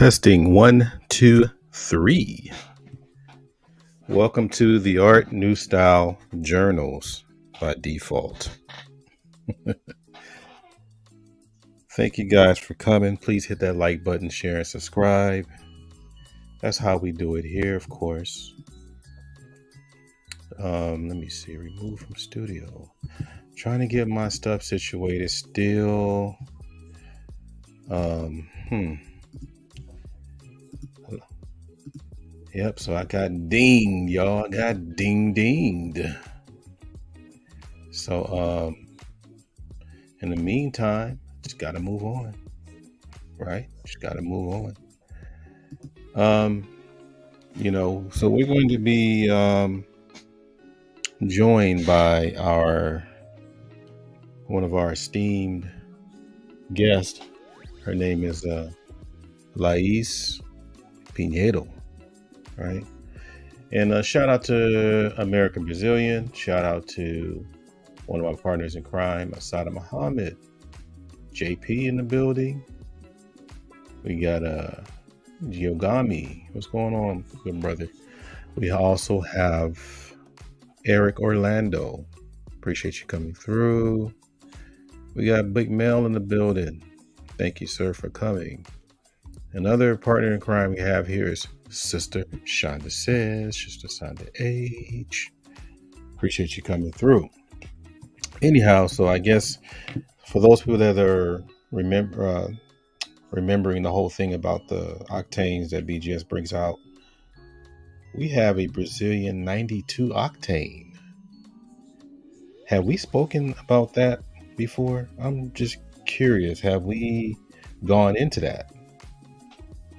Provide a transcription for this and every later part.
Testing 1, 2, 3. Welcome to the Art New Style Journals by default. Thank you guys for coming. Please hit that like button, share, and subscribe. That's how we do it here, of course. Let me see. Remove from studio. Trying to get my stuff situated still. Yep, so I got dinged, y'all. I got dinged. So, in the meantime, just got to move on, right? Just got to move on. So we're going to be joined by one of our esteemed guests. Her name is Lais Pinheiro, right? And shout out to American Brazilian. Shout out to one of my partners in crime, Asada Muhammad. JP in the building. We got Giogami. What's going on, good brother? We also have Eric Orlando. Appreciate you coming through. We got Big Mel in the building. Thank you, sir, for coming. Another partner in crime we have here is Sister Shonda Says, Sister Shonda H. Appreciate you coming through. Anyhow, so I guess for those people that are remembering the whole thing about the octanes that BGS brings out, we have a Brazilian 92 octane. Have we spoken about that before? I'm just curious. Have we gone into that?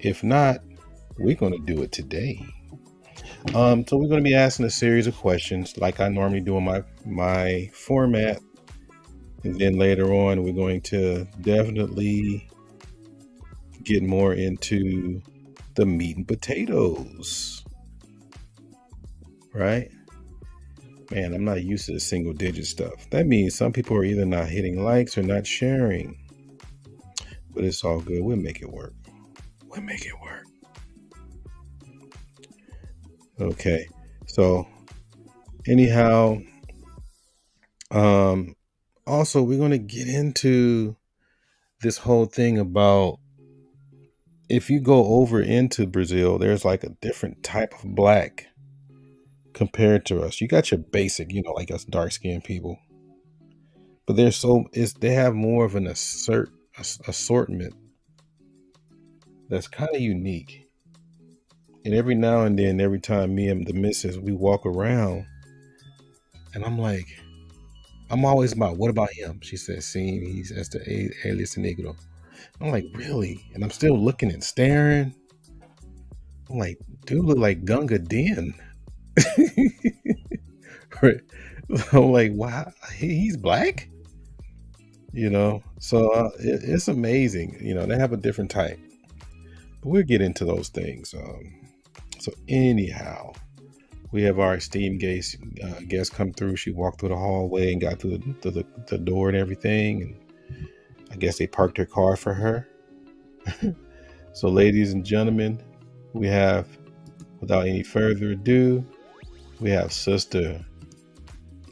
If not, we're going to do it today. So we're going to be asking a series of questions like I normally do in my format. And then later on, we're going to definitely get more into the meat and potatoes. Right? Man, I'm not used to the single digit stuff. That means some people are either not hitting likes or not sharing. But it's all good. We'll make it work. Okay. So anyhow, also we're going to get into this whole thing about if you go over into Brazil, there's like a different type of black compared to us. You got your basic, like us dark skinned people, but they have more of an assortment that's kind of unique. And every now and then, every time me and the missus, we walk around and I'm always about, what about him? She says, see, he's as the alias negro. I'm like, really? And I'm still looking and staring. I'm like, dude, look like Gunga Din. Right. I'm like, wow, he's black? So it's amazing. They have a different type. But we'll get into those things. So anyhow, we have our esteemed guest come through. She walked through the hallway and got through the door and everything. And I guess they parked her car for her. So ladies and gentlemen, we have, without any further ado, we have Sister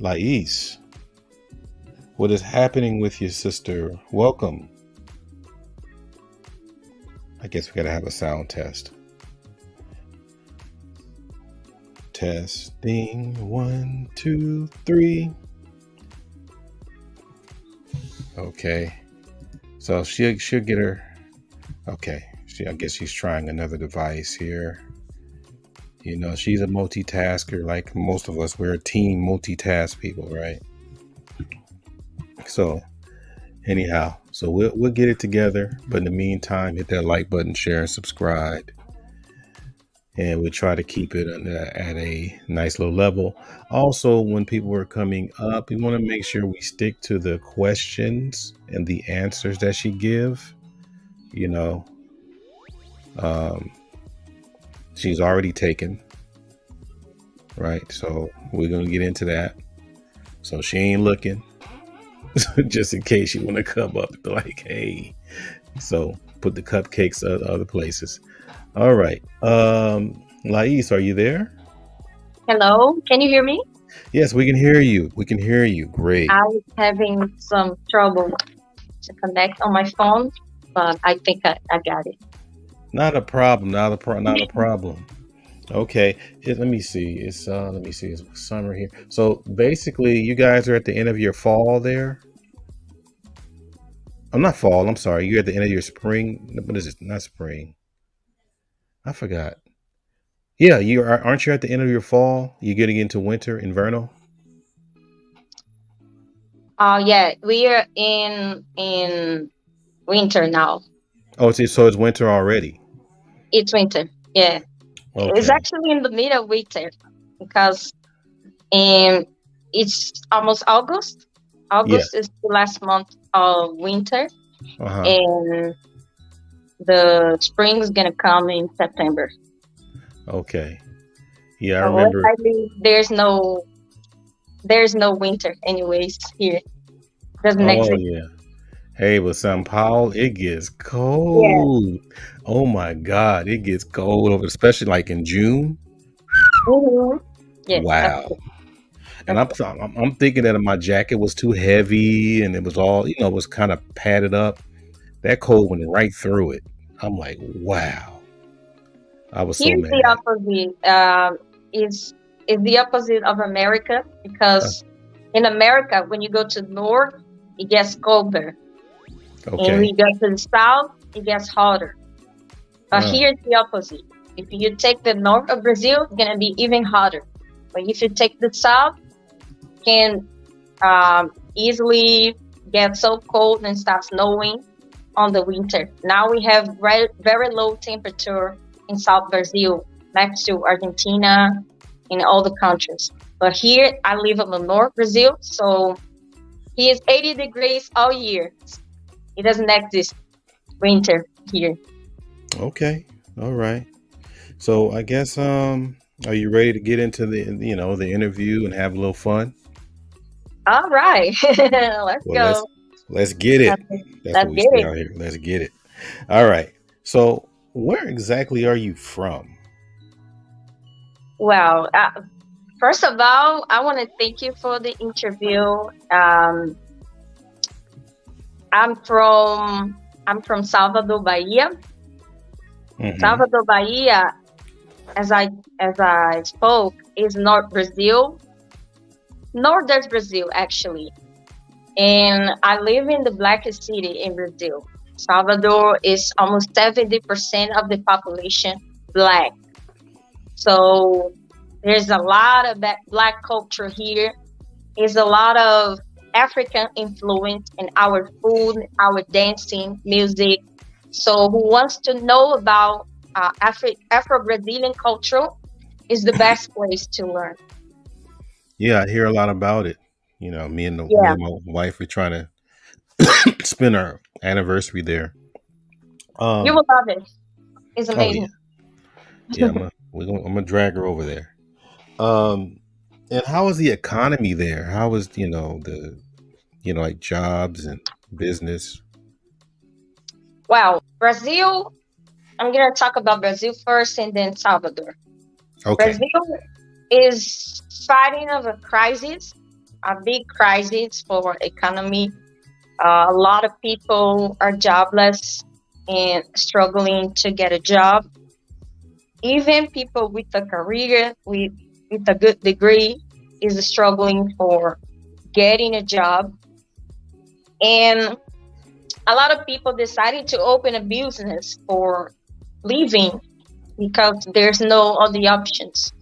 Lais. What is happening with you, sister? Welcome. I guess we got to have a sound test. Testing 1, 2, 3. Okay. So she'll get her. Okay. I guess she's trying another device here. She's a multitasker like most of us. We're a team multitask people, right? So anyhow, so we'll get it together. But in the meantime, hit that like button, share, and subscribe. And we'll try to keep it at a nice low level. Also, when people are coming up, we want to make sure we stick to the questions and the answers that she give. She's already taken, right? So we're going to get into that. So she ain't looking. Just in case you want to come up and be like, hey, So put the cupcakes at other places. All right. Lais, are you there? Hello, can you hear me? Yes, we can hear you. We can hear you. Great. I was having some trouble to connect on my phone, but I think I got it. Not a problem. Not a problem. Okay. Let me see. Let me see. It's summer here. So basically, you guys are at the end of your fall there. I'm not fall. I'm sorry. You're at the end of your spring. What is it? Not spring. I forgot. Yeah, you are. Aren't you at the end of your fall? You're getting into winter, invernal. Yeah, we are in winter now. Oh, so it's winter already. It's winter. Yeah, it's Okay. actually in the middle of winter because um, it's almost August. Yeah. August is the last month of winter, Uh huh. and the spring is gonna come in September. Okay. Yeah, I So where remember. I live, there's no winter anyways here. Doesn't Oh exist. yeah. Hey, with Sao Paulo, it gets Yeah. cold. Oh my God, it gets cold over, especially like in June. Hmm. Yes, that's Wow. it. And That's it. I'm thinking that my jacket was too heavy and it was all, it was kind of padded up. That cold went right through it. I'm like, wow. I was so Here's the mad. opposite. Is the opposite of America Uh, because in America, when you go to the north, it gets colder, and when okay. you go to the south, it gets hotter. But Uh, here's the opposite. If you take the north of Brazil, it's gonna be even hotter. But if you take the south, it can easily get so cold and start snowing on the winter. Now we have very low temperature in South Brazil, next to Argentina, in all the countries. But here I live in the North Brazil, so here is 80 degrees all year. It doesn't exist winter here. okay. All right. So I guess are you ready to get into the interview and have a little fun? All right, let's Well, go. let's get it. Let's, That's let's what we get say it. out here. Let's get it. All right. So, where exactly are you from? Well, first of all, I want to thank you for the interview. I'm from Salvador, Bahia. Hmm. Salvador, Bahia, as I spoke, is North Brazil, northern Brazil actually, and I live in the blackest city in Brazil. Salvador is almost 70% of the population black, so there's a lot of black culture here. There's a lot of African influence in our food, our dancing, music. So, who wants to know about Afro Brazilian culture is the best place to learn. Yeah, I hear a lot about it. Me Yeah, and my wife we're trying to spend our anniversary there. you Um. will love it. It's Oh yeah, amazing. yeah. I'm gonna drag her over there. Um. And how is the economy there? How is the like jobs and business? Well, Brazil, I'm going to talk about Brazil first and then Salvador. Okay. Brazil is fighting of a big crisis for economy. A lot of people are jobless and struggling to get a job. Even people with a career, with a good degree, is struggling for getting a job. And a lot of people decided to open a business for living because there's no other options.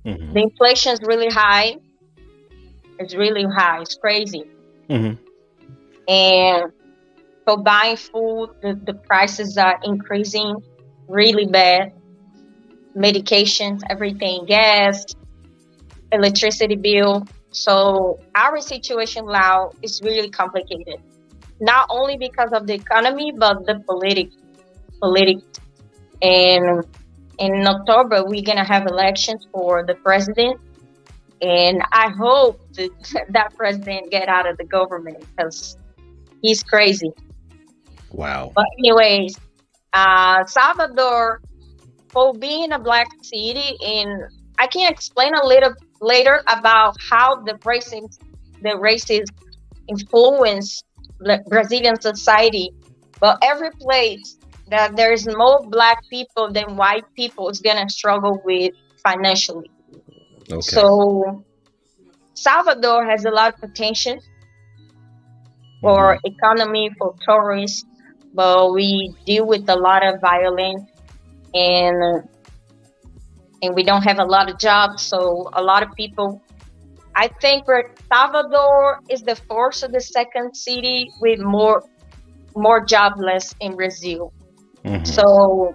Hmm. The inflation is really high. It's really high. It's crazy. Hmm. And for buying food, the prices are increasing really bad. Medications, everything, gas, electricity bill. So our situation now is really complicated. Not only because of the economy, but the politics. And in October, we're gonna have elections for the president, and I hope that that president get out of the government because he's crazy. Wow. But anyways, Salvador, for being a black city, and I can explain a little later about how the races influence Brazilian society. But every place that there is more black people than white people is gonna struggle with financially. Okay. So Salvador has a lot of potential Hmm. for economy, for tourists, but we deal with a lot of violence, and and we don't have a lot of jobs. So a lot of people, I think, Salvador is the first or the second city with more jobless in Brazil. Hmm. So,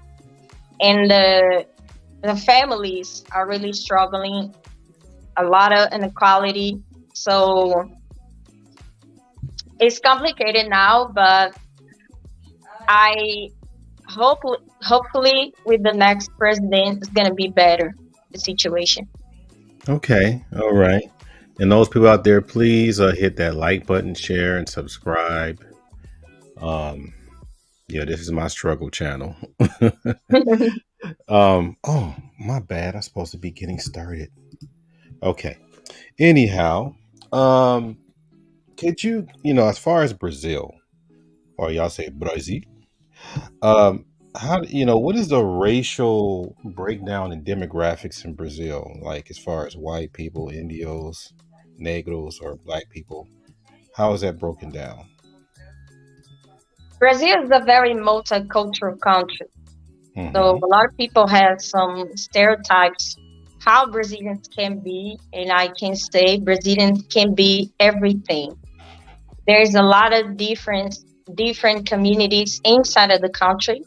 and the families are really struggling, a lot of inequality. So it's complicated now, but I hopefully with the next president it's gonna be better, the situation. Okay. All right. And those people out there, please hit that like button, share, and subscribe. Um, yeah, this is my struggle channel. Oh, my bad. I'm supposed to be getting started. Okay. Anyhow, um, could as far as Brazil, or y'all say Brazil, um, what is the racial breakdown in demographics in Brazil? Like as far as white people, Indios, Negros, or black people, how is that broken down? Brazil is a very multicultural country. So Mm-hmm. a lot of people have some stereotypes how Brazilians can be, and I can say Brazilians can be everything. There's a lot of different communities inside of the country,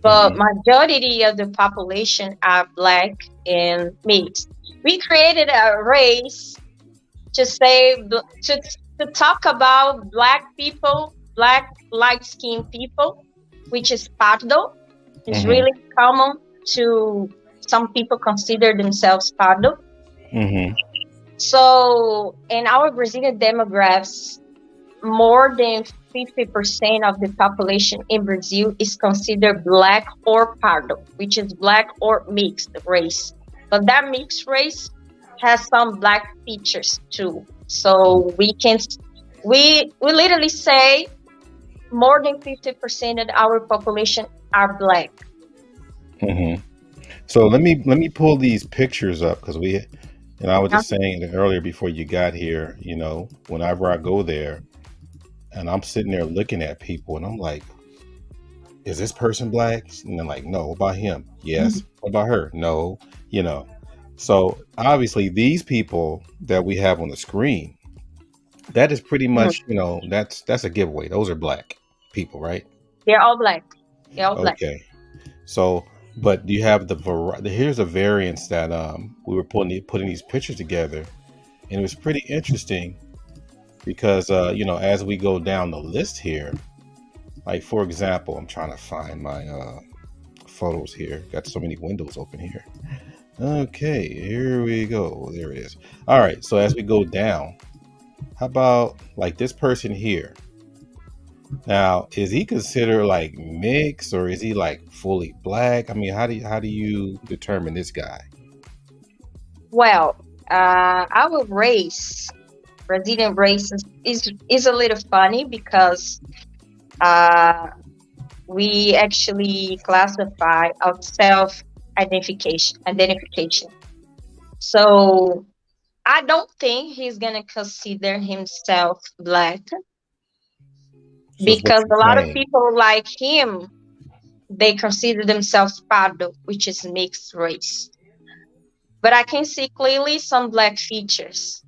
but Mm-hmm. majority of the population are black and mixed. We created a race to say to talk about black people, black light skinned people, which is pardo. It's Mm-hmm. really common to some people consider themselves pardo. Mm-hmm. So in our Brazilian demographics, more than 50% of the population in Brazil is considered black or pardo, which is black or mixed race. But that mixed race has some black features too. So we literally say more than 50% of our population are black. Mm-hmm. So let me pull these pictures up because I was just saying it earlier before you got here. Whenever I go there and I'm sitting there looking at people and I'm like, is this person black? And they're like, no. What about him? Yes. What about her? No. You know. So obviously these people that we have on the screen, that is pretty Mhm. much, that's a giveaway. Those are black people, right? They're all black. They're all black. Okay. So, but you have here's a variance that we were putting these pictures together, and it was pretty interesting because as we go down the list here, like for example, I'm trying to find my photos here. Got so many windows open here. Okay, here we go. There it is. All right, so as we go down, how about like this person here? Now, is he considered like mixed or is he like fully black? I mean, how do you determine this guy? Well, our race, Brazilian race, is a little funny because uh, we actually classify our self identification. So I don't think he's gonna consider himself black So it's what because you a lot of claim. people like him they consider themselves pardo, which is mixed race. But I can see clearly some black features.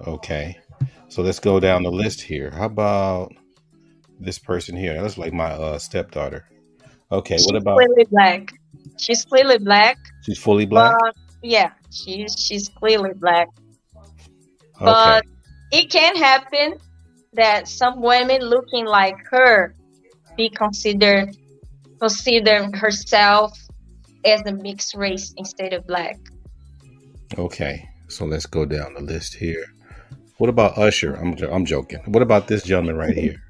Okay. So let's go down the list here. How about this person here? That looks like my stepdaughter. Okay, what She's about clearly black. She's clearly black, she's fully black? but yeah, she's clearly black. Okay. But it can happen that some women looking like her be consider herself as a mixed race instead of black. Okay. So let's go down the list here. What about Usher? I'm joking. What about this gentleman right here?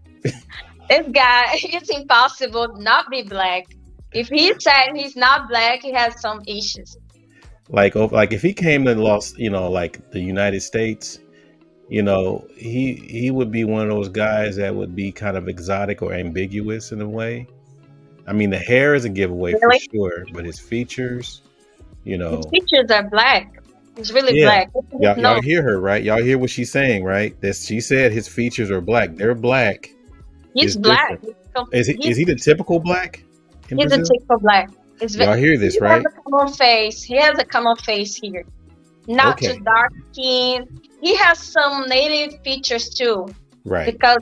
This guy, it's impossible not be black. If he said he's not black, he has some issues. Like if he came to Los, like the United States, he would be one of those guys that would be kind of exotic or ambiguous in a way. I mean, the hair is a giveaway for Really, sure, but his features, you his know, features are black. He's really yeah. black. Y'all No, hear her, right? Y'all hear what she's saying, right? That she said his features are black. They're black. he's Is black. different. Is he the typical black in He's a Brazil? typical black. Y'all hear He this, has right? a common face. He has a common face here. Not too Okay. dark skin. He has some native features too, Right. because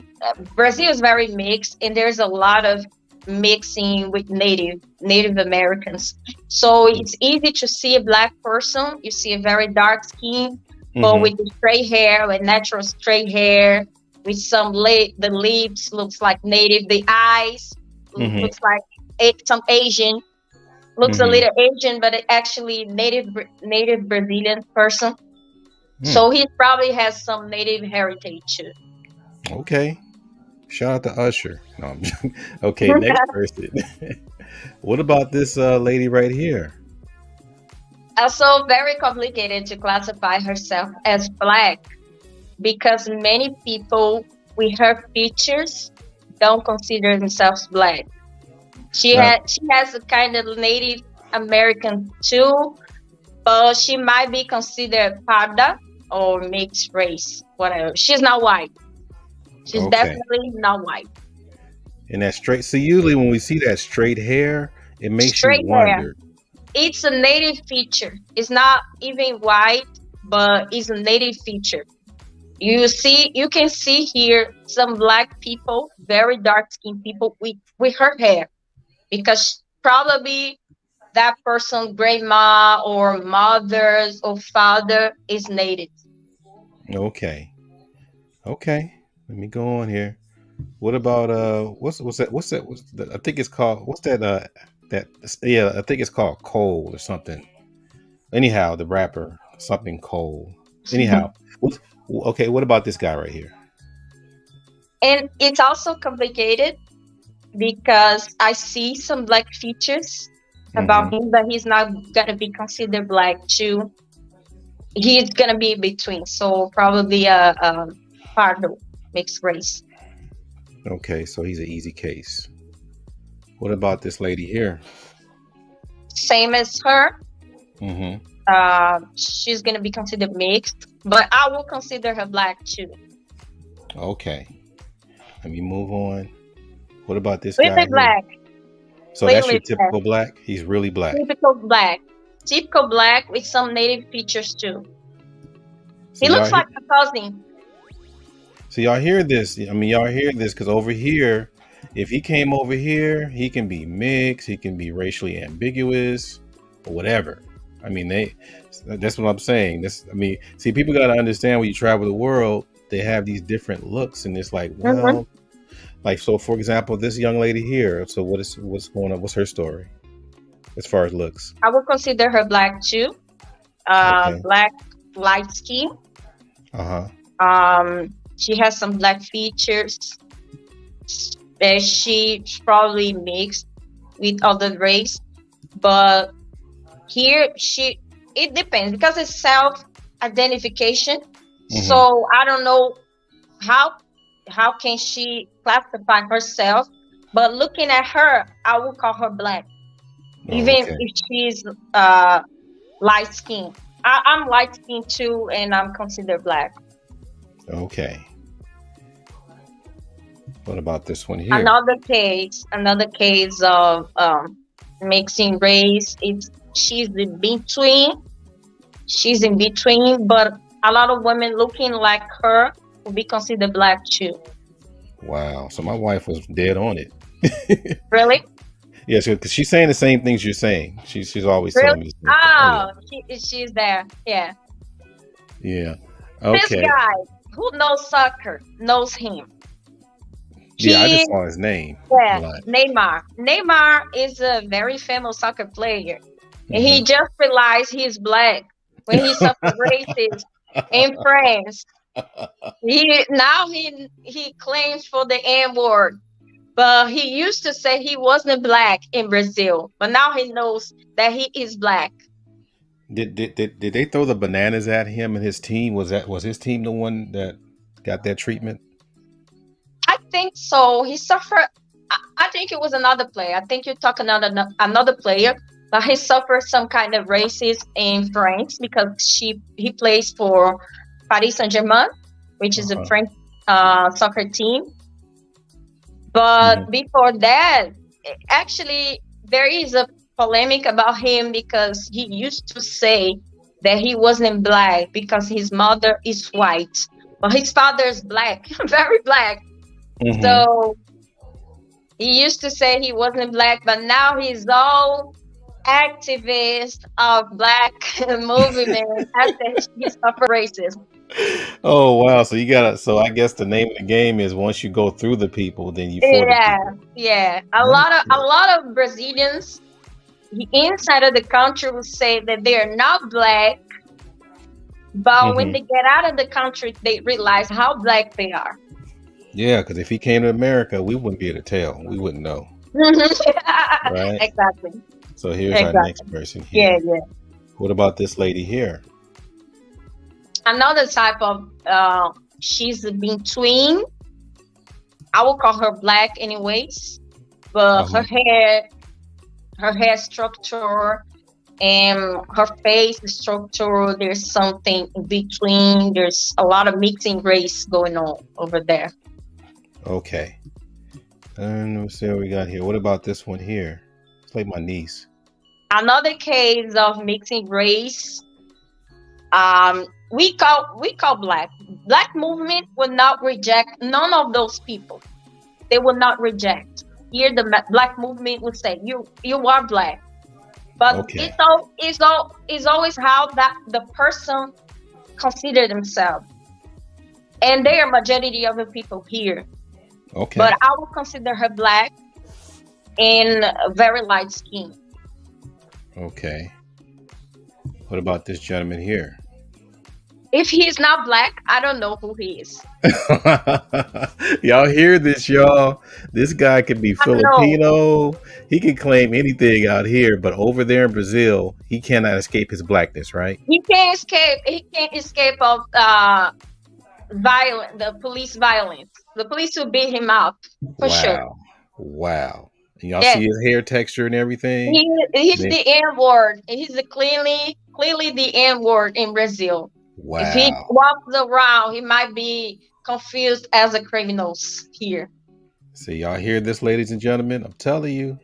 Brazil is very mixed, and there's a lot of mixing with Native Americans. So it's easy to see a black person. You see a very dark skin, but Mm-hmm. with the straight hair, with natural straight hair, with some the lips looks like native, the eyes Mm-hmm. looks like some Asian, looks a Mm-hmm. little Asian, but it actually native Brazilian person. Hmm. So he probably has some native heritage too. Okay. Shout out to Usher. No, okay, next person. What about this lady right here? Also, very complicated to classify herself as black because many people with her features don't consider themselves black. Now, She has a kind of Native American too, but she might be considered parda or mixed race, whatever. She's not white. She's okay. definitely not white. And that straight. See, usually when we see that straight hair, it makes you Straight hair. wonder. It's a native feature. It's not even white, but it's a native feature. You can see here some black people, very dark skinned people with her hair, because probably that person grandma or mothers or father is native. Okay. Okay. Let me go on here. What about I think it's called what's that yeah, I think it's called Cole or something. Anyhow, the rapper something Cole. Anyhow, what okay, what about this guy right here? And it's also complicated because I see some black features Mm-hmm. about him, but he's not gonna be considered black too. He's gonna be between, so probably a pardo mixed race. Okay, so he's an easy case. What about this lady here? Same as her. Mm-hmm. She's gonna be considered mixed, but I will consider her black too. Okay. Let me move on. What about this guy Really here? black, So that's your clearly black, typical black? He's really black. typical black, typical black with some native features too. So He y'all looks he- like a cousin. so y'all hear this. I mean y'all hear this because over here, if he came over here, he can be mixed, he can be racially ambiguous, or whatever. I mean that's what I'm saying. I mean, see, people gotta understand when you travel the world, they have these different looks, and it's like, Hmm. well, like so for example, this young lady here. So what's going on? What's her story as far as looks? I will consider her black too. Okay. Black, light skin. Uh-huh. She has some black features. She's probably mixed with other race, but here it depends because it's self identification. Mm-hmm. So I don't know how how can she classify herself, but looking at her, I would call her black, Oh, even okay. if she's uh light skin. I'm light skin too, and I'm considered black. Okay. What about this one here? Another case of mixing race. It's she's in between. She's in between, but a lot of women looking like her will be considered black too. Wow. So my wife was dead on it. Really? Yeah, because she's saying the same things you're saying. She's always Really? telling me the same thing. Oh yeah. Oh, she's there. Yeah. Yeah. This Okay. guy who knows soccer knows him. Yeah, I He, just saw his name a yeah, lot. Neymar. Neymar is a very famous soccer player. And he Hmm. just realized he's black when he suffered racist in France. He claims for the N word. But he used to say he wasn't black in Brazil, but now he knows that he is black. Did they throw the bananas at him and his team? Was his team the one that got that treatment? I think so. He suffered. I think it was another player. I think you're talking about another player, but he suffered some kind of racism in France because he plays for Paris Saint-Germain, which is a Uh-huh. French soccer team. But Hmm. before that, actually, there is a polemic about him because he used to say that he wasn't black because his mother is white, but his father is black, very black. Hmm. So he used to say he wasn't black, but now he's all activist of black movement after he suffered racism. Oh wow! So you gotta. So I guess the name of the game is once you go through the people, then you for the Yeah, people. yeah. A Okay. lot of Brazilians inside of the country will say that they are not black, but when Hmm. they get out of the country, they realize how black they are. Yeah, because if he came to America, we wouldn't be able to tell. We wouldn't know, right? Exactly, So here's our next exactly. person Yeah, here. yeah. What about this lady here? Another type of she's between. I will call her black anyways, but Uh-huh. her hair structure and her face structure, there's something in between. There's a lot of mixing race going on over there. Okay. And let's see what we got here. What about this one here? It's like my niece. Another case of mixing race, we call black movement will not reject none of those people. They will not reject. Here, the black movement will say you are black, but Okay. it's always how that the person consider themselves, and they are majority of the people here. But Okay. I would consider her black and very light skin. Okay. What about this gentleman here? If he's not black, I don't know who he is. Y'all hear this, y'all? This guy could be I know Filipino. He can claim anything out here, but over there in Brazil, he cannot escape his blackness, right? he can't escape. He can't escape of the police violence. The police will beat him up for sure. Wow. Wow. And y'all Yes, see his hair texture and everything? he's Man, the N word. He's the clearly the N word in Brazil. If he wow. walks around, he might be confused as a criminals here. See, y'all hear this, ladies and gentlemen? I'm telling you.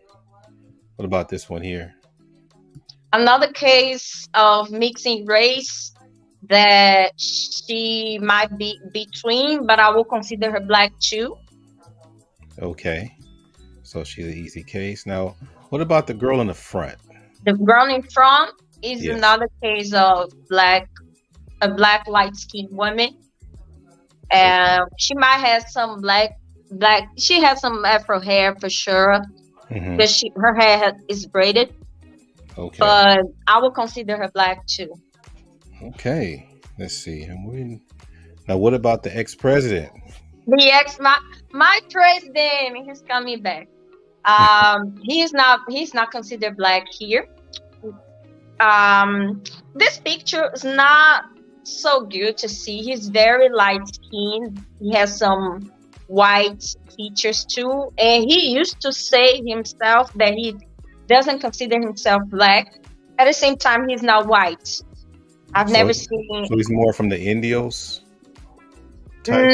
What about this one here? Another case of mixing race that she might be between, but I will consider her black too. Okay. So she's an easy case. Now, what about the girl in the front? The brown in front is Yes. another case of a black light skinned woman. Okay. She might have some black. She has some Afro hair for sure Hmm. because her hair is braided. Okay. But I will consider her black too. Okay. Let's see. Now, what about the ex-president? The ex my president, he's coming back. He's not considered black here. This picture is not so good to see. He's very light skinned. He has some white features too, and he used to say himself that he doesn't consider himself black. At the same time, he's not white. I've So, never seen. so he's more from the Indios type.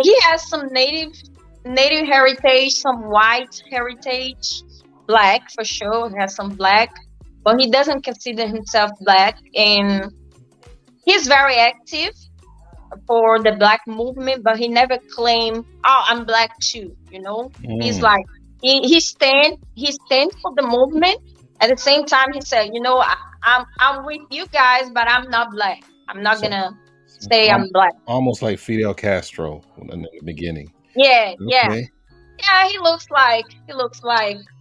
He has some native heritage, some white heritage, black for sure. He has some black, but he doesn't consider himself black, and he's very active for the black movement. But he never claimed, "Oh, I'm black too." He's Mm. like he stand for the movement. At the same time, he said, I'm with you guys, but I'm not black. I'm not So, gonna say um, I'm black." almost like Fidel Castro in the beginning. Yeah, yeah. Okay. Yeah,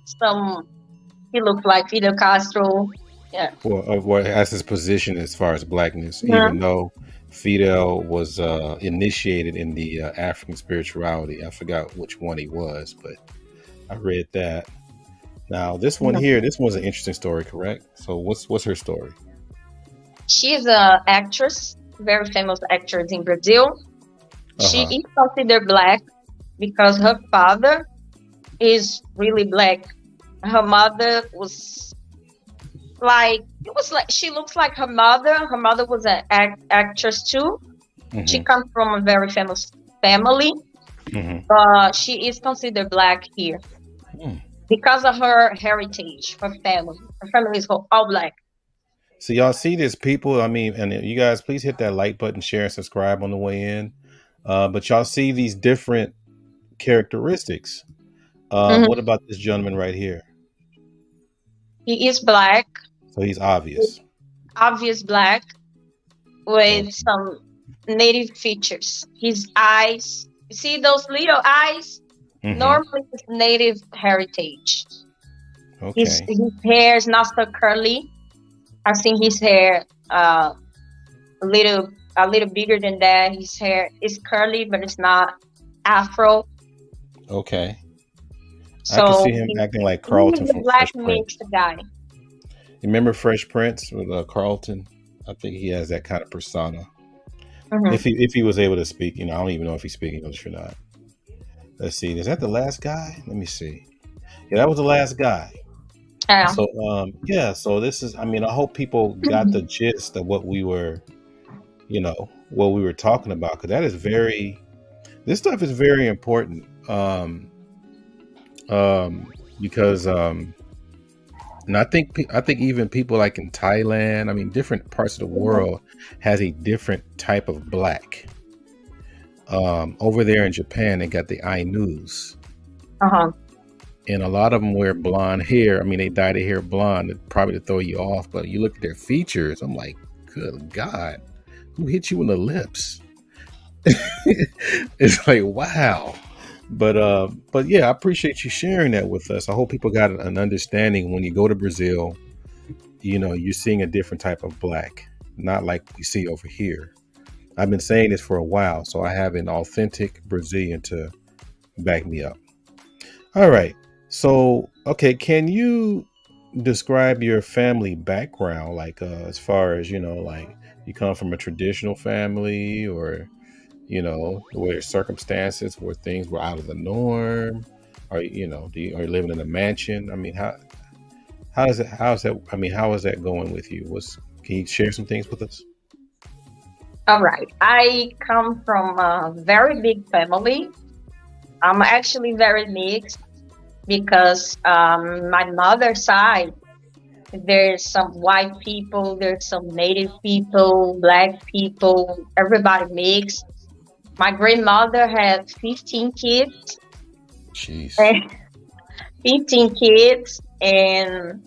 some he looks like Fidel Castro. Yeah. Or as his position as far as blackness, even Mhm. though Fidel was initiated in the African spirituality. I forgot which one he was, but I read that. Now this one here, this one's an interesting story, correct? So what's her story? She's a actress, very famous actress in Brazil. Uh She huh. is considered black because her father is really black. Her mother was like, it was like she looks like her mother. Her mother was an actress too. She Mm-hmm. comes from a very famous family, Mm-hmm. but she is considered black here Mm. because of her heritage, her family. Her family is all black. So y'all see this, people. I mean, and you guys, please hit that like button, share, and subscribe on the way in. But y'all see these different characteristics. Mhm. What about this gentleman right here? He is black, So he's obvious. obvious black, with Okay. some native features. His eyes, you see those little eyes? Mm-hmm. Normally, it's native heritage. Okay. His hair is not so curly. I've seen his hair a little bigger than that. His hair is curly, but it's not afro. Okay. I can see So him acting like Carlton he's a from black Fresh mixed Prince. guy. You remember Fresh Prince with Carlton? I think he has that kind of persona. Hmm. If he was able to speak, I don't even know if he's speaking English or not. Let's see. Is that the last guy? Let me see. Yeah, that was the last guy. Yeah. So yeah, so this is, I mean, I hope people got the gist of what we were, what we were talking about, because that is very, this stuff is very important. Because and I think even people like in Thailand, I mean, different parts of the world has a different type of black. Over there in Japan, they got the Ainus, Uh-huh. and a lot of them wear blonde hair. I mean, they dye their hair blonde, probably to throw you off. But you look at their features, I'm like, good God, who hit you in the lips? It's like, wow. But yeah, I appreciate you sharing that with us. I hope people got an understanding when you go to Brazil. You're seeing a different type of black, not like we see over here. I've been saying this for a while, so I have an authentic Brazilian to back me up. All right. So, okay, can you describe your family background, like as far as, like you come from a traditional family, or, where circumstances where things were out of the norm, or, are you living in a mansion? I mean, how is that going with you? Can you share some things with us? All right. I come from a very big family. I'm actually very mixed because my mother's side, there's some white people, there's some native people, black people, everybody mixed. My grandmother had 15 kids, Jeez. 15 kids, and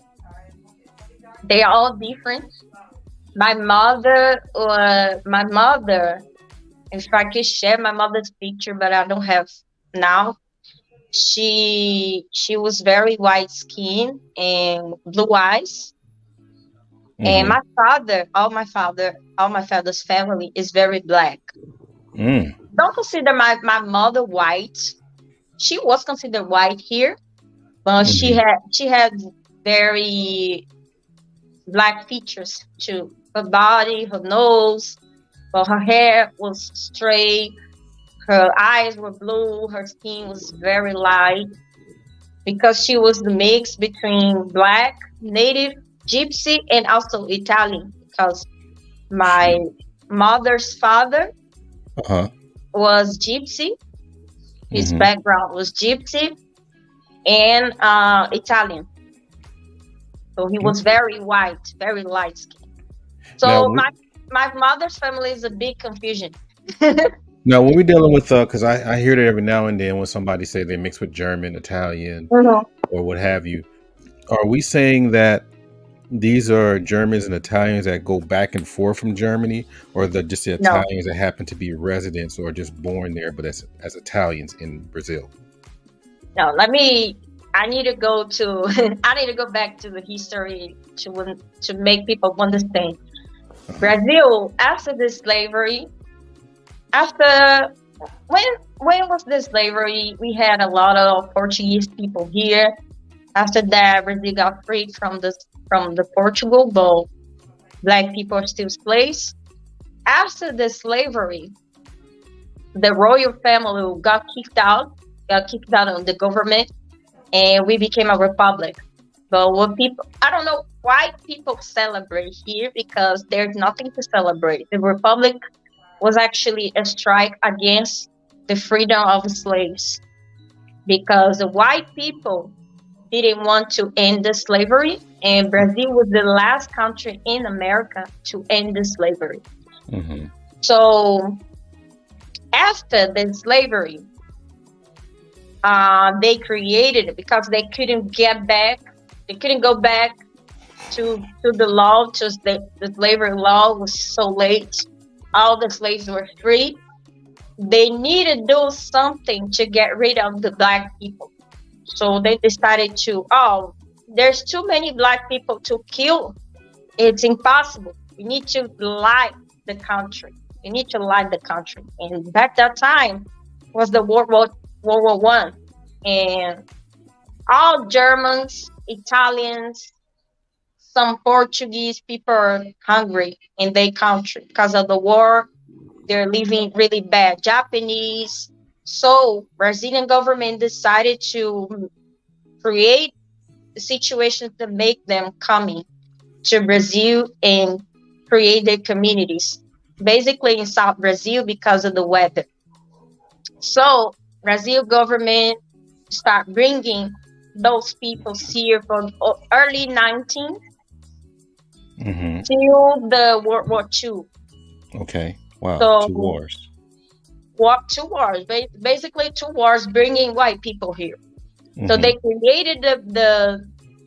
they are all different. My mother, if I could share my mother's picture, but I don't have now. She was very white skin and blue eyes. And Mm-hmm. all my father's family is very black. Mm. Don't consider my mother white. She was considered white here, but Mm-hmm. she had very black features too. Her body, her nose, but her hair was straight. Her eyes were blue. Her skin was very light because she was the mix between black, native, gypsy, and also Italian. Because my Gee. mother's father Uh-huh. was gypsy. His Mm-hmm. background was gypsy and Italian. So he was Okay. very white, very light skin. Now, So my mother's family is a big confusion. now, when we're dealing with, because I hear that every now and then when somebody say they mix with German, Italian, Mhm. or what have you, are we saying that these are Germans and Italians that go back and forth from Germany, or just the No, Italians that happen to be residents or just born there, but as Italians in Brazil? no. I need to go to. I need to go back to the history to make people understand. Uh-huh. Brazil after the slavery, after when when was the slavery? We had a lot of Portuguese people here. After that, Brazil got freed from the Portugal, but black people are still slaves. After the slavery, the royal family got kicked out of the government, and we became a republic. But what people, I don't know why people celebrate here because there's nothing to celebrate. The republic was actually a strike against the freedom of slaves because the white people didn't want to end the slavery, and Brazil was the last country in America to end the slavery. Hmm. So after the slavery, they created it because they couldn't get back. They couldn't go back to the law. Just the slavery law was so late. All the slaves were free. They needed to do something to get rid of the black people. So they decided to, oh, there's too many black people to kill. It's impossible. We need to light the country. We need to light the country. And back that time was the World War I, and all Germans, Italians, some Portuguese people are hungry in their country because of the war. They're living really bad. Japanese. So Brazilian government decided to create a situation to make them coming to Brazil and create their communities. Basically in South Brazil because of the weather. So Brazil government start bringing those people here from early 19th Hmm. till the World War II. Okay. Wow. So Two wars. two wars, basically two wars bringing white people here. So Hmm. they created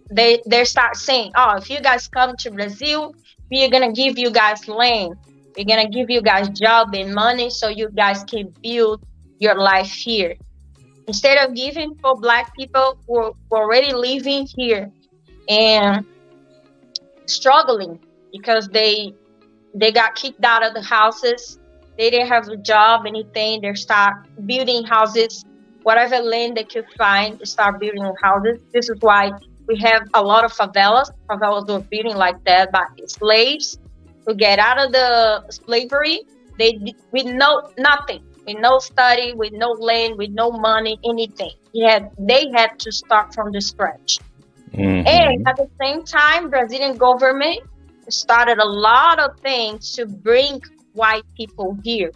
they start saying, oh, if you guys come to Brazil, we're gonna give you guys land. We're gonna give you guys job and money so you guys can build your life here. Instead of giving for black people who are already living here and struggling because they got kicked out of the houses. They didn't have a job, anything. They start building houses, whatever land they could find, they start building houses. This is why we have a lot of favelas. Favelas were building like that by slaves who get out of the slavery. With no nothing, with no study, with no land, with no money, anything. They had to start from the scratch. And Hmm. at the same time, Brazilian government started a lot of things to bring white people here.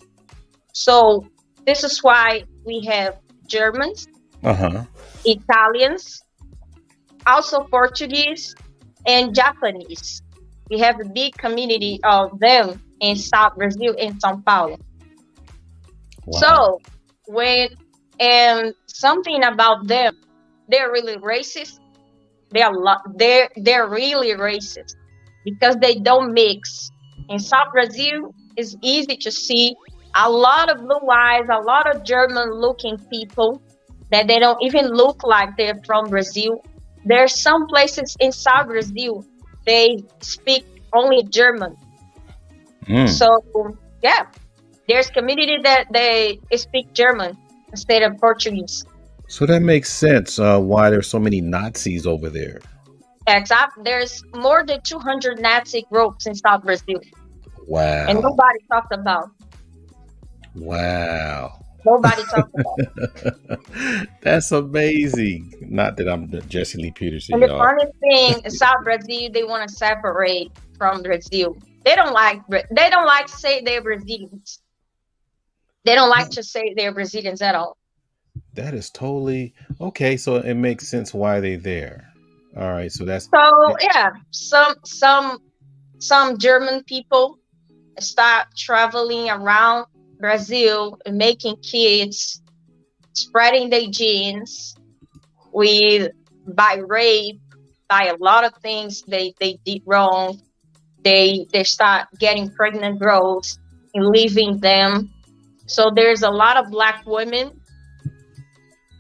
So this is why we have Germans, Uh huh. Italians, also Portuguese, and Japanese. We have a big community of them in South Brazil, in São Paulo. Wow. So when and something about them, they're really racist. They're really racist because they don't mix. In South Brazil, it's easy to see a lot of blue eyes, a lot of German looking people that they don't even look like they're from Brazil. There's some places in South Brazil they speak only German. Mm. So yeah, there's community that they speak German instead of Portuguese. So that makes sense. Why there's so many Nazis over there? Exactly. There's more than 200 Nazi groups in South Brazil, and Wow. nobody talks about. Wow. Nobody talks about. That's amazing. Not that I'm Jesse Lee Peterson, And the y'all. funny thing, in South Brazil, they want to separate from Brazil. They don't like to say they're Brazilians. They don't like to say they're Brazilians at all. That is totally okay. So it makes sense why they're there. All right. So that's So yeah, some German people start traveling around Brazil and making kids, spreading their genes with by rape, by a lot of things they did wrong. They start getting pregnant girls and leaving them. So there's a lot of black women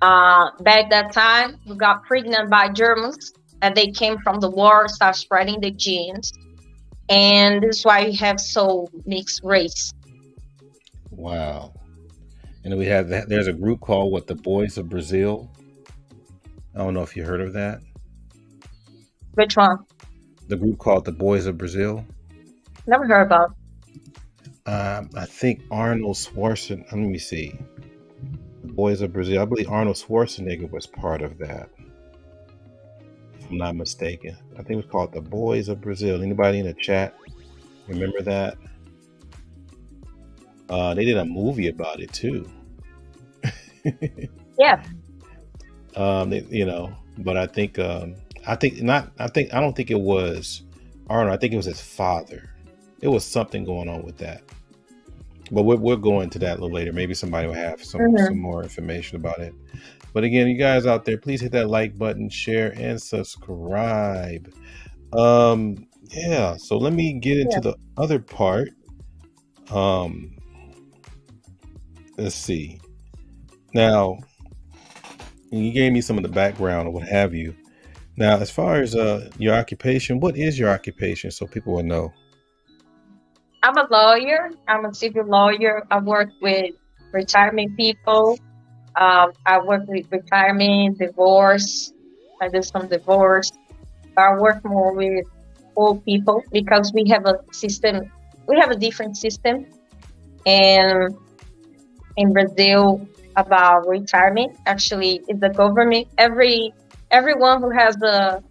back that time who got pregnant by Germans and they came from the war, start spreading the genes. And this is why we have so mixed race. wow. And we have that. There's a group called what, the Boys of Brazil. I don't know if you heard of that. Which one? The group called the Boys of Brazil. Never heard about. I think Arnold Schwarzenegger. Let me see. The Boys of Brazil. I believe Arnold Schwarzenegger was part of that, if I'm not mistaken. I think it was called the Boys of Brazil. Anybody in the chat remember that? They did a movie about it too. Yeah. But I think not. I don't think it was Arnold. I think it was his father. It was something going on with that. But we'll go into that a little later. Maybe somebody will have some more information about it. But again, you guys out there, please hit that like button, share, and subscribe. Yeah. So let me get into the other part. Let's see. Now, you gave me some of the background or what have you. Now, as far as your occupation, what is your occupation, so people will know? I'm a lawyer. I'm a civil lawyer. I work with retirement people. I work with retirement, divorce. I do some divorce. I work more with old people because we have a system. We have a different system, and in Brazil about retirement. Actually, it's the government. Everyone who has a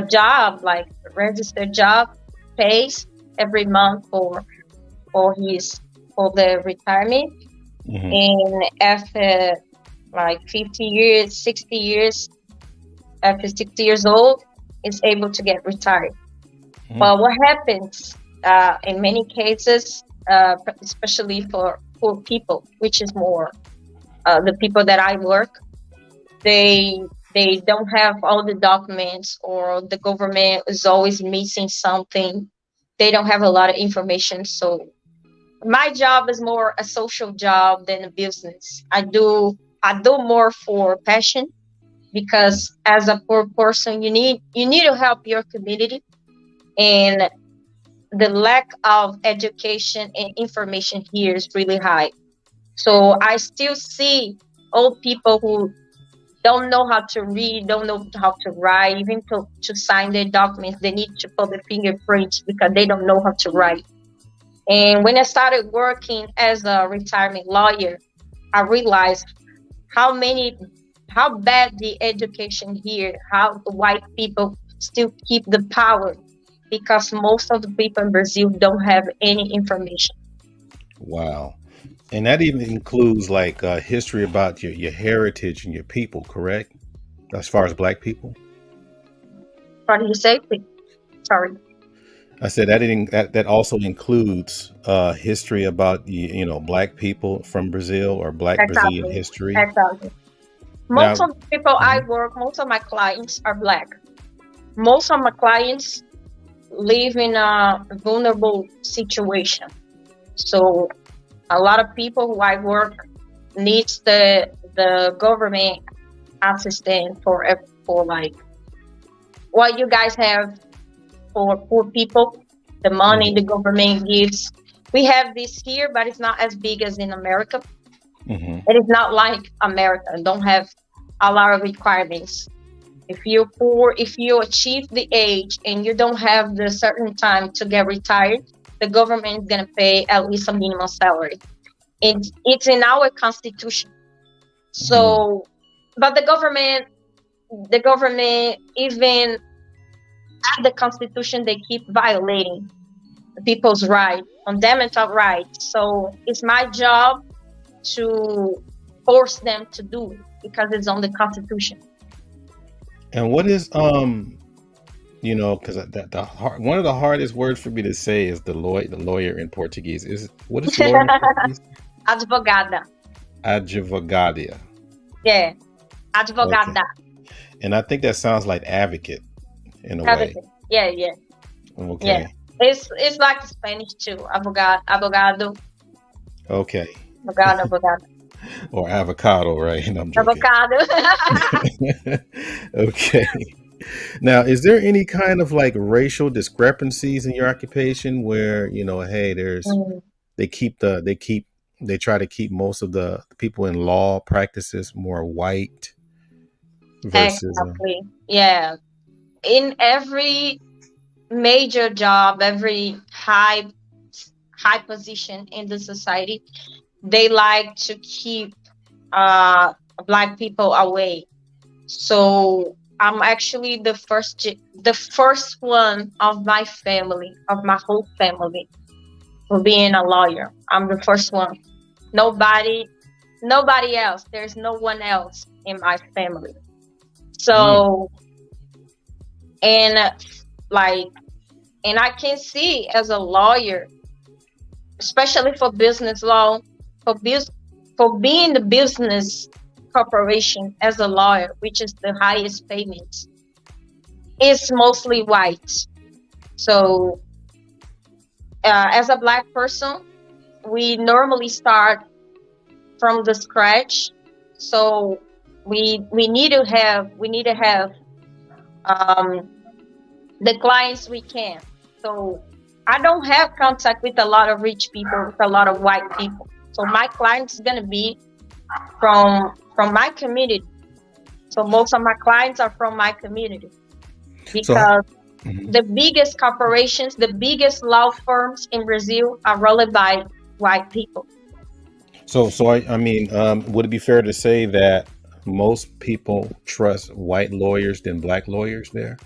job, like a registered job, pays every month for the retirement. And after like 50 years, 60 years, after 60 years old, is able to get retired. But what happens in many cases, especially for poor people, which is more the people that I work, they don't have all the documents, or the government is always missing something. They don't have a lot of information. So my job is more a social job than a business. I do more for passion, because as a poor person, you need to help your community, and the lack of education and information here is really high. So I still see old people who don't know how to read, don't know how to write, even to sign their documents. They need to put their fingerprints because they don't know how to write. And when I started working as a retirement lawyer, I realized how bad the education here, how the white people still keep the power, because most of the people in Brazil don't have any information. Wow. And that even includes like history about your heritage and your people, correct? As far as Black people? What did you say? Sorry. I said that also includes history about Black people from Brazil, or Black Brazilian Exactly. history. Exactly. Most of the people I work, most of my clients are Black. Most of my clients live in a vulnerable situation. So a lot of people who I work needs the government assistance for like what you guys have for poor people, the money the government gives. We have this here, but it's not as big as in America. It is not like America. Don't have a lot of requirements. If you're poor, if you achieve the age and you don't have the certain time to get retired, the government is going to pay at least a minimum salary. It's in our constitution. So, but the government, even at the constitution, they keep violating people's rights, fundamental rights. So it's my job to force them to do it, because it's on the constitution. And what is because one of the hardest words for me to say is the lawyer in Portuguese. What is lawyer in Portuguese? Advogada. Advogada. Yeah, advogada. Okay. And I think that sounds like advocate in a way. Yeah. Okay. Yeah. It's like Spanish too. Abogado. Okay. Abogado. Or avocado, right? No, I'm joking. Avocado. Okay. Now, is there any kind of like racial discrepancies in your occupation where, hey, there's they keep they try to keep most of the people in law practices more white versus Exactly. Yeah. In every major job, every high position in the society, they like to keep uh black people away. So I'm actually the first one of my family, of my whole family, for being a lawyer. I'm the first one. Nobody, nobody else. There's no one else in my family. mm, So, and like, and I can see as a lawyer, especially for business law, for for being the business corporation as a lawyer, which is the highest payment, is mostly white. So, as a black person, we normally start from the scratch. So we need to have um, the clients we can. So I don't have contact with a lot of rich people, with a lot of white people. So my clients is gonna be from my community. So most of my clients are from my community so because mhm. the biggest corporations, the biggest law firms in Brazil are run by white people. I mean, would it be fair to say that most people trust white lawyers than black lawyers there?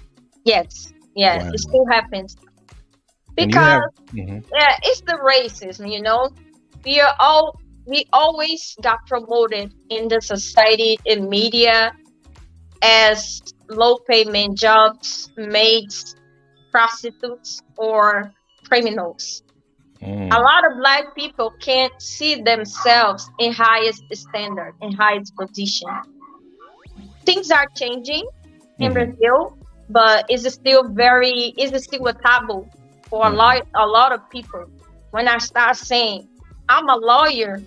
Yes, yeah, Wow. it still happens And you have because mhm. yeah, it's the racism. We are all we always got promoted in the society in media as low payment jobs, maids, prostitutes, or criminals. A Mm, lot of black people can't see themselves in highest standard, in highest position. Things are changing in mhm, Brazil, but is still a taboo for mhm. a lot of people. When I start saying I'm a lawyer,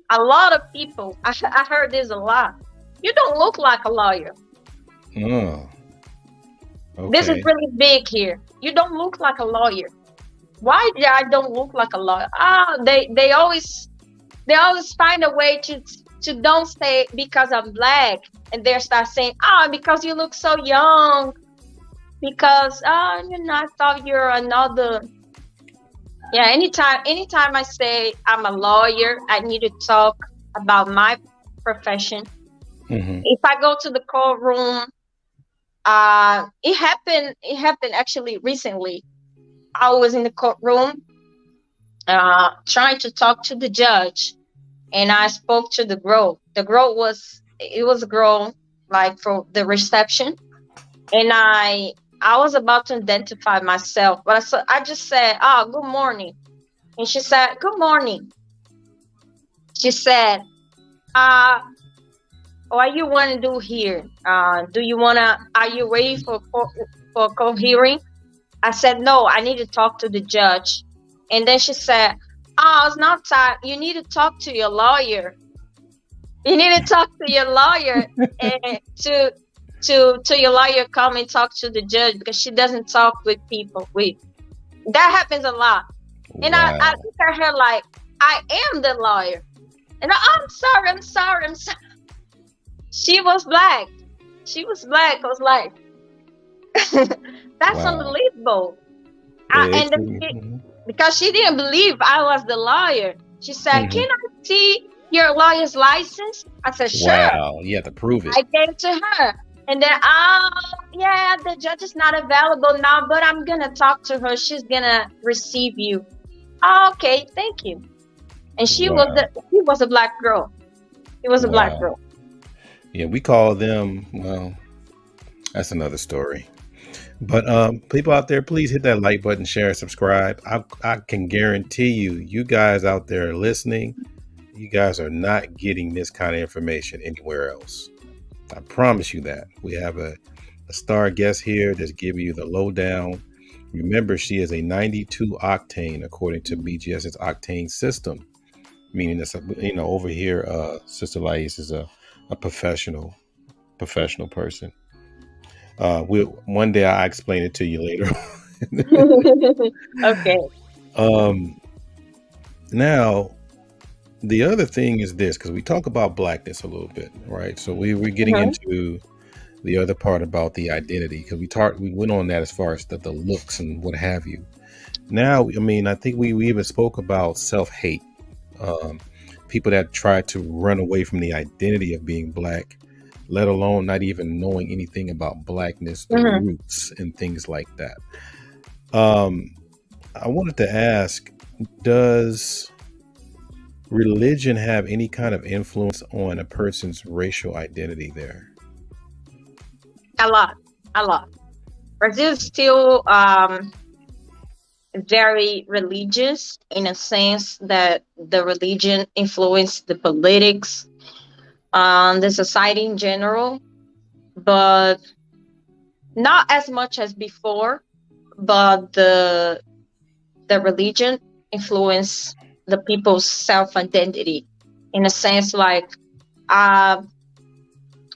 a lot of people I heard this a lot. You don't look like a lawyer. Oh, This is okay. really big here. You don't look like a lawyer. Why do I don't look like a lawyer? Ah, they always find a way to don't say because I'm black, and they start saying, ah, because you look so young, because I thought you're another. Yeah, anytime I say I'm a lawyer, I need to talk about my profession. Hmm. If I go to the courtroom, it happened actually recently. I was in the courtroom, trying to talk to the judge, and I spoke to the girl. The girl was a girl like for the reception, and I was about to identify myself, but I just said, "Oh, good morning," and she said, "Good morning." She said, "Uh, what you want to do here? Do you wanna? Are you ready for court hearing?" I said, "No, I need to talk to the judge," and then she said, "Oh, it's not time. You need to talk to your lawyer. You need to talk to your lawyer and to your lawyer come and talk to the judge because she doesn't talk with people. With that happens a lot." And I Wow. look at her like I am the lawyer. And I'm sorry, I'm sorry, I'm sorry. She was black. She was black. I was like, that's Wow. unbelievable. And It's then because she didn't believe I was the lawyer, she said, mhm. "Can I see your lawyer's license?" I said, "Sure." Wow. You have to prove it. I gave to her. And then, oh, yeah, the judge is not available now, but I'm going to talk to her. She's going to receive you. Oh, okay, thank you. And Wow. she was a black girl. She was a black Wow. girl. Yeah, we call them, well, that's another story. But people out there, please hit that like button, share, and subscribe. I can guarantee you, you guys out there listening, you guys are not getting this kind of information anywhere else. I promise you that. We have a star guest here that's giving you the lowdown. Remember, she is a 92 octane according to BGS's octane system, meaning that's over here. Sister Lais is a professional person. We one day I explain it to you later. Okay. um, now the other thing is this, because we talk about blackness a little bit, right? So we're getting Hmm. into the other part about the identity, because we went on that as far as the looks and what have you. Now, I mean, I think we even spoke about self-hate, um, people that try to run away from the identity of being black, let alone not even knowing anything about blackness, the Hmm. roots and things like that. um, I wanted to ask, does religion have any kind of influence on a person's racial identity there? A lot, a lot. Brazil is still very religious in a sense that the religion influenced the politics, the society in general, but not as much as before. But the religion influence the people's self identity in a sense like uh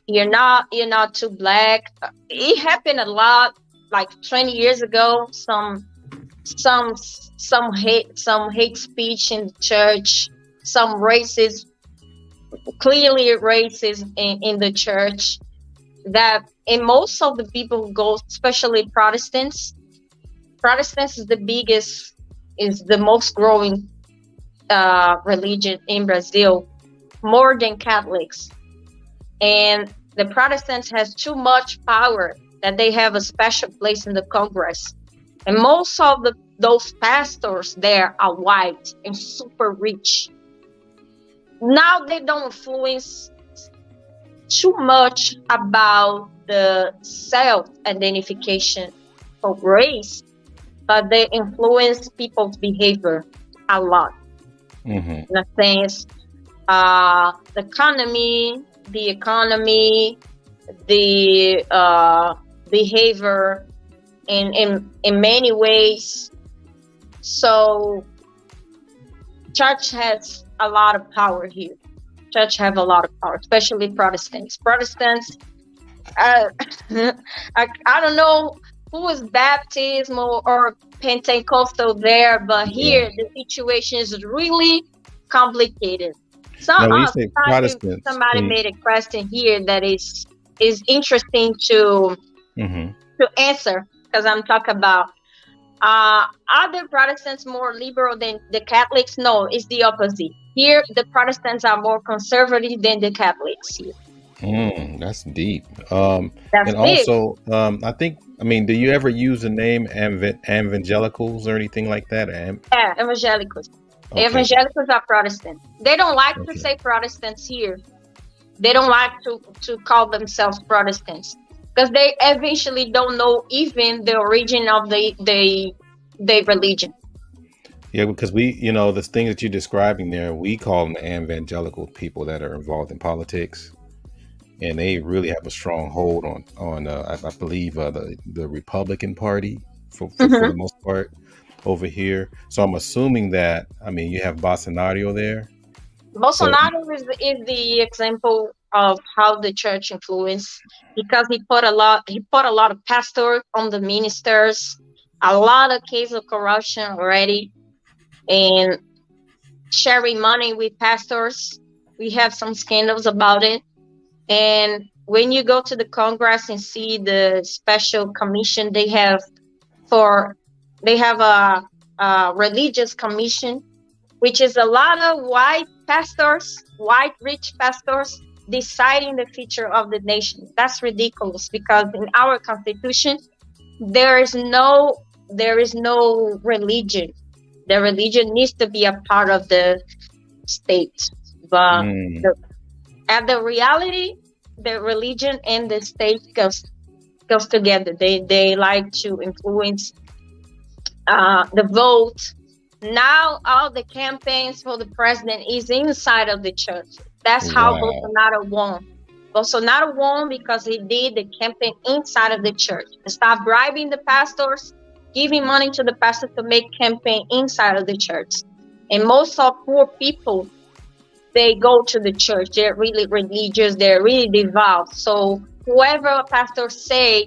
you're not too black. It happened a lot like 20 years ago. Some some hate speech in the church, some racist, clearly racist in the church, that in most of the people who go, especially Protestants is the biggest, is the most growing religion in Brazil, more than Catholics. And the Protestants has too much power that they have a special place in the Congress. And most of those pastors there are white and super rich. Now they don't influence too much about the self identification of race, but they influence people's behavior a lot. Hmm. In a sense, the economy, the behavior in many ways. So church has a lot of power here. Church have a lot of power, especially Protestants. Protestants, uh, I don't know who is baptism or Pentecostal there, but Yeah. here the situation is really complicated. So Now, when you say Protestants, somebody when you, made a question here that is interesting hmm to answer, because I'm talking about are the Protestants more liberal than the Catholics? No, it's the opposite. Here, the Protestants are more conservative than the Catholics. Here, that's deep. that's And big. also, I think, I mean, do you ever use the name evangelicals or anything like that? Yeah, evangelicals. Okay. Evangelicals are Protestant. They don't like to Okay. say Protestants here. They don't like to call themselves Protestants because they eventually don't know even the origin of the religion. Yeah, because the thing that you're describing there, we call them evangelical people that are involved in politics, and they really have a strong hold on I believe the Republican Party for the Hmm. most part over here. So I'm assuming that, I mean, you have Bolsonaro there. So Bolsonaro is the example of how the church influenced because he put a lot of pastors on the ministers, a lot of cases of corruption already, and sharing money with pastors. We have some scandals about it. And when you go to the Congress and see the special commission for, they have a religious commission, which is a lot of white pastors, white rich pastors deciding the future of the nation. That's ridiculous because in our constitution there is no religion. The religion needs to be a part of the state, but mm, the, at the reality, the religion and the state goes together. They like to influence the vote. Now all the campaigns for the president is inside of the church. That's how wow. Bolsonaro won. Bolsonaro won because he did the campaign inside of the church. Stop bribing the pastors, giving money to the pastor to make campaign inside of the church. And most of poor people, they go to the church. They're really religious. They're really devout. So whoever a pastor tell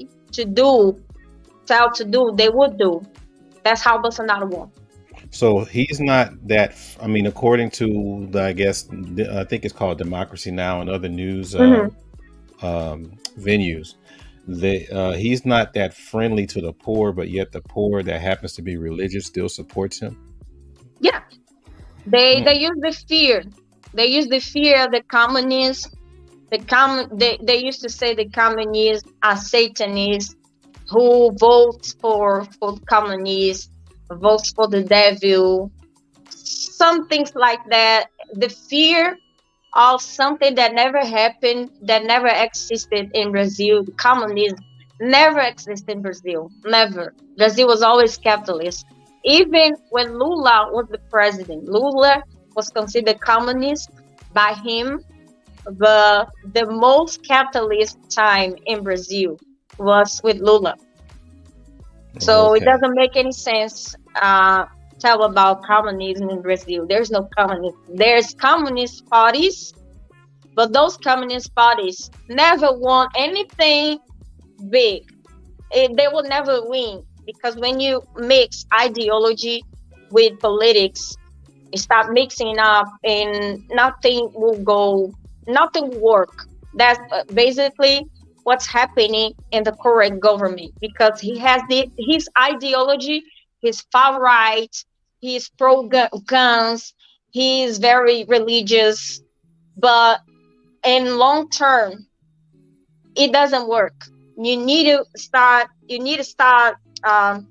to do, they would do. That's how Bolsonaro won. So he's not that. I mean, according to the, I guess I think it's called Democracy Now and other news Hmm. venues. He's not that friendly to the poor, but yet the poor that happens to be religious still supports him. Yeah, they Mm. use the fear. They use the fear of the communists. They used to say the communists are Satanists who votes for communists, votes for the devil, some things like that. The fear of something that never happened, that never existed in Brazil. Communism never existed in Brazil. Never. Brazil was always capitalist. Even when Lula was the president, Lula was considered communist by him. The most capitalist time in Brazil was with Lula. So it Okay. doesn't make any sense tell about communism in Brazil. There's no communism. There's communist parties, but those communist parties never won anything big. They will never win because when you mix ideology with politics, you start mixing up and nothing will work. That's basically what's happening in the current government because he has his ideology, his far right, he's pro guns, he's very religious, but in long term it doesn't work. You need to start um,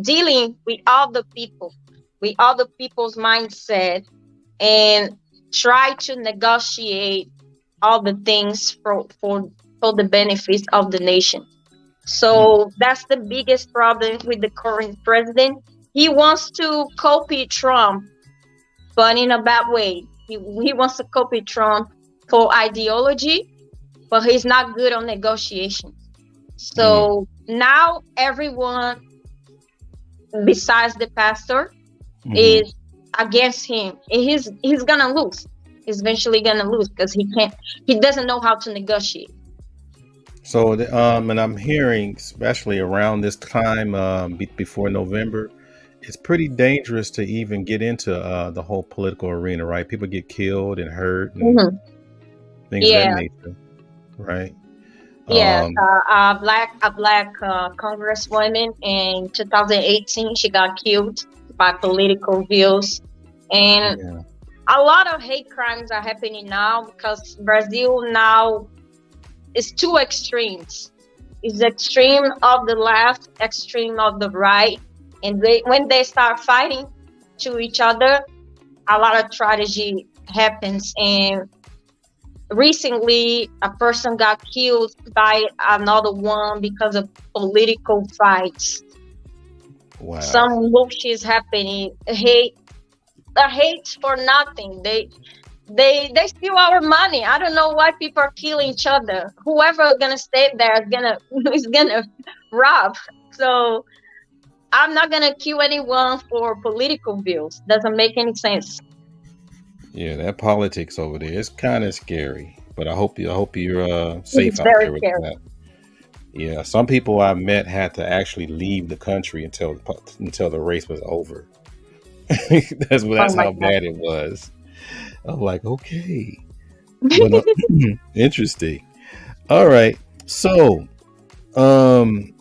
dealing with all the people's mindset, and try to negotiate all the things for the benefits of the nation. Mm. So that's the biggest problem with the current president. He wants to copy Trump, but in a bad way. He wants to copy Trump for ideology, but he's not good on negotiation. Mm. So now everyone besides the pastor Hmm. is against him. And he's gonna lose. He's eventually gonna lose because he doesn't know how to negotiate. So, and I'm hearing, especially around this time, before November, it's pretty dangerous to even get into the whole political arena, right? People get killed and hurt and Hmm. things of that Yeah, nature, right? yes. Um, A black congresswoman in 2018, she got killed by political views, and yeah. a lot of hate crimes are happening now because Brazil now is two extremes. It's the extreme of the left, extreme of the right, and when they start fighting to each other, a lot of tragedy happens. And recently, a person got killed by another one because of political fights. Wow. Some bullshit is happening. Hate for nothing. They steal our money. I don't know why people are killing each other. Whoever gonna stay there is gonna is gonna rob. So I'm not gonna kill anyone for political views. Doesn't make any sense. Yeah, that politics over there is kind of scary, but I hope you're safe It's out very there with scary. that. Yeah, some people I met had to actually leave the country until the race was over. Oh That's my how god. bad it was. I'm like, okay, but interesting. All right, so um,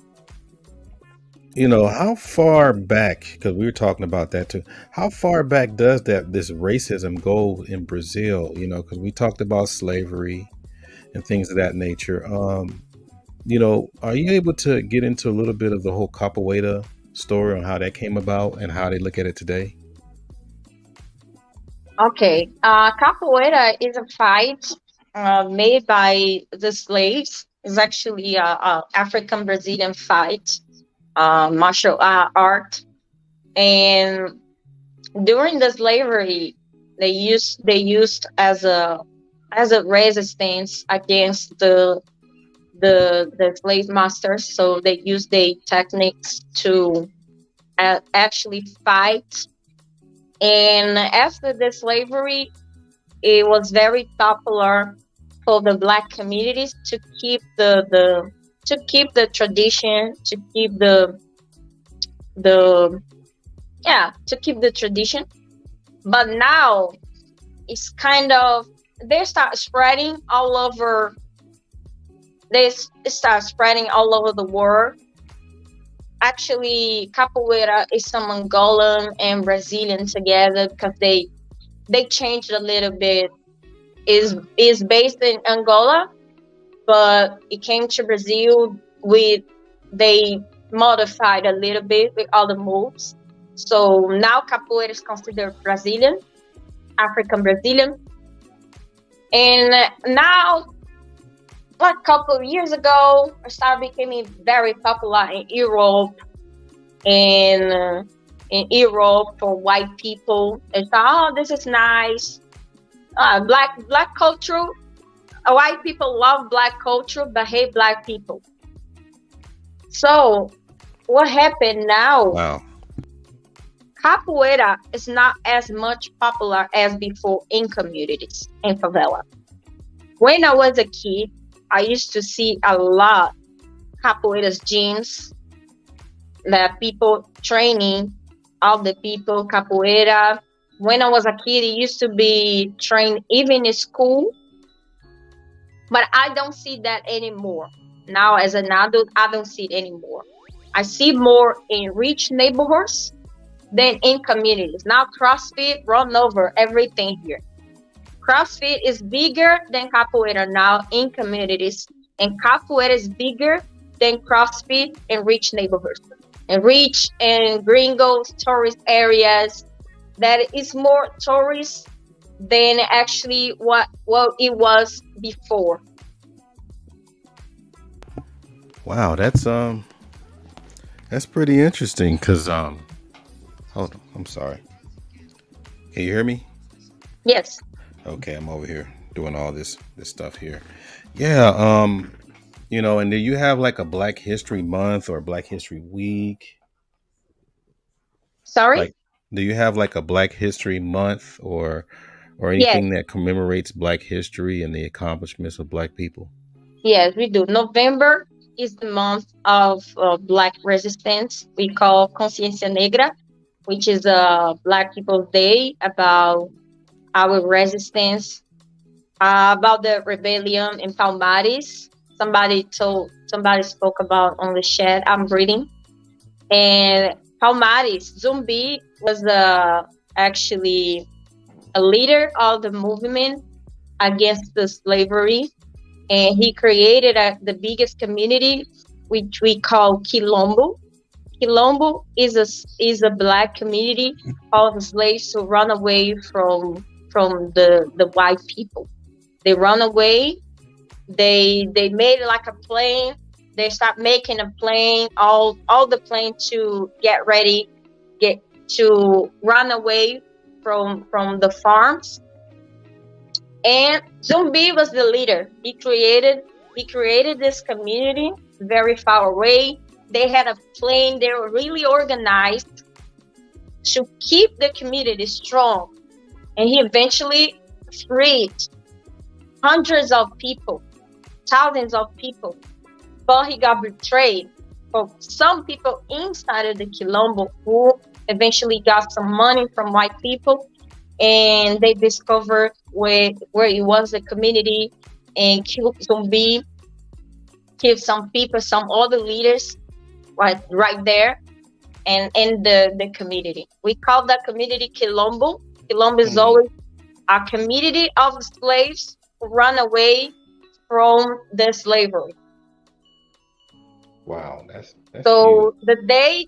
how far back? Because we were talking about that too. How far back does this racism go in Brazil? Because we talked about slavery and things of that nature. Are you able to get into a little bit of the whole capoeira story on how that came about and how they look at it today? Okay. Capoeira is a fight made by the slaves. It's actually a African Brazilian fight, martial art. And during the slavery, they used as a resistance against the slave masters. So they used the techniques to actually fight. And after the slavery, it was very popular for the black communities to keep the tradition, to keep the yeah, to keep the tradition. But now it's kind of they start spreading all over. Start spreading all over the world. Actually, capoeira is some Angolan and Brazilian together because they changed a little bit. Is based in Angola, but it came to Brazil with they modified a little bit with all the moves. So now capoeira is considered Brazilian, African Brazilian, and now like a couple of years ago, it started becoming very popular in Europe and in Europe for white people. They thought, oh, this is nice. Black culture. White people love black culture, but hate black people. So what happened now? Wow. Capoeira is not as much popular as before in communities in favela. When I was a kid, I used to see a lot capoeira's gyms that people training all the people capoeira. When I was a kid, it used to be trained even in school, but I don't see that anymore. Now, as an adult, I don't see it anymore. I see more in rich neighborhoods than in communities. Now, CrossFit run over everything here. CrossFit is bigger than capoeira now in communities, and capoeira is bigger than CrossFit in rich neighborhoods, and rich and gringos, tourist areas. That is more tourist than actually what it was before. Wow, that's pretty interesting because hold on, I'm sorry. Can you hear me? Yes. Okay, I'm over here doing all this stuff here. Yeah, and do you have like a Black History Month or Black History Week? Sorry. Like, do you have like a Black History Month or Yes. anything that commemorates Black history and the accomplishments of Black people? Yes, we do. November is the month of Black resistance. We call Consciência Negra, which is a Black People's Day about our resistance, about the rebellion in Palmares. Somebody spoke about on the chat. I'm reading, and Palmares Zumbi was actually a leader of the movement against the slavery, and he created the biggest community, which we call Quilombo. Quilombo is a Black community of slaves who run away from the white people. They run away. They made like a plane. They start making a plane, all the plane to get ready, get to run away from the farms. And Zumbi was the leader. He created this community very far away. They had a plane. They were really organized to keep the community strong. And he eventually freed hundreds of people, thousands of people. But he got betrayed. For some people inside of the Quilombo who eventually got some money from white people, and they discovered where it was the community and killed Zumbi, killed some people, some other leaders right there and in the community. We call that community Quilombo. Quilombo is Mhm. always a community of slaves who run away from the slavery. Wow, that's huge. So the day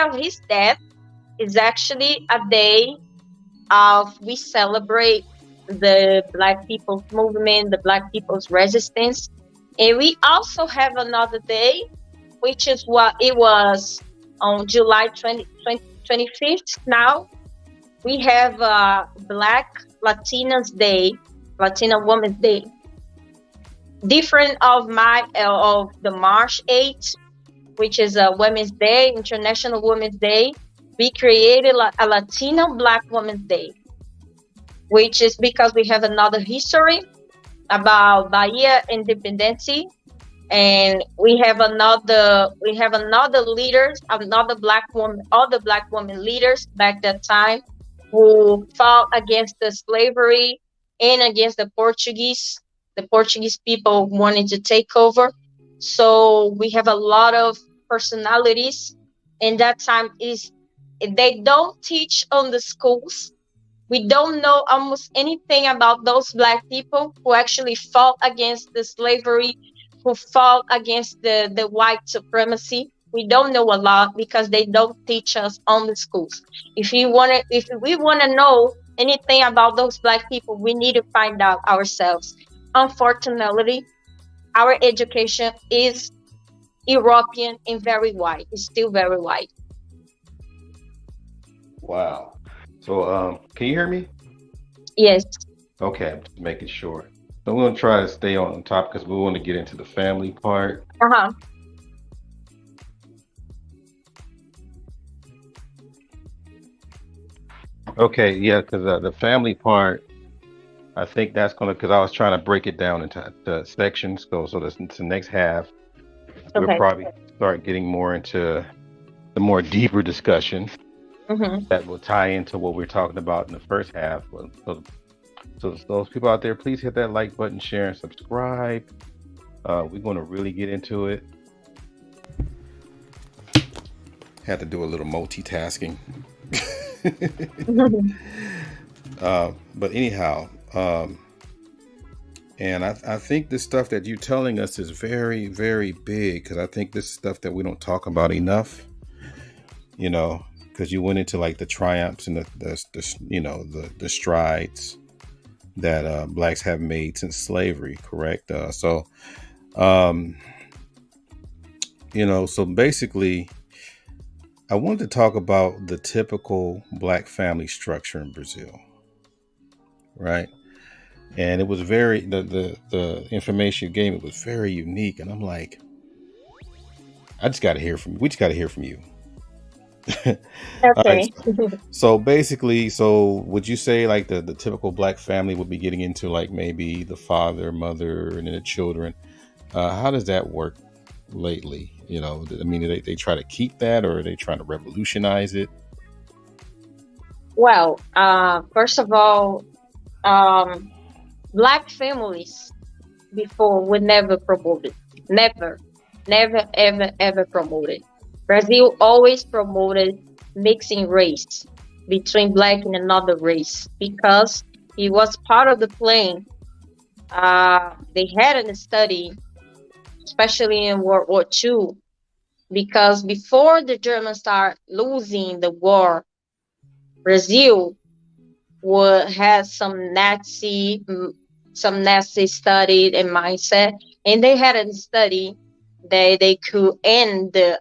of his death is actually a day of we celebrate the Black people's movement, the Black people's resistance. And we also have another day, which is what it was on July 25th. Now we have Black Latinas Day, Latina Women's Day. Different of the March 8th, which is a Women's Day, International Women's Day. We created a Latino Black Women's Day, which is because we have another history about Bahia independence And we have another leaders, another black woman, other black women leaders back that time who fought against the slavery and against the Portuguese people wanting to take over. So we have a lot of personalities. And that time is they don't teach on the schools. We don't know almost anything about those black people who actually fought against the slavery, who fought against the white supremacy. We don't know a lot because they don't teach us on the schools. If we wanna know anything about those black people, we need to find out ourselves. Unfortunately, our education is European and very white. It's still very white. Wow. So, can you hear me? Yes. Okay, I'm just making sure. So we're gonna try to stay on top because we want to get into the family part. Uh-huh. Okay, yeah, because the family part, I think that's gonna because I was trying to break it down into the sections. So this the next half, we'll Okay. probably start getting more into the more deeper discussion Mm-hmm. that will tie into what we're talking about in the first half. So those people out there, please hit that like button, share, and subscribe. We're going to really get into it. Had to do a little multitasking. But anyhow, and I think this stuff that you're telling us is very, very big because I think this is stuff that we don't talk about enough, because you went into like the triumphs and the strides that blacks have made since slavery, correct? Um, so basically, I wanted to talk about the typical black family structure in Brazil, right? And it was very the information you gave me was very unique, and I'm like, I just got to hear from we just got to hear from you. All right. Okay. So basically, so would you say like the typical black family would be getting into like maybe the father, mother, and then the children? How does that work lately? I mean, they try to keep that, or are they trying to revolutionize it? Well, first of all, um, black families before were never promoted. Never, never, ever, ever promoted. Brazil always promoted mixing race between black and another race because it was part of the plan. They had a study, especially in World War II, because before the Germans start losing the war, Brazil had some Nazi study and mindset, and they had a study that they could end the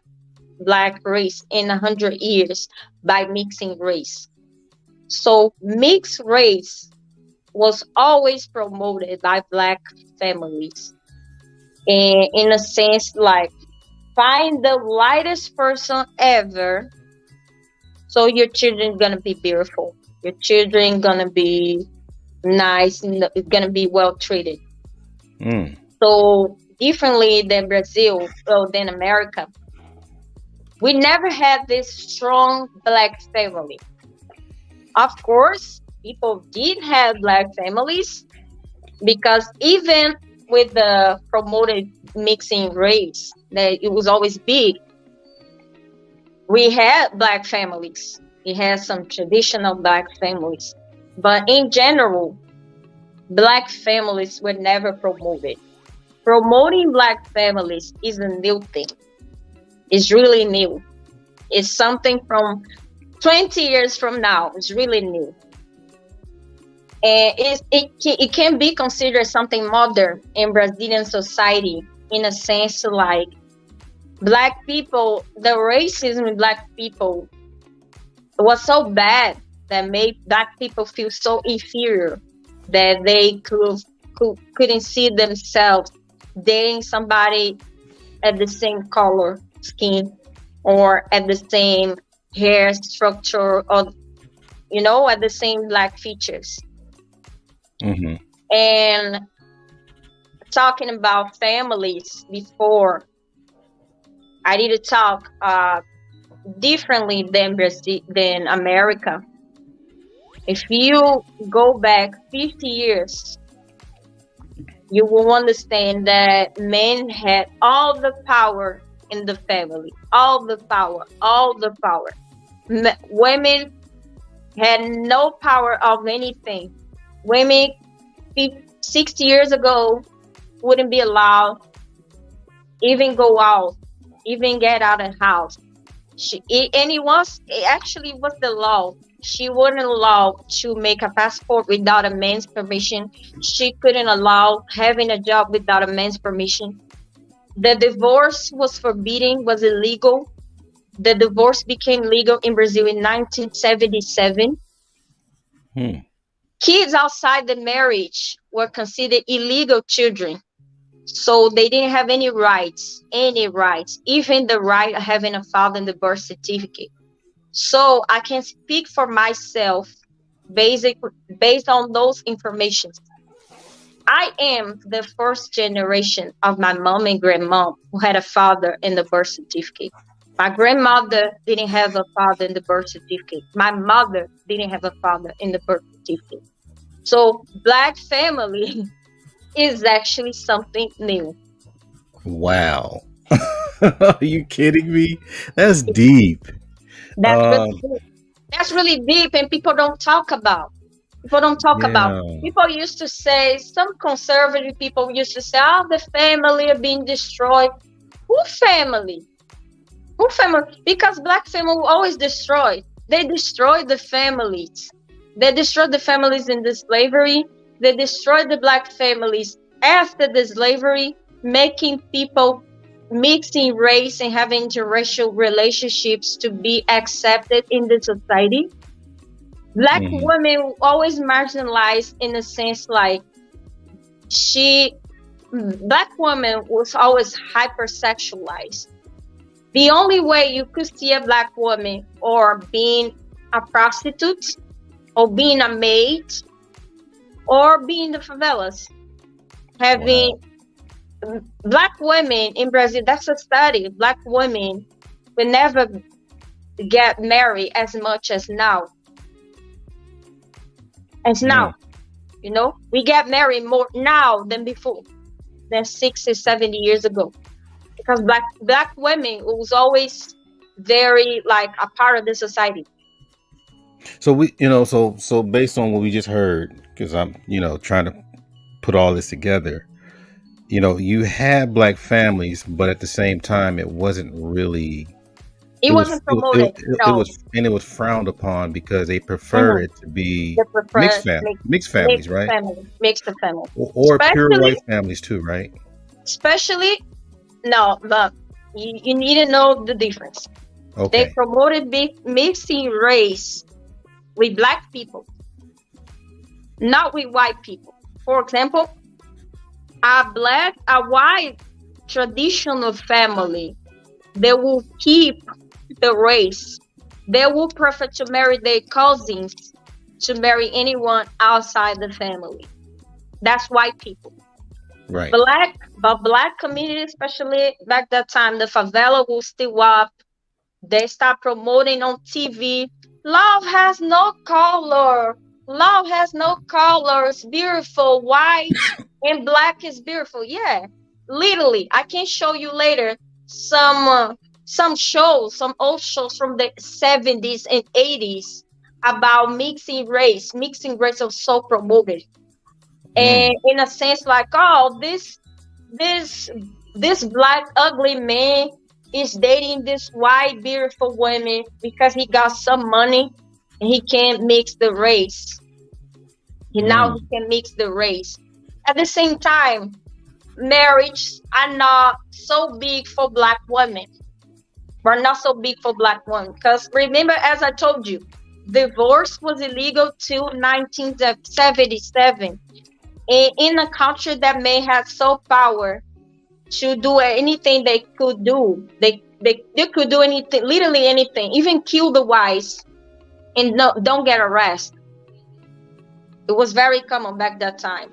black race in 100 years by mixing race. So mixed race was always promoted by black families, and in a sense, like find the lightest person ever, so your children gonna be beautiful. Your children gonna be nice and gonna be well treated. Mm. So differently than Brazil or than America, we never had this strong black family. Of course, people did have black families because even with the promoted mixing race, that it was always big. We had black families. We had some traditional black families, but in general, black families were never promoted. Promoting black families is a new thing. It's really new. It's something from 20 years from now. It's really new. And it can be considered something modern in Brazilian society, in a sense, like black people, the racism in black people was so bad that made black people feel so inferior that they couldn't see themselves dating somebody at the same color skin or at the same hair structure, or at the same black features. Hmm. And talking about families before, I need to talk differently than Brazil, than America. If you go back 50 years, you will understand that men had all the power in the family, all the power, all the power. Women had no power of anything. Women 60 years ago wouldn't be allowed even go out, even get out of the house. And it actually was the law. She wouldn't allow to make a passport without a man's permission. She couldn't allow having a job without a man's permission. The divorce was forbidden, was illegal. The divorce became legal in Brazil in 1977. Hmm. Kids outside the marriage were considered illegal children. So they didn't have any rights, even the right of having a father in the birth certificate. So I can speak for myself based on those informations. I am the first generation of my mom and grandma who had a father in the birth certificate. My grandmother didn't have a father in the birth certificate. My mother didn't have a father in the birth certificate. So black family is actually something new. Wow. Are you kidding me? That's deep. That's really Um, deep. That's really deep, and people don't talk about. People don't talk about. yeah. People used to say, some conservative people used to say, "Oh, the family are being destroyed." Who family? Who family? Because black family were always destroyed. They destroyed the families. They destroyed the families in the slavery. They destroyed the black families after the slavery, making people mixing race and having interracial relationships to be accepted in the society. Black Hmm. women always marginalized in a sense like she, black woman was always hypersexualized. The only way you could see a black woman or being a prostitute or being a maid or being the favelas, having Wow. black women in Brazil, that's a study. Black women will never get married as much as now. As Hmm. now, we get married more now than before, than 60, 70 years ago. Because black women was always very like a part of the society. So so based on what we just heard, because I'm, trying to put all this together. You had black families, but at the same time, it wasn't really. It It was wasn't promoted. it No. was and it was frowned upon because they prefer Mm-hmm. it to be The prefer mixed mixed families, right? family, mixed family. Or pure Especially, white families too, right? especially no, but you need to know the difference. They Okay. promoted mixing race with black people, not with white people. For example, a white traditional family, they will keep the race. They will prefer to marry their cousins to marry anyone outside the family. That's white people. Right. But black community, especially back that time, the favela will still up. They start promoting on TV. Love has no color. Love has no colors. Beautiful. White and black is beautiful. Yeah, literally. I can show you later some uh, some shows, some old shows from the 70s and 80s about mixing race. Mixing race was so promoted, and Mm. in a sense, like, oh, this this black ugly man is dating this white beautiful woman because he got some money and he can't mix the race. Now he Mm. can mix the race. At the same time, marriage are not so big for black women. But not so big for black women. Because remember, as I told you, divorce was illegal till 1977. In a country that may have so power to do anything they could do. They could do anything, literally anything, even kill the wives and no, don't get arrested. It was very common back that time.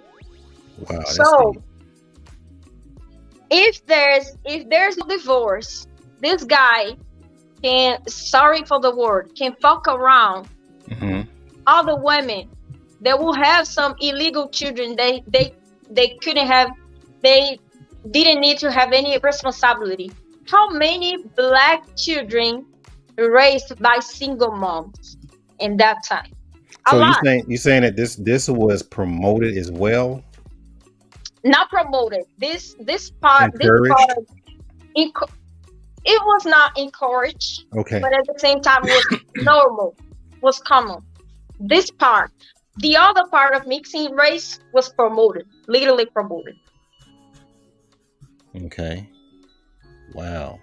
Wow, that's So deep. if there's no divorce, this guy can, sorry for the word, can fuck around Hmm. other women. They will have some illegal children. They couldn't have. They didn't need to have any responsibility. How many black children raised by single moms in that time? A So lot. you saying that this was promoted as well, Not promoted. This part encouraged? enco- it was not encouraged, Okay. but at the same time was normal, was common. This part, the other part of mixing race was promoted, literally promoted. Okay. Wow.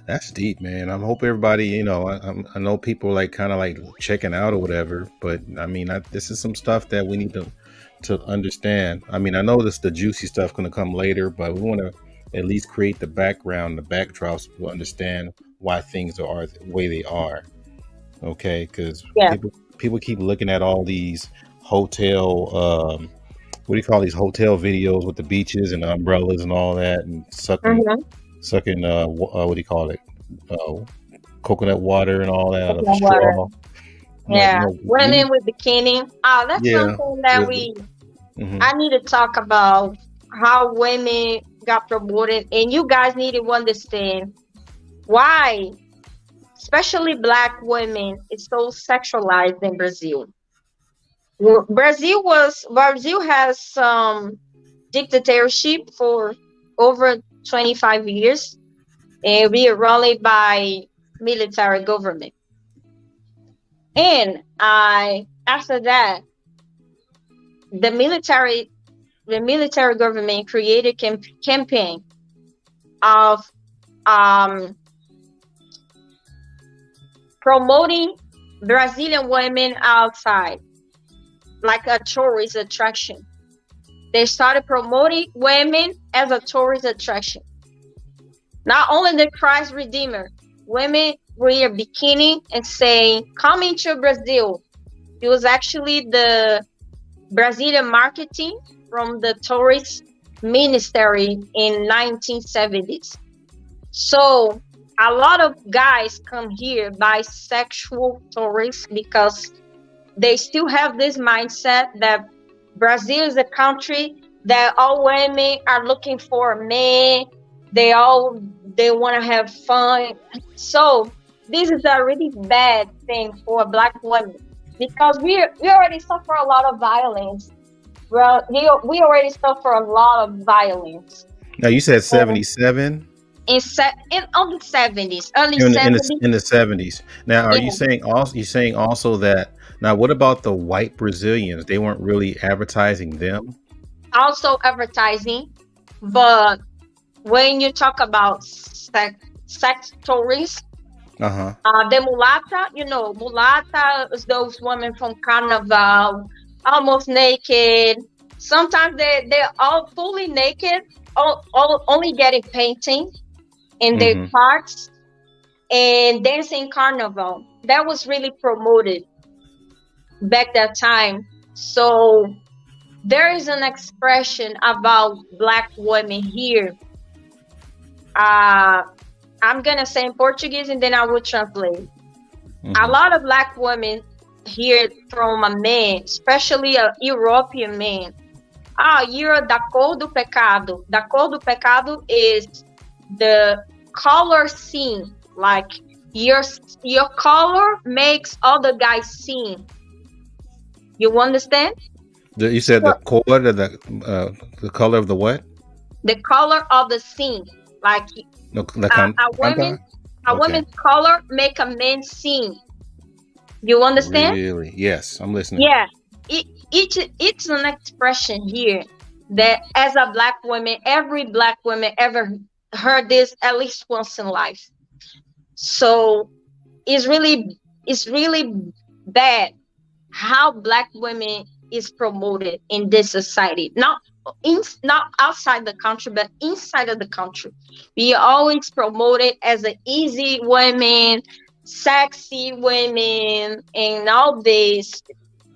That's deep, man. I hope everybody, I know people like kind of like checking out or whatever, but I mean, this is some stuff that we need to understand. I mean, I know this the juicy stuff going to come later, but we want to at least create the background, the backdrop, so people understand why things are the way they are. Okay, because Yeah. people keep looking at all these hotel, what do you call these hotel videos with the beaches and the umbrellas and all that, and Mm-hmm. sucking what do you call it, uh, coconut water and all that out of a Water. straw. I'm like, Yeah. we Women need, with bikini. Ah, that's yeah, something that with, we hmm I need to talk about, how women got promoted, and you guys need to understand why, especially black women, is so sexualized in Brazil. Brazil has some dictatorship for over 25 years, and we are run by military government. And I after that, the military the military government created campaign of um, promoting Brazilian women outside like a tourist attraction. They started promoting women as a tourist attraction. Not only the Christ Redeemer, women wear bikini and saying, "Coming to Brazil." It was actually the Brazilian marketing from the tourist ministry in 1970s. So a lot of guys come here bisexual tourists because they still have this mindset that Brazil is a country that all women are looking for a man. They want to have fun. So this is a really bad thing for black women because we already suffer a lot of violence. Well, we already suffer a lot of violence. now you said And 77 in on the 70s, early in the in the 70s, in the 70s. Now, are yeah, you saying also that now? What about the white Brazilians? They weren't really advertising them. also advertising. But when you talk about sex stories, Uh huh. the mulata, mulata is those women from Carnival, almost naked. Sometimes they're all fully naked, only getting painting in their Mm-hmm. parts and dancing Carnival. That was really promoted back that time. So there is an expression about black women here. Uh, I'm gonna say in Portuguese and then I will translate. A Mm-hmm. lot of black women hear from a man, especially a European man. Ah, you're da cor do pecado. Da cor do pecado is the color scene. Like your your color makes other guys sing. You understand? You said So the color of the color of the what? the color of the scene, like No, the a woman, canta. a Okay. woman's color make a man sing. You understand? Really? Yes, I'm listening. Yeah. It's an expression here that as a black woman, every black woman ever heard this at least once in life. So it's really bad how black women is promoted in this society. Not outside the country, but inside of the country. We are always promoted as an easy women, sexy women, and all this.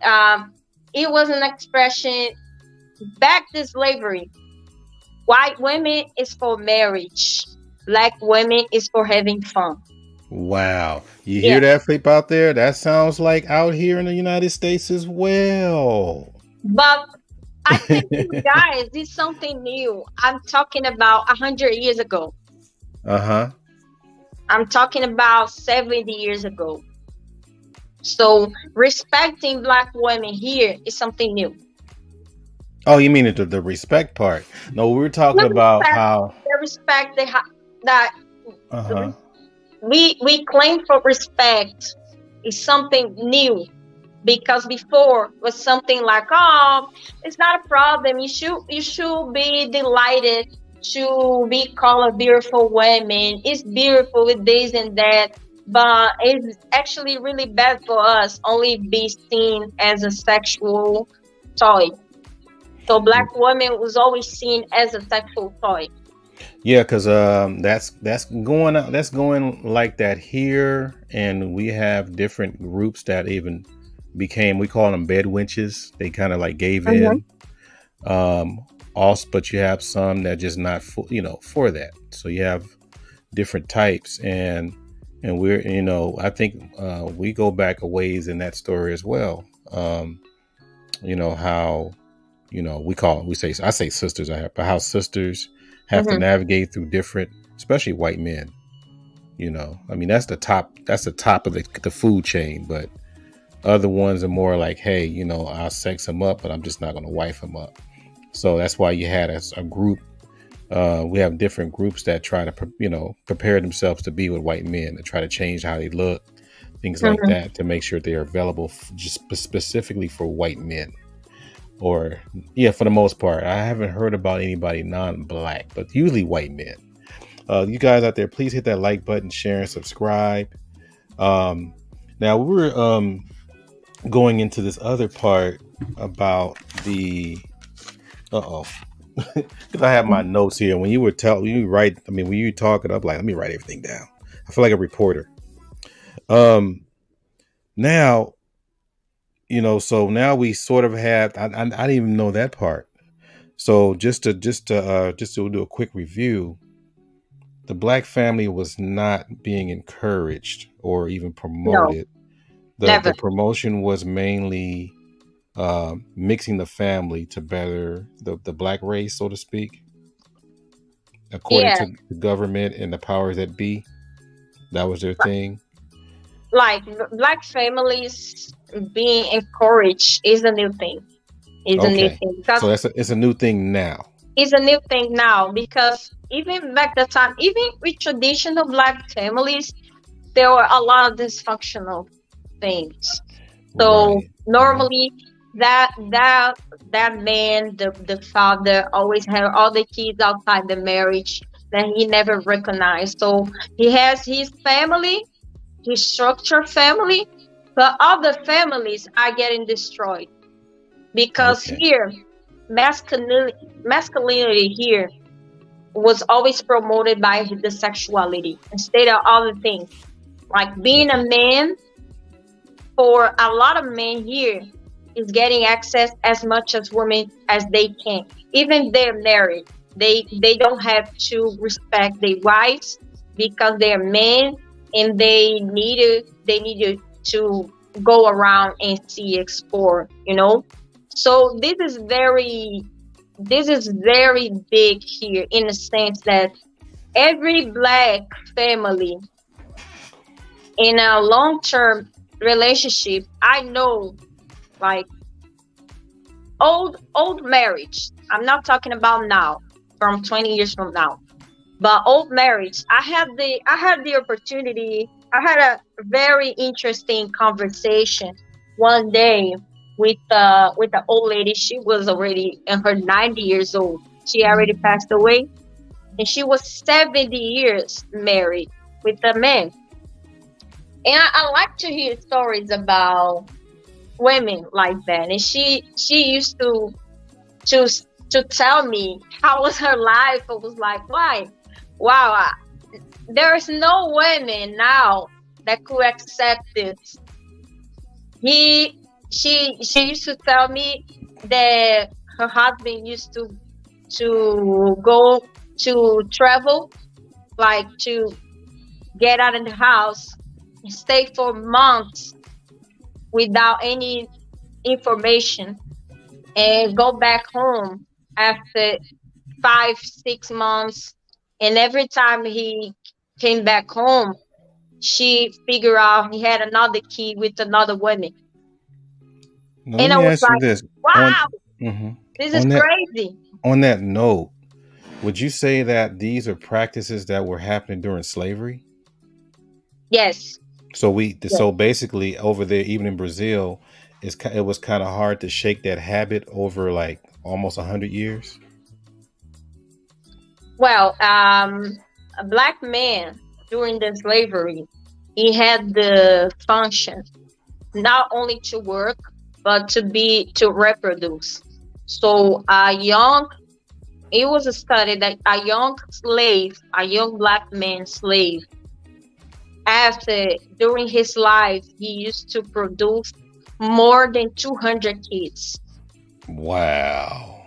Um, it was an expression back to slavery. White women is for marriage. Black women is for having fun. Wow. You hear Yeah. that, flip out there? That sounds like out here in the United States as well. But I think you guys, this is something new. I'm talking about 100 years ago. Uh-huh. I'm talking about 70 years ago. So respecting black women here is something new. Oh, you mean the respect part? No, we were talking The about respect, how. the respect that Uh-huh. we claim for respect is something new, because before was something like, oh, it's not a problem, you should be delighted to be called a beautiful woman, it's beautiful with this and that, but it's actually really bad for us only be seen as a sexual toy. So black woman was always seen as a sexual toy. Yeah, because that's going out, that's going like that here, and we have different groups that even became, we call them bed wenches. They kind of like gave Hmm. in. Also, but you have some that just not for, for that. So you have different types, and we're, I think we go back a ways in that story as well. How, we say, I say sisters, but how sisters have to Hmm. navigate through different, especially white men. I mean, that's the top of the food chain, but other ones are more like, hey, I'll sex him up, but I'm just not going to wife him up. So that's why you had a group. We have different groups that try to, prepare themselves to be with white men, and try to change how they look, things like Hmm. that, to make sure they're available just specifically for white men. Or, yeah, for the most part, I haven't heard about anybody non-black, but usually white men. You guys out there, please hit that like button, share, and subscribe. Um, Now we're going into this other part about the. Uh oh. Because I have my notes here. When you write, I mean, when you talk it up, like, let me write everything down. I feel like a reporter. Um, Now, so now we sort of have. I didn't even know that part. So just to do a quick review, the black family was not being encouraged or even No, promoted. The never. promotion was mainly mixing the family to better the black race, so to speak, according Yeah, to the government and the powers that be. That was their thing. like black families being encouraged is a new thing. Is a new Okay, thing so because it's a new thing now. it's a new thing now, because even back the time, even with traditional black families, there were a lot of dysfunctional things. So Right. Right. normally that man, the father, always had all the kids outside the marriage that he never recognized. So he has his family, his structured family, but other families are getting destroyed, because Okay. here masculinity here was always promoted by the sexuality instead of other things. Like being a Okay. man, for a lot of men here, is getting access as much as women as they can. Even they're married, they don't have to respect their wives because they're men, and they need to go around and see, explore, So this is very big here, in the sense that every black family in a long term relationship, I know, like old marriage. I'm not talking about now, from 20 years from now, but old marriage. I had the opportunity. I had a very interesting conversation one day with the old lady. She was already in her 90 years old. She already passed away, and she was 70 years married with a man. And I like to hear stories about women like that. And she used to to tell me how was her life. I was like, why? Wow, there is no women now that could accept this. She used to tell me that her husband used to go to travel, like to get out of the house, stay for months without any information, and go back home after 5, 6 months. And every time he came back home, she figured out he had another kid with another woman. Now let And I me was ask you like, this: on wow, mhm. this is on that crazy. on that note, would you say that these are practices that were happening during slavery? Yes, yes. So basically, over there, even in Brazil, it was kind of hard to shake that habit over like almost 100 years. Well, a black man during the slavery, he had the function not only to work, but to reproduce. So it was a study that a young black man slave, after during his life, he used to produce more than 200 kids Wow.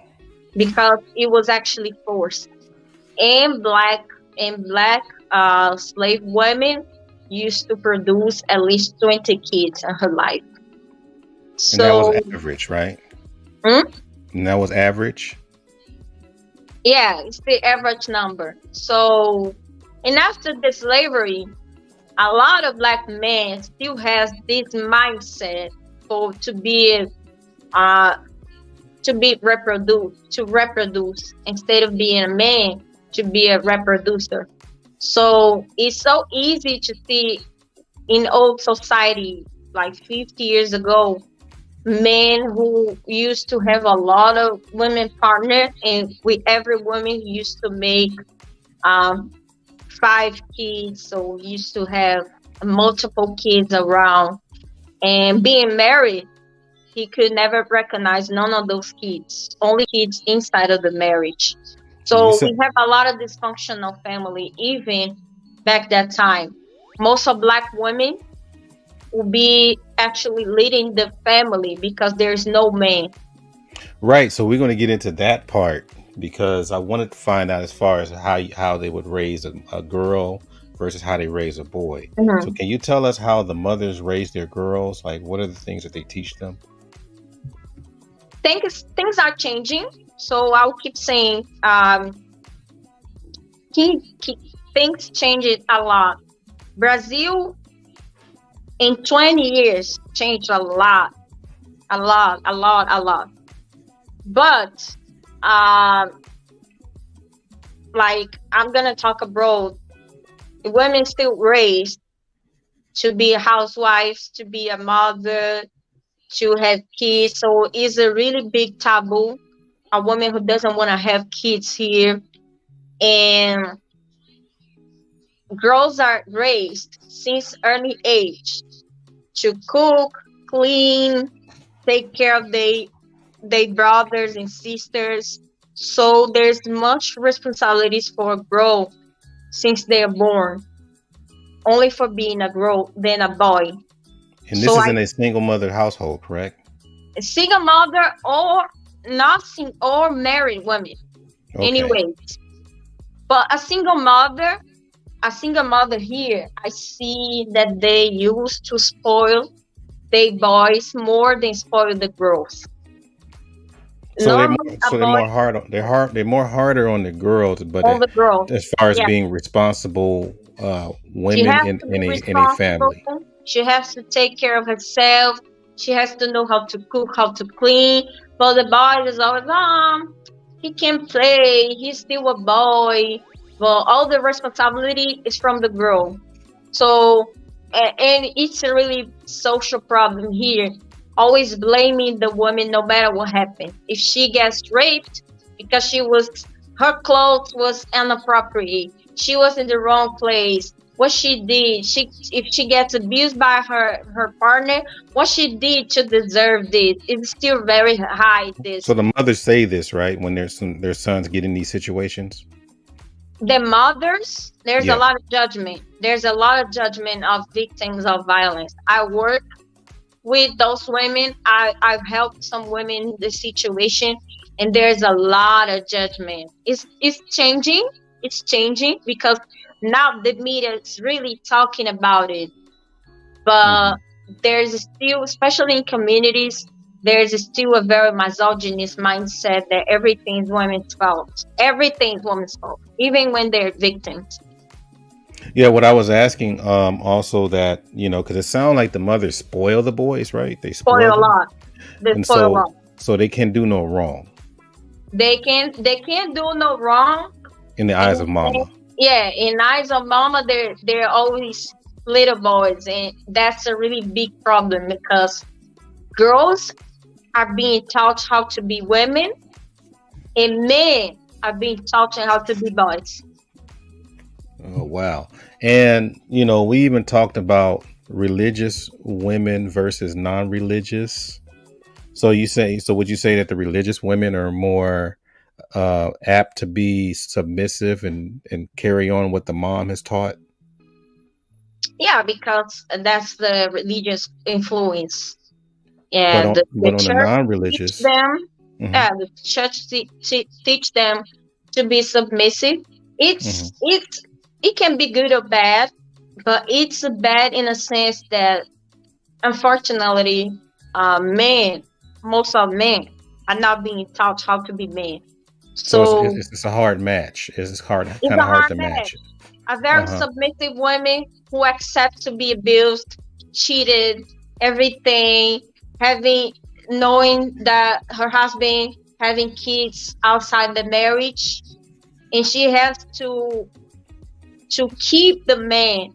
because it was actually forced. And black slave women used to produce at least 20 kids in her life. And that was So, average, right? mm, And that was average. yeah, it's the average number. So, and after the slavery, a lot of black men still has this mindset for uh to be reproduce instead of being a man, to be a reproducer. So it's so easy to see in old society, like 50 years ago, men who used to have a lot of women partner, and with every woman he used to make um 5 kids, so used to have multiple kids around. And being married, he could never recognize none of those kids, only kids inside of the marriage. And you So said we have a lot of dysfunctional family even back that time. Most of black women will be actually leading the family because there's no man. right. So we're going to get into that part because I wanted to find out as far as how they would raise a girl versus how they raise a boy. So Mhm. can you tell us how the mothers raise their girls? Like, what are the things that they teach them? Things are changing. So I'll keep saying, he things changed a lot. Brazil in 20 years changed a lot, a lot, a lot, a lot. But um, like I'm gonna talk abroad, women still raised to be housewives, to be a mother, to have kids. So it's a really big taboo. A woman who doesn't want to have kids here, and girls are raised since early age to cook, clean, take care of their brothers and sisters. So there's much responsibilities for a girl since they are born, only for being a girl than a boy. And this So is I in a single mother household, correct? single mother or nothing or married women, Okay. anyways. But a single mother here, I see that they used to spoil their boys more than spoil the girls. So Normally, a they're boy more hard on they're more harder on the girls, but on the girl. as far as Yeah, being responsible she women has to be in a responsible. family. She has to take care of herself. She has to know how to cook, how to clean. But the boy is always, he can play. He's still a boy. Well, all the responsibility is from the girl. So, and it's a really social problem here. Always blaming the woman no matter what happened. If she gets raped because her clothes was inappropriate, she was in the wrong place. What she did, if she gets abused by her partner, what she did to deserve this is still very high. So This the mothers say this, right, when their sons get in these situations. the mothers, there's a Yeah. lot of judgment. There's a lot of judgment of victims of violence. I work with those women. I've helped some women in this situation, and there's a lot of judgment. It's changing. It's changing because now the media is really talking about it. But Hmm. there's still, especially in communities, there's still a very misogynist mindset that everything's women's fault. Everything's women's fault, even when they're victims. Yeah, what I was asking, also that because it sounds like the mothers spoil the boys, right? They Spoil spoil a them, lot. They and spoil a lot. so they can do no wrong They can't do no wrong. in the eyes of And mama. yeah, in eyes of mama, they're always little boys, and that's a really big problem because girls are being taught how to be women, and men are being taught how to be boys. Oh wow! And we even talked about religious women versus non-religious. So would you say that the religious women are more apt to be submissive and carry on what the mom has taught, Yeah, because that's the religious influence. but Yeah, on the but on the church teach non-religious? them. Hmm. Yeah, the church teach them to be submissive. Hmm. It can be good or bad, but it's bad in a sense that unfortunately, men, most of men, are not being taught how to be men. So So it's a hard match. It's hard, it's kind a of hard hard to match. match it. A Uh very huh. submissive woman who accepts to be abused, cheated, everything, having knowing that her husband having kids outside the marriage, and she has to keep the man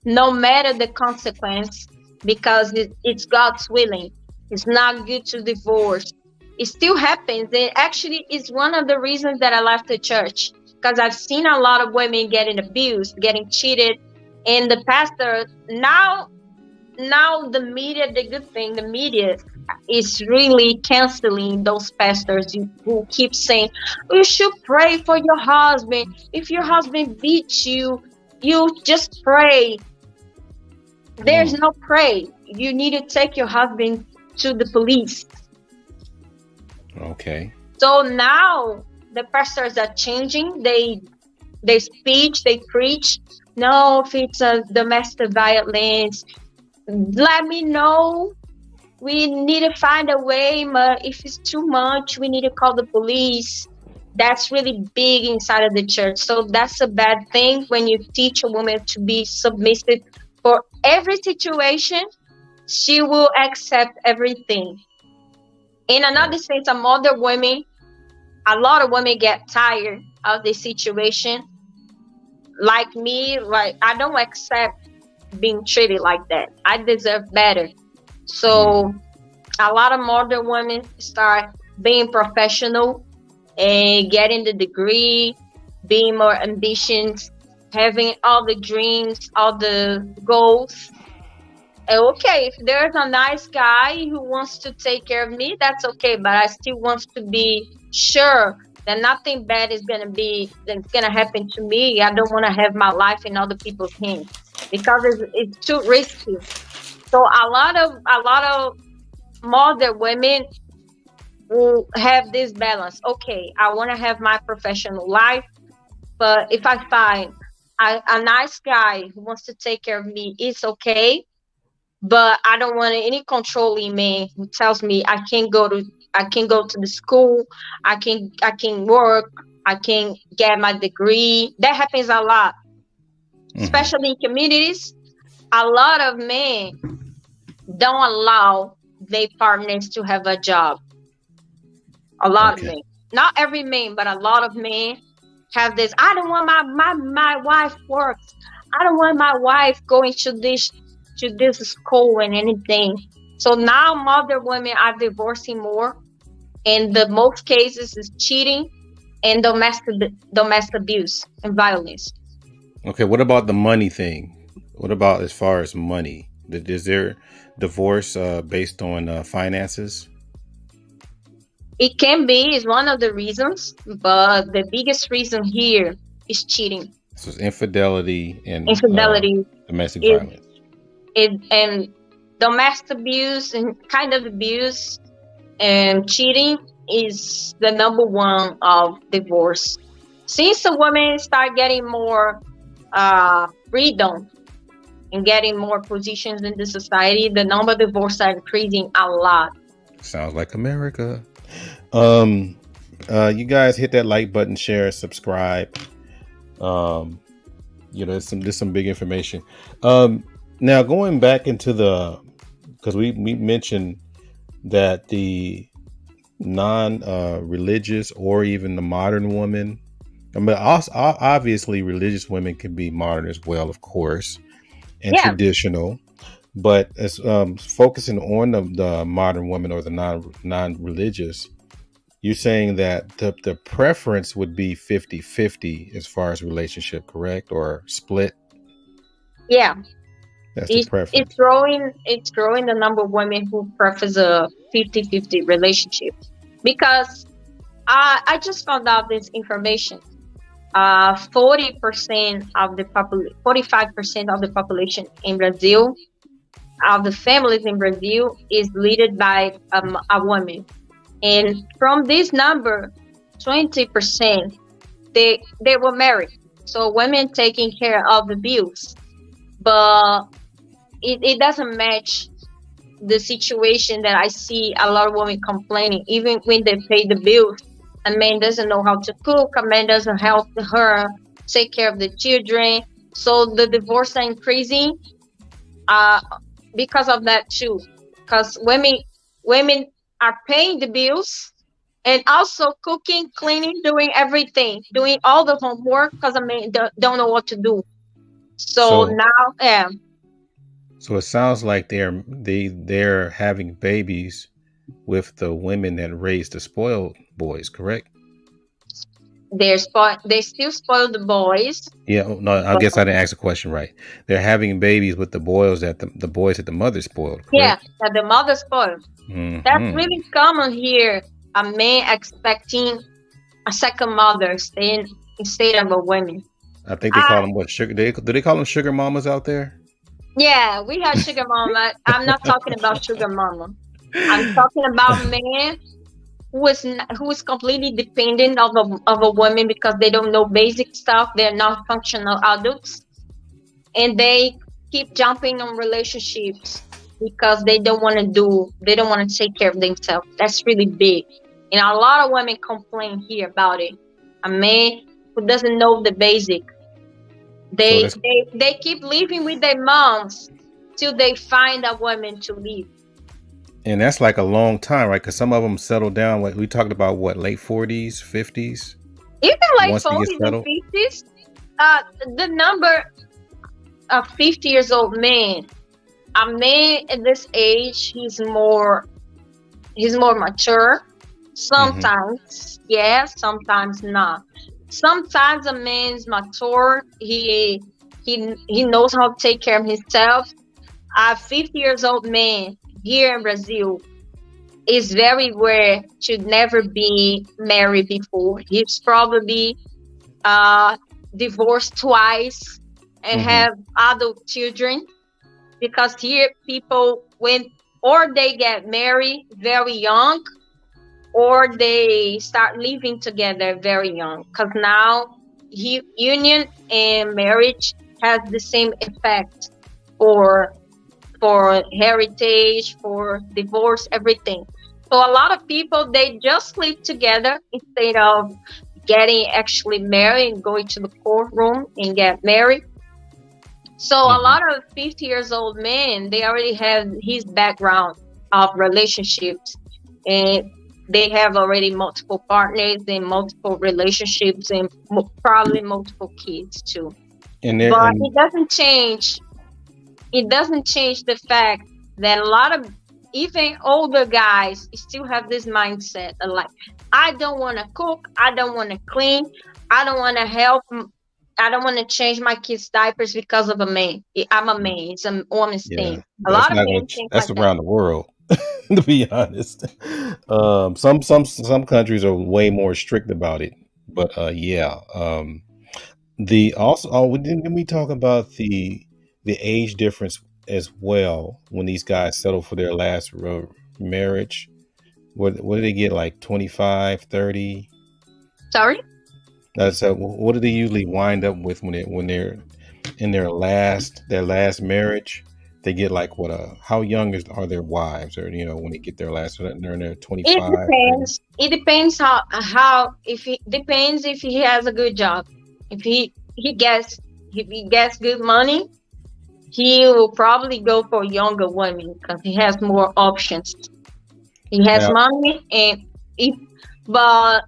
no matter the consequence because it's God's willing. It's not good to divorce. It still happens. And actually, it's one of the reasons that I left the church because I've seen a lot of women getting abused, getting cheated. And the pastor now the media, the good thing, the media is really canceling those pastors who keep saying you should pray for your husband. If your husband beats you, you just pray. There's Mm, no pray. You need to take your husband to the police. okay. So now the pastors are changing. They speech, they preach. No, if it's a domestic violence, let me know. We need to find a way. But if it's too much, we need to call the police. That's really big inside of the church. So that's a bad thing when you teach a woman to be submissive for every situation. She will accept everything. In Oh, another sense, some other women, a lot of women get tired of the situation. Like me, like I don't accept being treated like that. I deserve better. mm, So a lot of modern women start being professional and getting the degree, being more ambitious, having all the dreams, all the goals. Okay, if there's a nice guy who wants to take care of me, that's okay. But I still want to be sure that nothing bad is gonna happen to me. I don't want to have my life in other people's hands because it's too risky. So a lot of modern women will have this balance. Okay, I want to have my professional life, but if I find a nice guy who wants to take care of me, it's okay, but I don't want any controlling man who tells me I can go to the school, I can work, I can get my degree. That happens a lot, hmm. especially in communities. A lot of men don't allow their partners to have a job. A lot of Okay. men, not every man, but a lot of men have this. I don't want my wife works. I don't want my wife going to this school and anything. So now modern women are divorcing more, and the most cases is cheating and domestic abuse and violence. Okay. What about the money thing? What about as far as money? Is there divorce based on finances? It can be is one of the reasons, but the biggest reason here is cheating. So it's infidelity and Infidelity domestic is violence. and domestic abuse and kind of abuse and cheating is the number one of divorce. Since the women start getting more freedom and getting more positions in the society, the number of divorce are increasing a lot. Sounds like America. Um, you guys hit that like button, share, subscribe. Um, there's some big information. Now going back into because we mentioned that the non religious or even the modern woman. I mean, also, obviously, religious women can be modern as well, of course, and Yeah, traditional. But as focusing on the modern woman or the non religious, you're saying that the preference would be 50-50 as far as relationship, correct? Or split? yeah. That's the It's preference. growing. It's growing the number of women who prefers a 50-50 relationship because I just found out this information. 40% of the 45% of the population in Brazil, of the families in Brazil, is led by a woman, and from this number, 20% they were married. So women taking care of the bills, but it doesn't match the situation that I see a lot of women complaining. Even when they pay the bills, a man doesn't know how to cook, a man doesn't help her take care of the children. So the divorce are increasing uh, because of that too. Because women are paying the bills and also cooking, cleaning, doing everything, doing all the homework because a man don't know what to do. So So now, yeah, so it sounds like they're having babies with the women that raised the spoiled boys, correct? they still spoil the boys. Yeah, no, I But guess I didn't ask the question right. They're having babies with the boys that the boys that the mother spoiled, yeah, correct? that the mother spoils. That's Hmm. really common here. A man expecting a second mother instead of a woman. I think they call Ah, them what sugar. Do they call them sugar mamas out there? yeah, we have sugar mama. I'm not talking about sugar mama. I'm talking about men who is completely dependent of a woman because they don't know basic stuff. They're not functional adults, and they keep jumping on relationships because they don't want to take care of themselves. That's really big, and a lot of women complain here about it. A man who doesn't know the basic, So they keep living with their moms till they find a woman to live. that's like a long time, right? Because some of them settle down. What we talked about, what late 40s, 50s, Even like once they get 40s and settled. 50s, the number of 50 years old men, a man at this age, he's more mature. Hmm. Sometimes, yes, sometimes not. Sometimes a man's mature. He knows how to take care of himself. A 50 years old man here in Brazil is very rare. Should never be married before. He's probably uh, divorced twice and Hmm. have adult children because here people when or they get married very young or they start living together very young because now union and marriage has the same effect for heritage, for divorce, everything. So a lot of people they just live together instead of getting actually married and going to the courtroom and get married. So a Hmm. lot of 50 years old men they already have his background of relationships and they have already multiple partners and multiple relationships and probably multiple kids too. And there But and it doesn't change the fact that a lot of even older guys still have this mindset of like, I don't want to cook, I don't want to clean, I don't want to help, I don't want to change my kids' diapers because of a man. I'm a man. It's a woman's yeah, thing. A that's lot of not going. men think That's like that. around the world, to be honest. Some countries are way more strict about it, but yeah. The also, didn't we talk about the age difference as well when these guys settle for their last marriage? What do they get, like 25, 30? Sorry. That's what do they usually wind up with when they're in their last marriage? They get like what how young are their wives, or when they get their last, they're in their It 25, 30. depends. It depends how if he depends if he has a good job. If he gets good money, he will probably go for younger women because he has more options. He has Now, money, and if but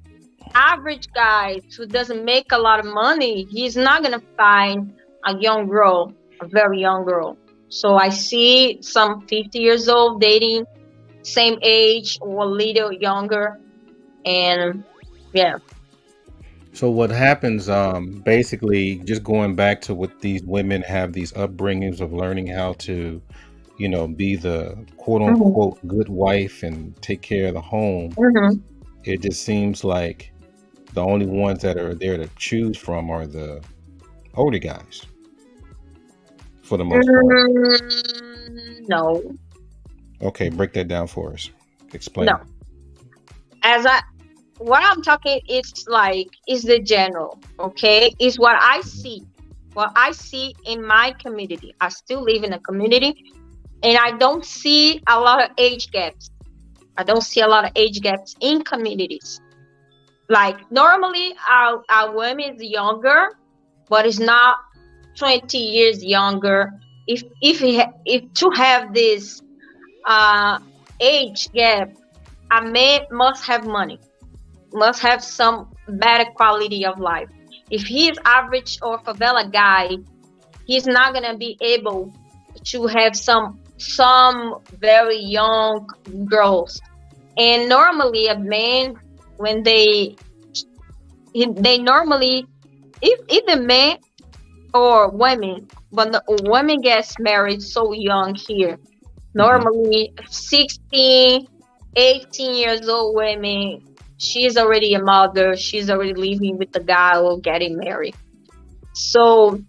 average guy who doesn't make a lot of money, he's not gonna find a young girl, a very young girl. So I see some 50 years old dating same age or a little younger, and yeah. so what happens, basically, just going back to what these women have, these upbringings of learning how to, be the quote Hmm. unquote good wife and take care of the home. Hmm. It just seems like the only ones that are there to choose from are the older guys, for the most part. No, Okay, break that down for us. no. Explain. As I what I'm talking, it's like is the general, okay? Is what I Mhm. see. What I see in my community. I still live in a community, and I don't see a lot of age gaps. I don't see a lot of age gaps in communities. Like normally, our women is younger, but it's not 20 years younger. If to have this uh age gap, a man must have money, must have some better quality of life. If he is average or favela guy, he's not gonna be able to have some very young girls. And normally a man, when they normally, if the man or women, but the women gets married so young here, Hmm. normally 16, 18 years old women, she's already a mother, she's already living with the guy or getting married. So,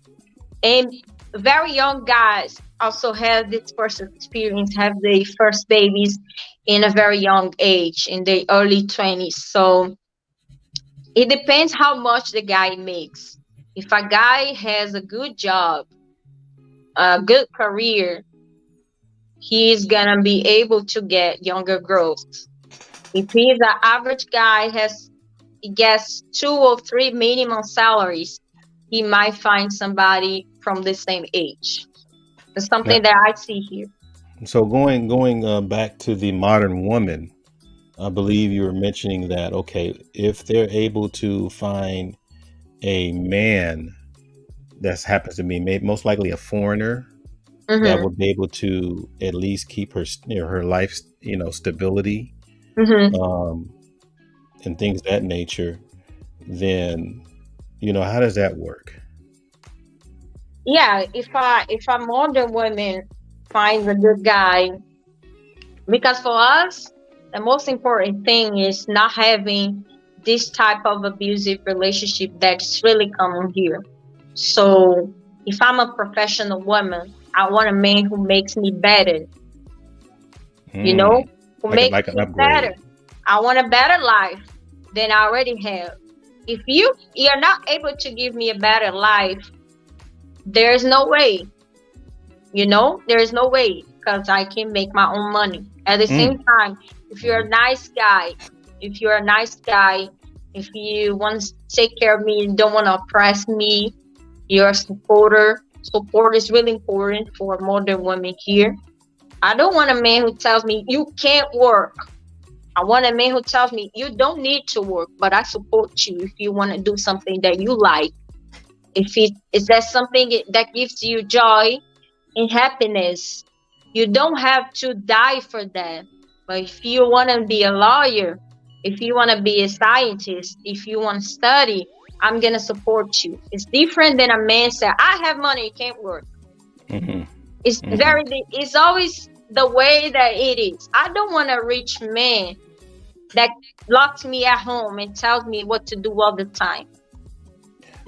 and very young guys also have this first experience, have their first babies in a very young age, in their early 20s. So it depends how much the guy makes. If a guy has a good job, a good career, he's gonna be able to get younger girls. If he's an average guy, he gets 2 or 3 minimum salaries, he might find somebody from the same age. It's Now, something that I see here. so going back to the modern woman, I believe you were mentioning that, okay, if they're able to find a man that happens to be most likely a foreigner that Mm-hmm. would be able to at least keep her, her life, stability, Mm-hmm. um, and things of that nature, then how does that work? Yeah, if a modern woman finds a good guy, because for us, the most important thing is not having this type of abusive relationship that's really common here. So if I'm a professional woman, I want a man who makes me better, you Mm, know, who like a, makes like an me better. upgrade. I want a better life than I already have. If you're not able to give me a better life, there's no way, there is no way because I can make my own money. At the Mm, same time, if you're a mhm, nice guy, if you're a nice guy, if you want to take care of me, you don't want to oppress me, you're a supporter. Support is really important for modern women here. I don't want a man who tells me you can't work. I want a man who tells me you don't need to work, but I support you if you want to do something that you like. If it is that something that gives you joy and happiness, you don't have to die for that. But if you want to be a lawyer, if you want to be a scientist, if you want to study, I'm going to support you. It's different than a man say, I have money, you can't work. mhm, It's mhm, it's always the way that it is. I don't want a rich man that locks me at home and tells me what to do all the time.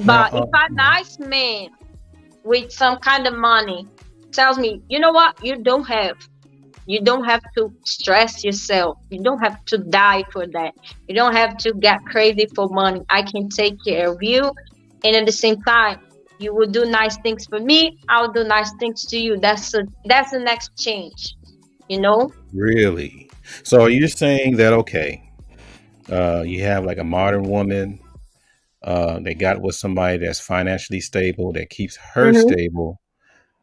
now, But if a nice man with some kind of money tells me, you know what, you don't have. You don't have to stress yourself. You don't have to die for that. You don't have to get crazy for money. I can take care of you, and at the same time, you will do nice things for me. I'll do nice things to you. That's an exchange, you know. Really? So are you saying that okay, you have like a modern woman, they got with somebody that's financially stable, that keeps her Mm-hmm. stable.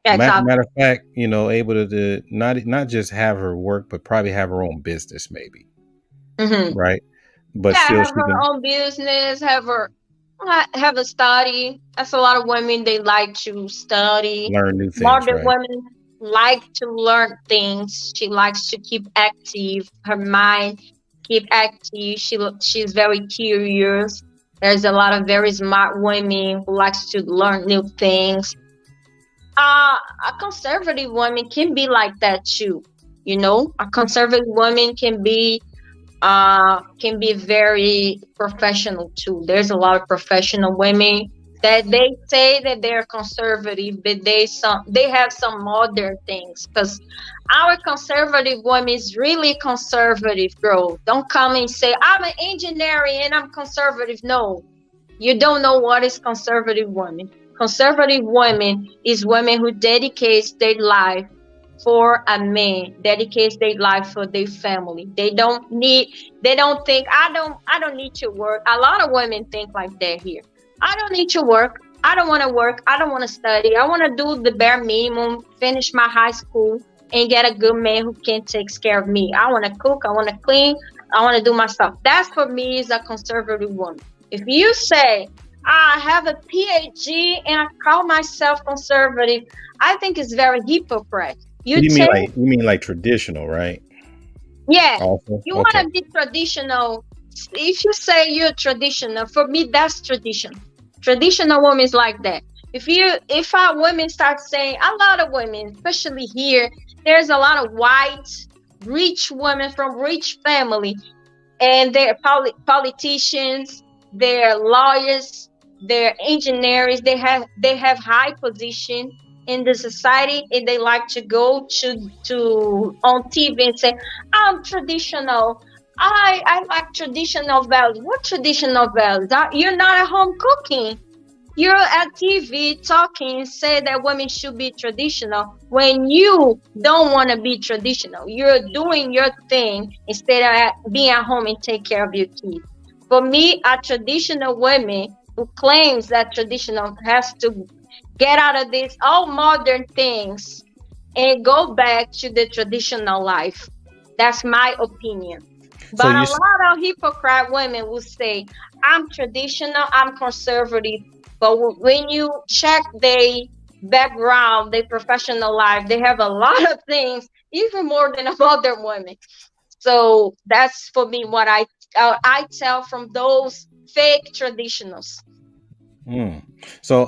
Yeah, Matter exactly. of fact, able to not just have her work, but probably have her own business, maybe, Mm-hmm. right? But Yeah, still, have she her can own business, have a study. That's a lot of women, they like to study. learn new things, Modern right? women like to learn things. She likes to keep active, her mind keep active. She's very curious. There's a lot of very smart women who likes to learn new things. A conservative woman can be like that too. You know, a conservative woman can be very professional too. There's a lot of professional women that they say that they're conservative, but they have some modern things. Because our conservative woman is really conservative, girl. Don't come and say I'm an engineer and I'm conservative. No, you don't know what is conservative woman. Conservative women is women who dedicates their life for a man, dedicates their life for their family. They don't think I don't need to work. A lot of women think like that here. I don't need to work. I don't want to work. I don't want to study. I want to do the bare minimum, finish my high school and get a good man who can take care of me. I want to cook, I want to clean, I want to do my stuff. That's for me is a conservative woman. If you say I have a PhD and I call myself conservative, I think it's very hypocrite. You take, You mean like traditional, right? yeah, Also, you want okay. to be traditional. If you say you're traditional, for me, that's tradition. Traditional women is like that. If our women start saying, a lot of women, especially here, there's a lot of white, rich women from rich family, and they're politicians, they're lawyers, they're engineers. They have high position in the society, and they like to go to on TV and say, "I'm traditional. I like traditional values." What traditional values? You're not at home cooking. You're at TV talking, say that women should be traditional when you don't want to be traditional. You're doing your thing instead of being at home and take care of your kids. For me, a traditional woman who claims that traditional has to get out of this all modern things and go back to the traditional life. That's my opinion. So But you a s- lot of hypocrite women will say, I'm traditional, I'm conservative. But when you check their background, their professional life, they have a lot of things, even more than a modern woman. So that's for me what I tell from those fake traditionals. mm. so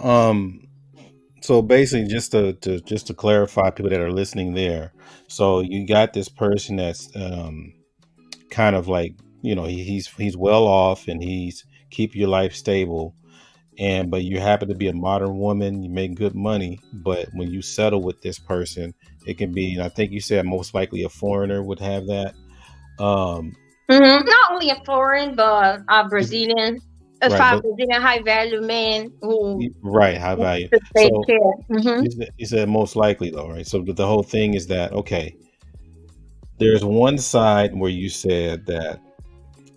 so basically, just to clarify, people that are listening there. So you got this person that's kind of like, he's well off, and he's keep your life stable, and but you happen to be a modern woman, you make good money, but when you settle with this person, it can be, and I think you said most likely a foreigner would have that. um Not only a foreign, but a Brazilian, a right, five but Brazilian high value man who right, high wants value. to take So care. you said most likely though, right? So the whole thing is that, okay, there's one side where you said that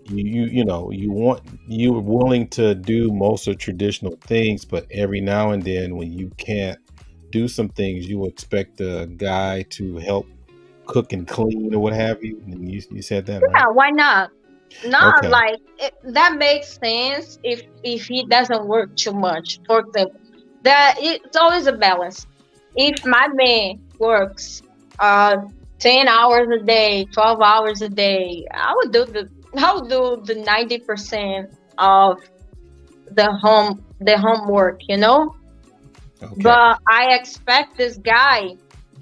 you're willing to do most of traditional things, but every now and then when you can't do some things, you expect a guy to help cook and clean or what have you. And you said that, right? Yeah, why not? Not Okay. like that makes sense if he doesn't work too much. For example, that it's always a balance. If my man works 10 hours a day, 12 hours a day, I would do the 90% of the homework, you know. Okay. But I expect this guy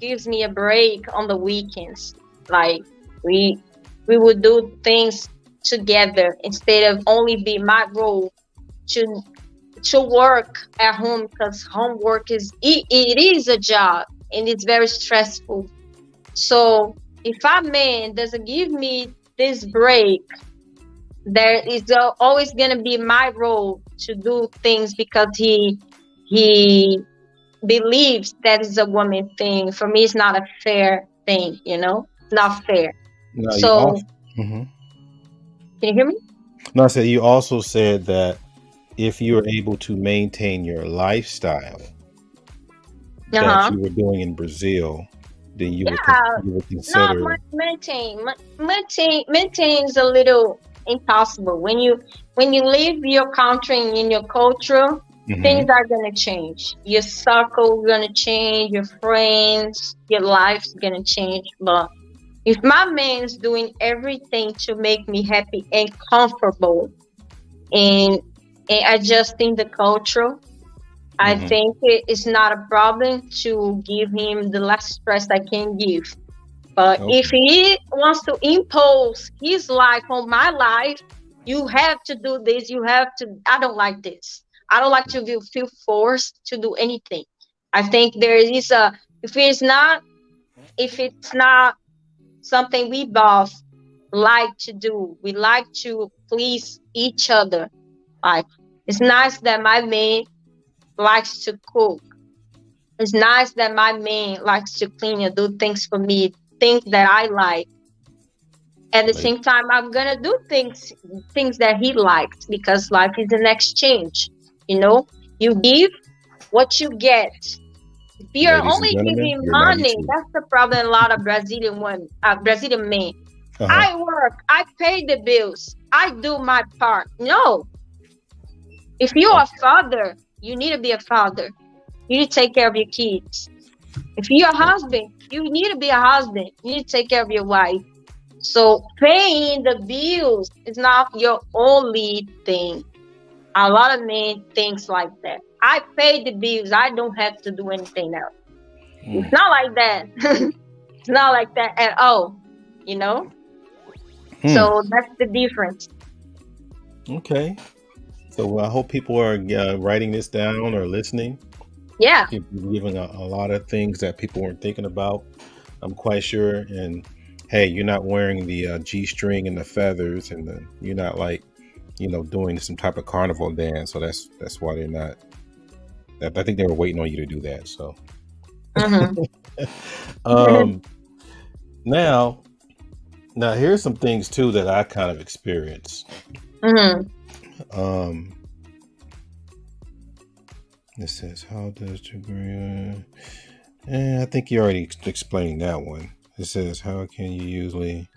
gives me a break on the weekends. Like we we would do things together instead of only be my role to work at home, because homework it is a job and it's very stressful. So if a man doesn't give me this break, there is always gonna be my role to do things because he believes that is a woman thing. For me, it's not a fair thing. It's not fair. Now you So, also, hmm can you hear me? no, I said you also said that if you are able to maintain your lifestyle Uh that huh. you were doing in Brazil, then Yeah. you would Not consider. maintain is a little impossible. When you leave your country and in your culture, things Hmm are gonna change. Your circle gonna change. Your friends, your life's gonna change. But if my man's doing everything to make me happy and comfortable and adjusting the culture, I hmm think it's not a problem to give him the less stress I can give. But if Okay. he wants to impose his life on my life, you have to do this. You have to. I don't like this. I don't like to feel forced to do anything. I think there is a. If it's not something we both like to do, we like to please each other. Like, it's nice that my man likes to cook. It's nice that my man likes to clean and do things for me, things that I like. At the Like, same time, I'm gonna do things that he likes because life is an exchange. You know, you give what you get. If you're ladies and only gentlemen, giving you're money, 92. that's the problem. A lot of Brazilian men. Uh huh. I work, I pay the bills, I do my part. No, if you're a Okay. father, you need to be a father. You need to take care of your kids. If you're a husband, you need to be a husband. You need to take care of your wife. So paying the bills is not your only thing. A lot of men thinks like that. I pay the bills. I don't have to do anything else. It's Mm. not like that. It's not like that at all. You know. Hmm. So that's the difference. Okay. So I hope people are writing this down or listening. Yeah. You're giving a lot of things that people weren't thinking about. I'm quite sure. And hey, you're not wearing the G string and the feathers, and you're not like, doing some type of carnival dance. So that's why they're not. I think they were waiting on you to do that. So Mhm. um, now, now here's some things too that I kind of experienced. Mhm. Um, it says, "How does degree?" I think you already explained that one. It says, "How can you usually?"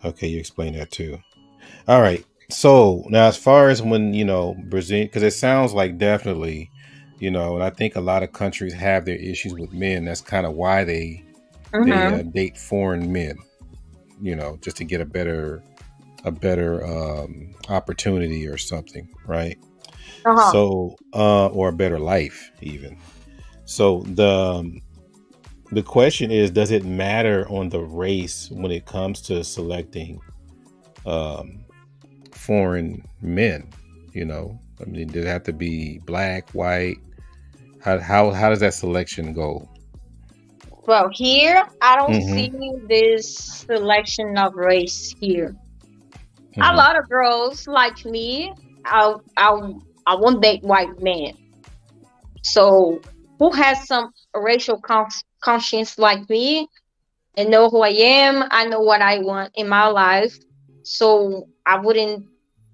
Okay, you explained that too. All right. So now, as far as when Brazil, because it sounds like definitely, and I think a lot of countries have their issues with men. That's kind of why they Mhm. date foreign men. Just to get a better opportunity or something, right? Uh huh. So, or a better life, even. So the question is, does it matter on the race when it comes to selecting um, foreign men? I mean, does it have to be black, white? How does that selection go? Well, here I don't Mm-hmm. see this selection of race here. A Mm-hmm. lot of girls like me, I won't date white men. So who has some racial conscience like me and know who I am? I know what I want in my life. So I wouldn't.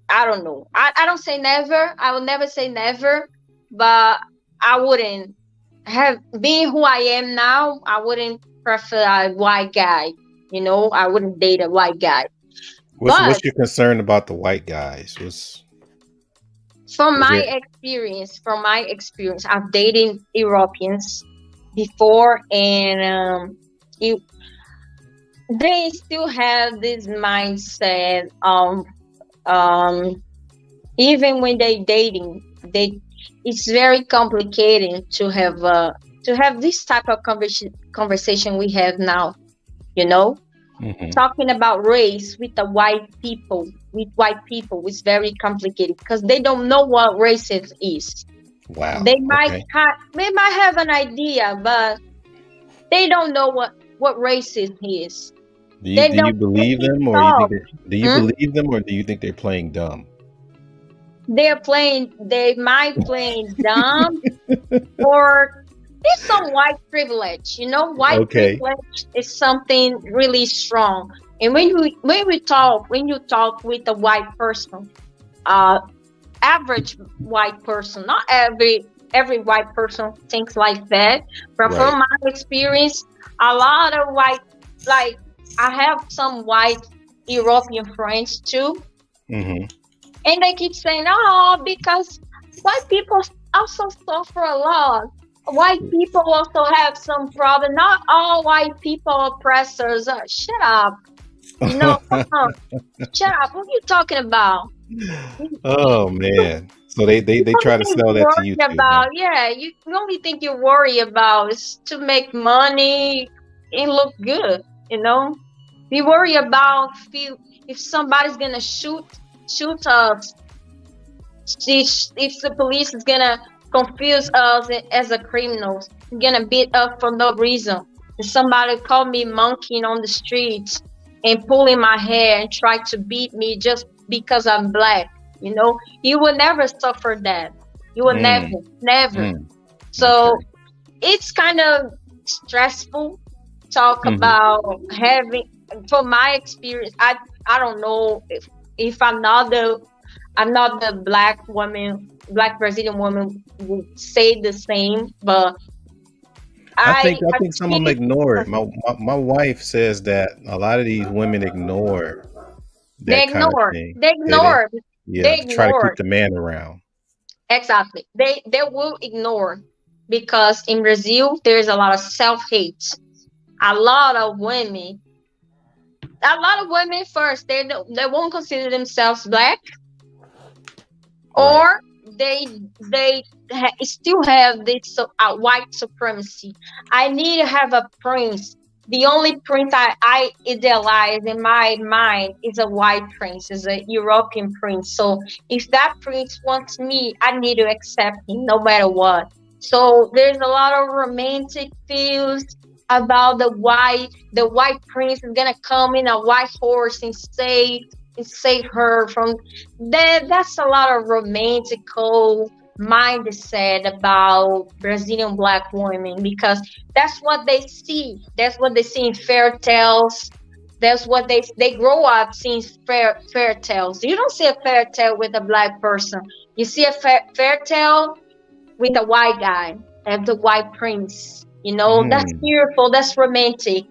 I don't know. I don't say never. I will never say never, but I wouldn't have being who I am now. I wouldn't prefer a white guy. I wouldn't date a white guy. What's But your concern about the white guys? from Was my there? experience, I've dated Europeans before, and you, they still have this mindset of um, even when they dating, they it's very complicated to have this type of conversation we have now. You know, Mm-hmm. talking about race with white people is very complicated because they don't know what racism is. Wow. They might Okay. have an idea, but they don't know what. what race he is. Do you They believe keep them, or you think talk. they do you Hmm? believe them, or do you think they're playing dumb? They might playing dumb, or there's some white privilege. You know, white Okay. privilege is something really strong. And when you talk with a white person, uh, average white person, not every white person thinks like that, but Right. from my experience, a lot of white, like, I have some white European friends too, Mm-hmm. and they keep saying, "Oh, because white people also suffer a lot. White people also have some problem. Not all white people are oppressors." Shut up. You know, come on, shut up. What are you talking about? You, Oh man. So they only try to thing sell you that to you worry too, huh? about, yeah, you the only thing you worry about is to make money and look good, you know? We worry about if somebody's gonna shoot us, if the police is gonna confuse us as a criminals, gonna beat us for no reason. If somebody call me monkeying on the streets and pulling my hair and try to beat me just because I'm black, you will never suffer that. You will never, Mm, never. mm, So okay. it's kind of stressful talk Hmm. about having, from my experience, I don't know if another black woman, black Brazilian woman would say the same, but I I think some of them see ignore it. My wife says that a lot of these women ignore they that kind of ignore, thing. they They ignore, yeah, they to try to keep ignore. the man around. Exactly. They will ignore because in Brazil there's a lot of self hate. A lot of women, first they won't consider themselves black, Right. or still have this white supremacy. I need to have a prince. The only prince I idealize in my mind is a white prince, is a European prince. So if that prince wants me, I need to accept him no matter what. So there's a lot of romantic feels about the white prince is gonna come in a white horse and save her from that. That's a lot of romantical mindset about Brazilian black women, because that's what they see. That's what they see in fairy tales. That's what they grow up seeing fairy tales. You don't see a fairy tale with a black person. You see a fairy tale with a white guy and the white prince. That's Mm, beautiful. That's romantic.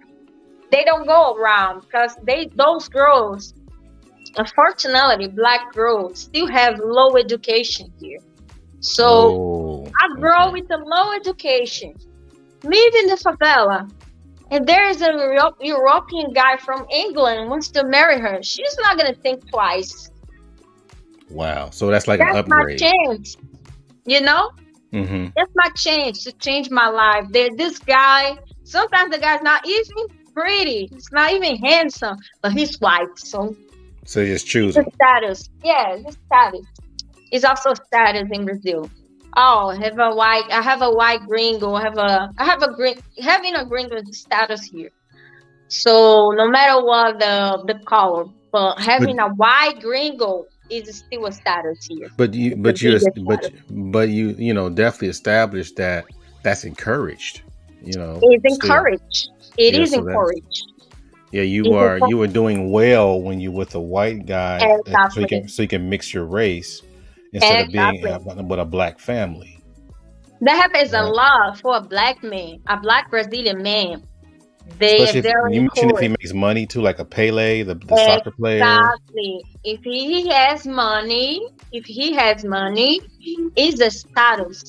They don't go around because those girls, unfortunately, black girls still have low education here. So oh, I grow okay. with a low education, live in the favela, and there is a European guy from England wants to marry her. She's not gonna think twice. Wow. So that's like an That's my upgrade. chance, you know. Mm-hmm. That's my chance to change my life. This guy. Sometimes the guy's not even pretty. He's not even handsome, but he's white, so So you just it's choose a them. status. Yeah, it's a status. It's also status in Brazil. Oh, I have a white gringo. Having a gringo is status here. So no matter what the color, but But having a white gringo is still a status here. It's the biggest status. but you know definitely established that that's encouraged. It's Still. encouraged. It Yeah. is So that encouraged. yeah, It's you are doing well when you with a white guy exactly, so you can mix your race instead of being exactly. with a black family. That happens a Right. lot for a black man, a black Brazilian man. They are Especially if very you mentioned if he encouraged. makes money too, like a Pele, the soccer player. Exactly. If he has money, it's a status.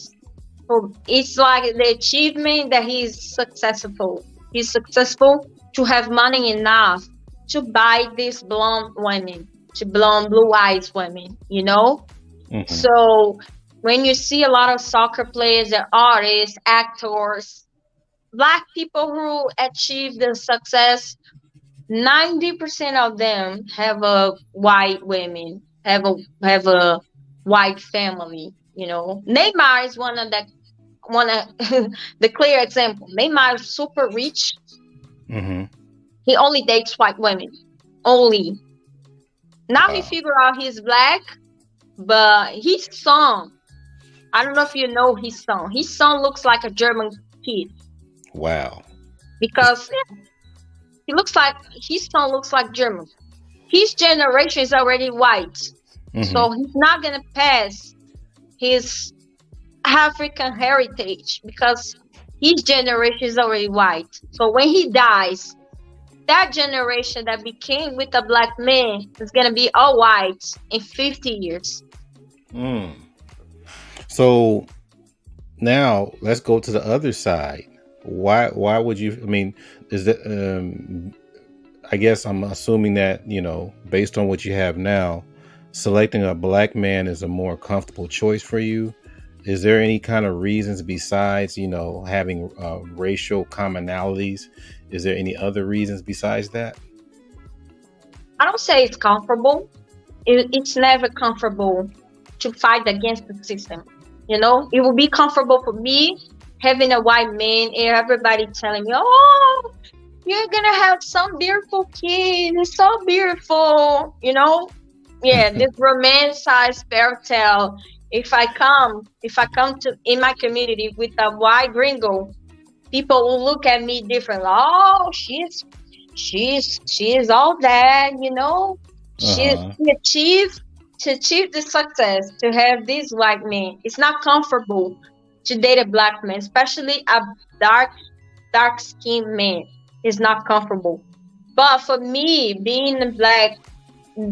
So it's like the achievement that he's successful. He's successful to have money enough to buy these blonde women, to blonde blue eyes women. Hmm. So when you see a lot of soccer players, and artists, actors, black people who achieve the success, 90% of them have a white women, have a white family. Neymar is one of the clear example. Neymar is super rich, Mm-hmm. He only dates white women. Only. Now he Wow. figure out he's black, but his son, I don't know if you know his son. His son looks like a German kid Wow. because he looks like his son looks like German. His generation is already white, Mm-hmm. so he's not gonna pass his African heritage because his generation is already white. So when he dies, that generation that became with a black man is gonna be all white in 50 years. Mm. So now let's go to the other side. Why would you? I mean, is that? I guess I'm assuming that based on what you have now, selecting a black man is a more comfortable choice for you. Is there any kind of reasons besides having racial commonalities? Is there any other reasons besides that? I don't say it's comfortable. It's never comfortable to fight against the system. It will be comfortable for me having a white man and everybody telling me, "Oh, you're gonna have some beautiful kids. It's so beautiful." Yeah, this romanticized fairy tale. If I come to in my community with a white gringo, people will look at me differently. Oh, she's all that. She Uh-huh. achieved to achieve the success to have this white man. It's not comfortable to date a black man, especially a dark dark skinned man. It's not comfortable. But for me, being a black,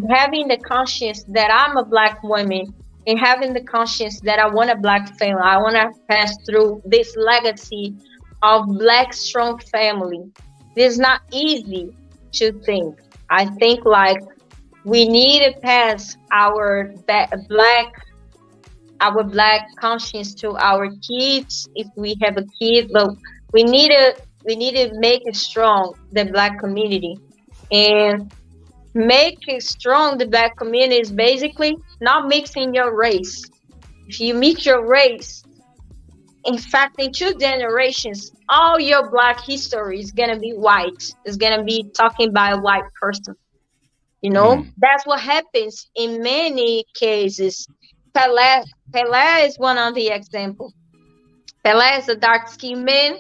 having the conscience that I'm a black woman and having the conscience that I want a black family, I want to pass through this legacy of black strong family. It's not easy to think. I think like we need to pass our black conscience to our kids if we have a kid, but we need to make it strong the black community and make it strong. The black community is basically not mixing your race. If you mix your race, in fact, in 2 generations, all your black history is gonna be white. It's gonna be talking by a white person. Mm. That's what happens in many cases. Pelé, Pelé is one of the examples. Pelé is a dark skinned man.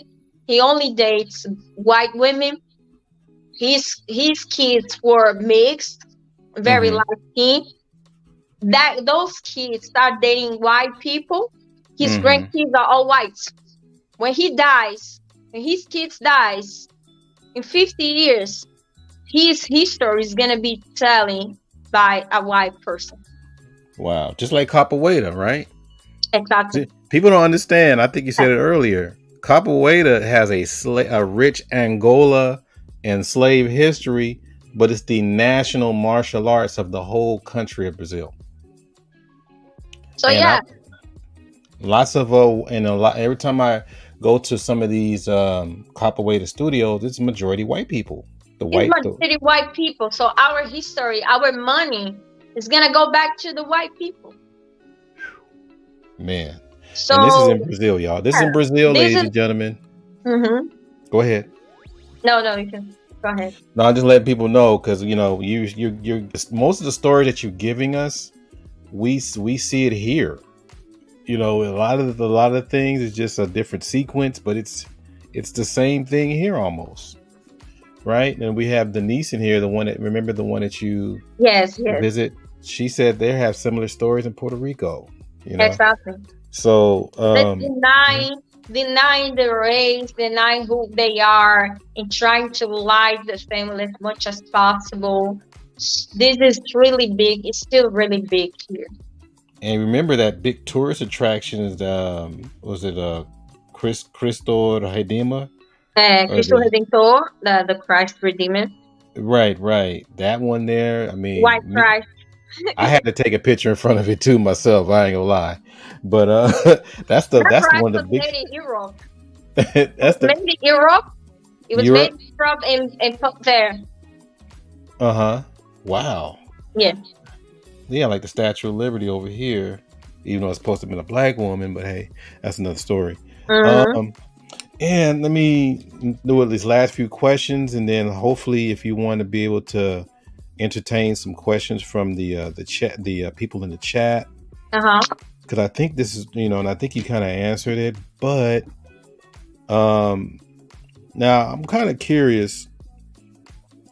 He only dates white women. His kids were mixed, very Mm-hmm. light skin. That those kids start dating white people. His Mm-hmm. grandkids are all white. When he dies, when his kids dies in 50 years, his history is gonna be telling by a white person. Wow. Just like Capoeira, right? Exactly. See, people don't understand. I think you said it earlier. Capoeira has a rich Angola and slave history, but it's the national martial arts of the whole country of Brazil. So And I yeah, lots of and a lot every time I go to some of these Capoeira studios, it's majority white people. The it's white the majority white people. So our history, our money is gonna go back to the white people. man. And this is So in Brazil, y'all. This is yeah, in Brazil, this ladies is. and gentlemen. Mm-hmm. Go ahead. No, no, you can go ahead. No, I'm just letting people know because you most of the story that you're giving us, we see it here. A lot of things is just a different sequence, but it's the same thing here almost, right? And we have Denise in here, the one that you Yes, yes, visit. She said they have similar stories in Puerto Rico. You know, exactly. so But denying the race, denying who they are, and trying to lie the family as much as possible. This is really big. It's still really big here. and remember that big tourist attraction is was it Cristo Redeemer or Cristo the Redentor, the Christ Redeemer, right that one there. I White mean, Christ. I had to take a picture in front of it too myself. I ain't gonna lie, but that's the That that's the Christ one of was the big made in Europe. It that's was the made in Europe. It was made Europe. in Europe and put there. Uh-huh. Wow. Yeah. Yeah, like the Statue of Liberty over here, even though it's supposed to have been a black woman, but hey, that's another story. Mm-hmm. Um And let me do these last few questions, and then hopefully, if you want to be able to entertain some questions from the chat, the people in the chat, Uh-huh. because I think this is, and I think you kind of answered it, but um, now I'm kind of curious,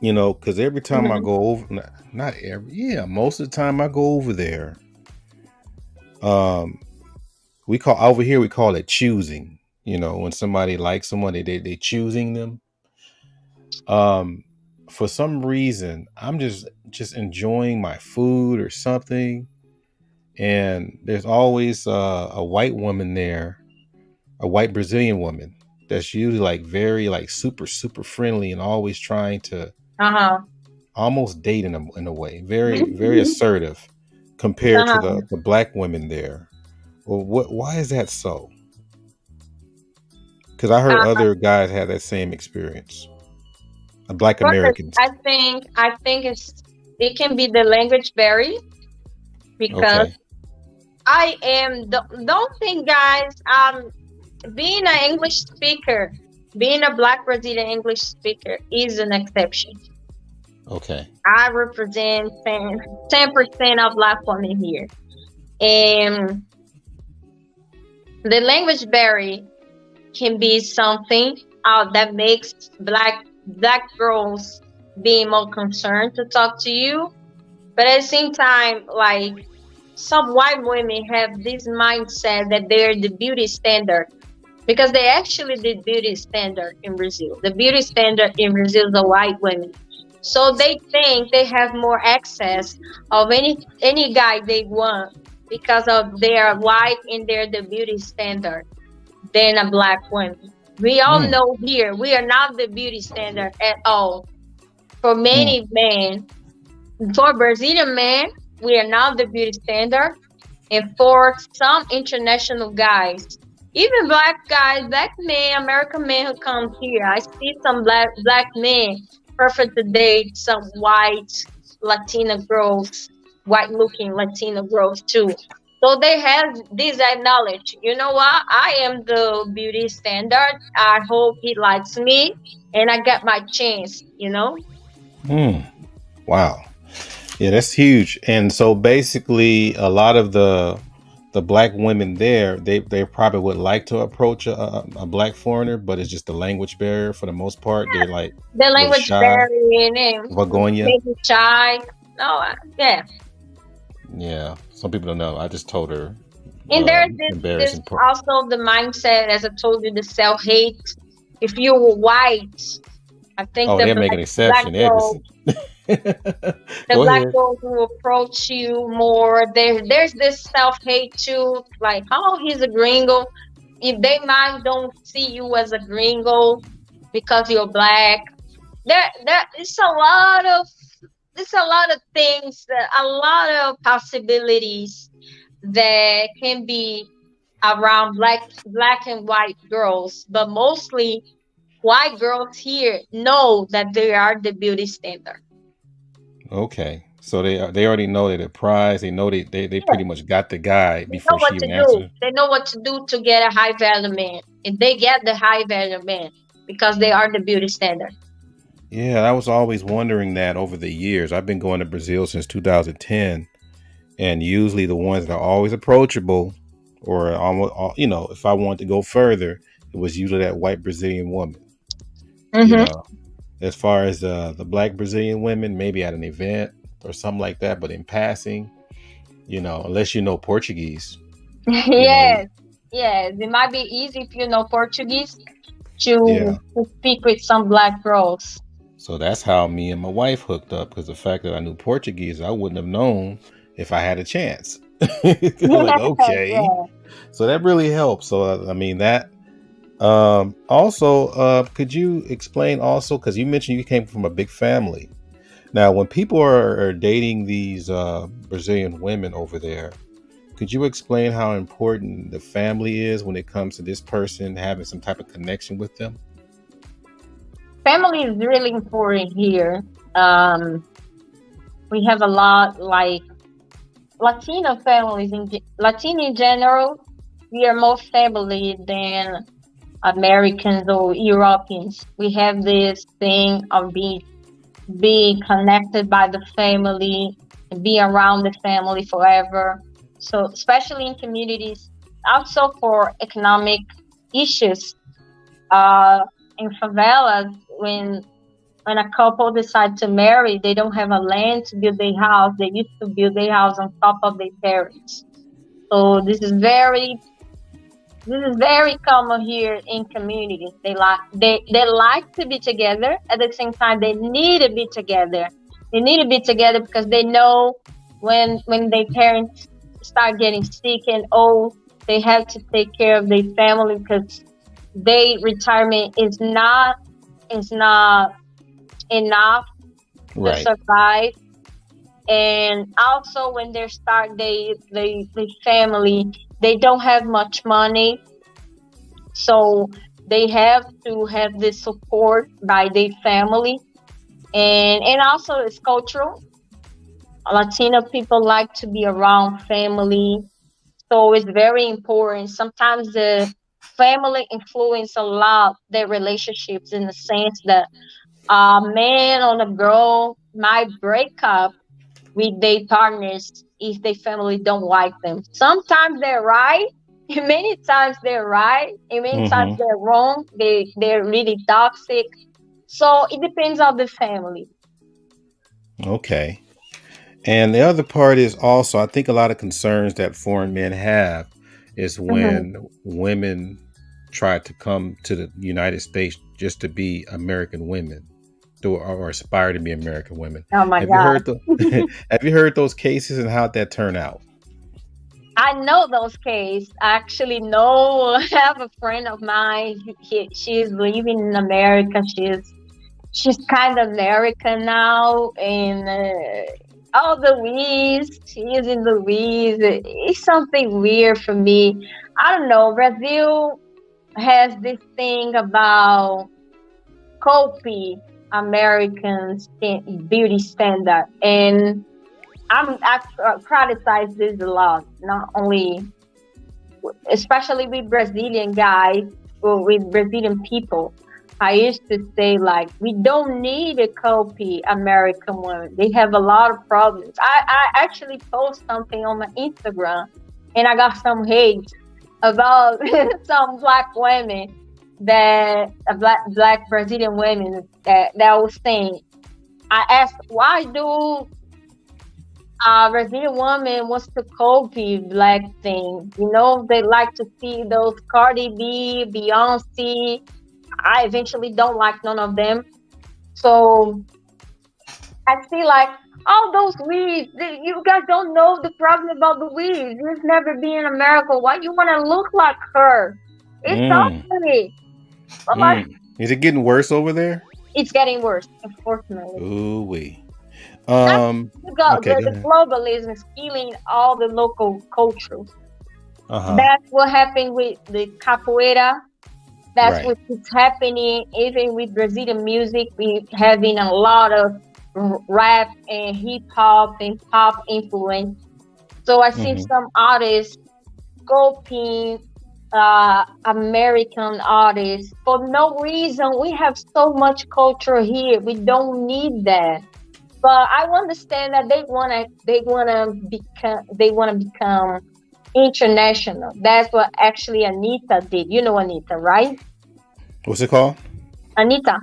because every time I Hmm. go over, not every, yeah, most of the time I go over there, um, we call it choosing. When somebody likes someone, they choosing them. Um, for some reason, I'm just enjoying my food or something, and there's always a white woman there, a white Brazilian woman that's usually like very like super super friendly and always trying to Uh-huh. almost date in a way, very very assertive compared to Uh-huh. the black women there. Well, why is that so? Because I heard Uh, other guys have that same experience, black First, Americans. I think it can be the language barrier because Okay. I am don't think, guys, being an English speaker, being a black Brazilian English speaker is an exception. Okay. I represent 10% of black women here. And the language barrier can be something that makes black girls being more concerned to talk to you. But at the same time, like, some white women have this mindset that they're the beauty standard because they actually the beauty standard in Brazil. The beauty standard in Brazil is the white women. So they think they have more access of any guy they want because of their white and they're the beauty standard than a black woman. We all Hmm. know here we are not the beauty standard at all. For Hmm. many men, for Brazilian men, we are not the beauty standard. And for some international guys, even black guys, black men, American men who come here, I see some black men perfect to date some white Latina girls, white looking Latina girls too. So they have this knowledge. You know what? I am the beauty standard. I hope he likes me and I get my chance. Hmm. Wow. Yeah, that's huge. And so basically, a lot of the black women there, they probably would like to approach a black foreigner, but it's just the language barrier for the most part. They're like The a little language shy barrier and about going. Yeah. maybe shy. No, yeah. Yeah. Some people don't know. I just told her And there's this embarrassing part. also the mindset, as I told you, the self hate. If you were white, I think Oh, the they'll make black an black exception. They'll just girls, the go black ahead. girls will approach you more. There's this self hate too, like, oh, he's a gringo. If they might don't see you as a gringo because you're black, there it's a lot of things, a lot of possibilities that can be around black and white girls, but mostly white girls here know that they are the beauty standard. Okay. So they already know that the prize. They know they Yeah, pretty much got the guy they know before she what to even do. answered. They know what to do to get a high value man, and they get the high value man because they are the beauty standard. Yeah, I was always wondering that over the years. I've been going to Brazil since 2010, and usually the ones that are always approachable, or almost, if I wanted to go further, it was usually that white Brazilian woman. You Mm-hmm. know, as far as the black Brazilian women, maybe at an event or something like that, but in passing, unless you know Portuguese, you know, Yes, yes. It might be easy if you know Portuguese yeah. to speak with some black girls. So that's how me and my wife hooked up, because the fact that I knew Portuguese, I wouldn't have known if I had a chance. Like, okay. Yeah. So that really helps. So, I mean, that also, could you explain also, because you mentioned you came from a big family. Now, when people are dating these Brazilian women over there, could you explain how important the family is when it comes to this person having some type of connection with them? Family is really important here. Um, we have a lot like Latino families Latino in general. We are more family than Americans or Europeans. We have this thing of being connected by the family and being around the family forever. So especially in communities, also for economic issues, uh, in favelas, when a couple decide to marry, they don't have a land to build their house. They used to build their house on top of their parents. So this is very common here in communities. They like to be together. At the same time, they need to be together. They need to be together because they know when their parents start getting sick and old, they have to take care of their family because their retirement is not enough to Right. survive. And also when they start they family, they don't have much money, so they have to have this support by their family. And also it's cultural. Latino people like to be around family, so it's very important. Sometimes the family influence a lot their relationships, in the sense that a man or a girl might break up with their partners if their family don't like them. Sometimes they're right, and many times they're right, and many times Mm-hmm. they're wrong. They're really toxic. So it depends on the family. Okay. And the other part is also, I think a lot of concerns that foreign men have is Hmm. when women try to come to the United States just to be American women, or aspire to be American women. Oh my Have you God. heard the Have you heard those cases and how'd that turn out? I know those cases. I actually know. I have a friend of mine. She's living in America. She's kind of American now, and all the Louise, she is in Louise. It's something weird for me. I don't know. Brazil has this thing about copy American beauty standard, and I criticize this a lot. Not only, especially with Brazilian guys or with Brazilian people. I used to say like we don't need a copy American women. They have a lot of problems. I actually post something on my Instagram and I got some hate about some black women that black Brazilian women that was saying. I asked why do Brazilian woman wants to copy black thing. They like to see those Cardi B, Beyonce. I eventually don't like none of them. So I see like all those weeds. You guys don't know the problem about the weeds. You've never been in America. Why you want to look like her? It's Mm, ugly. But like, mm. Is it getting worse over there? it's getting worse, unfortunately. Ooh wee. That's Okay, go the ahead. globalism is killing all the local cultures. Uh huh. That's what happened with the capoeira. That's Right. what is happening even with Brazilian music. We having a lot of rap and hip hop and pop influence. So I see Mm-hmm. some artists copying American artists for no reason. We have so much culture here. We don't need that. But I understand that they wanna become international. That's what actually Anita did. You know Anita, right? What's it called? Anita,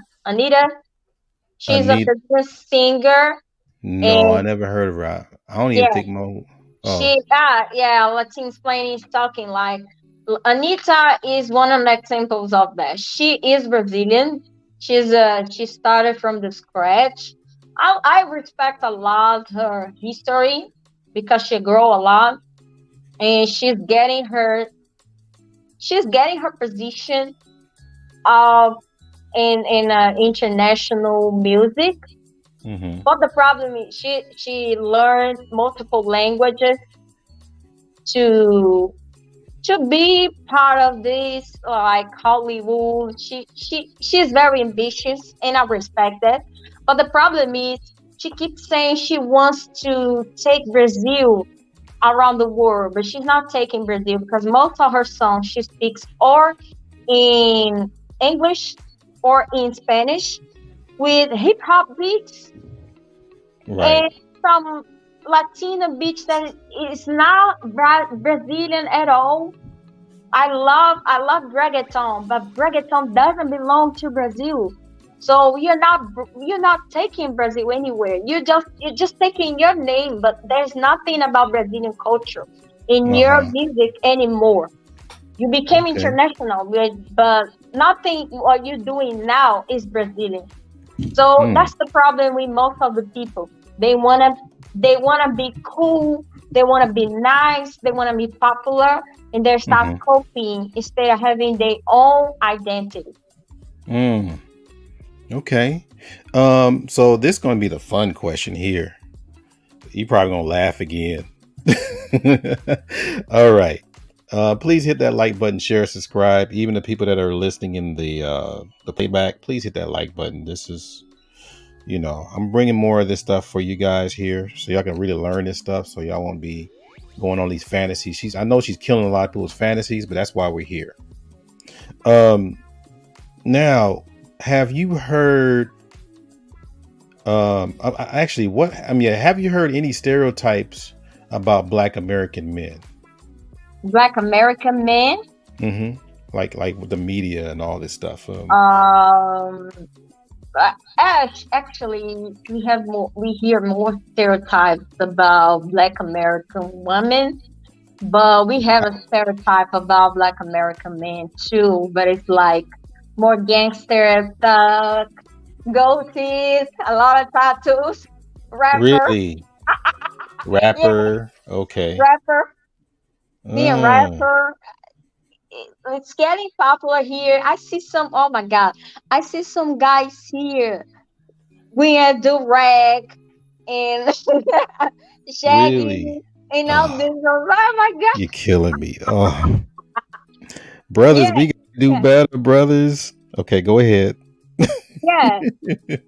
she's a Anita. Brazilian singer, No, I and never heard of her. I don't even yeah, think my. Oh. yeah, Latin explaining is talking like Anita is one of the examples of that. She is Brazilian. She started from the scratch. I respect a lot her history because she grew a lot, and she's getting her position of in international music. Mm-hmm. But the problem is she learned multiple languages to to be part of this like Hollywood. She's very ambitious and I respect that. But the problem is she keeps saying she wants to take Brazil around the world, but she's not taking Brazil because most of her songs she speaks or in English or in Spanish with hip hop beats Right. and some Latino beats that is not Brazilian at all. I love reggaeton, but reggaeton doesn't belong to Brazil. So you're not taking Brazil anywhere. You're just taking your name, but there's nothing about Brazilian culture in Uh your huh. music anymore. You became Okay. international, but nothing what you're doing now is Brazilian. So Hmm. that's the problem with most of the people. They wanna they wanna be cool, they wanna be nice, they wanna be popular, and they start Mm-hmm. copying instead of having their own identity. Mm. Okay. So this gonna be the fun question here. You probably gonna laugh again. All right. Please hit that like button, share, subscribe. Even the people that are listening in the playback, please hit that like button. This is, I'm bringing more of this stuff for you guys here, so y'all can really learn this stuff. So y'all won't be going on these fantasies. I know she's killing a lot of people's fantasies, but that's why we're here. Um, Now, have you heard? Actually, what I mean, have you heard any stereotypes about Black American men? Black American men, Mm-hmm. Like with the media and all this stuff. um, actually, we hear more stereotypes about Black American women, but we have a stereotype about Black American men too. But it's like more gangster stuff, goatees, a lot of tattoos, rapper, Really, yeah, rapper. Okay. rapper, being Mm, rapper. It's getting popular here. I see some. Oh my god, I see some guys here. We do rag and really. shaggy and all Oh, this. Oh my god, you're killing me. Oh, brothers, yeah, we gotta do yeah, better, brothers. Okay, go ahead. yeah.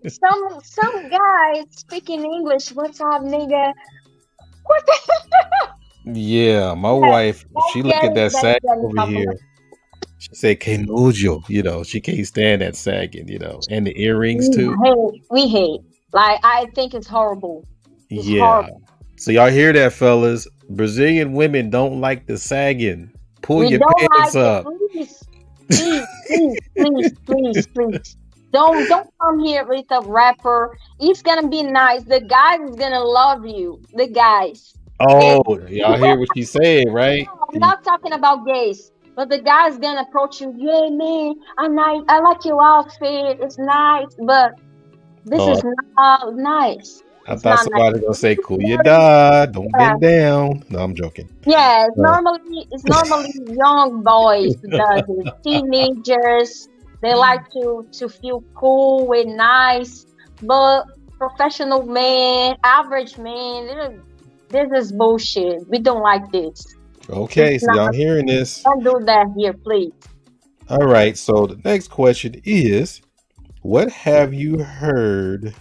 Some guys speaking English. What's up, nigga? What the? Yeah, my Yeah, wife, she look at that that's sag getting over popular. here. She say "Kenujo," she can't stand that sagging, and the earrings too. We hate. Like I think it's horrible. It's Yeah. horrible. So y'all hear that, fellas? Brazilian women don't like the sagging. Pull We your don't pants like it. up. Please, please, please, please, please, please. Don't come here with a rapper. It's gonna be nice. The guys is gonna love you. The guys. Oh, And y'all hear what she's saying, right? no, I'm not talking about gays. But the guy's gonna approach you. Yeah, man, I like your outfit. It's nice, but this Oh, is not nice. I It's thought not nice. somebody gonna say "Cool your Very, da, don't yeah, bend down." No, I'm joking. yeah, Uh, it's normally young boys who does it. Teenagers, they like to feel cool and nice, but professional men, average men, this is bullshit. We don't like this. It's okay, so not. y'all hearing this? Don't do that here, please. All right. So the next question is, what have you heard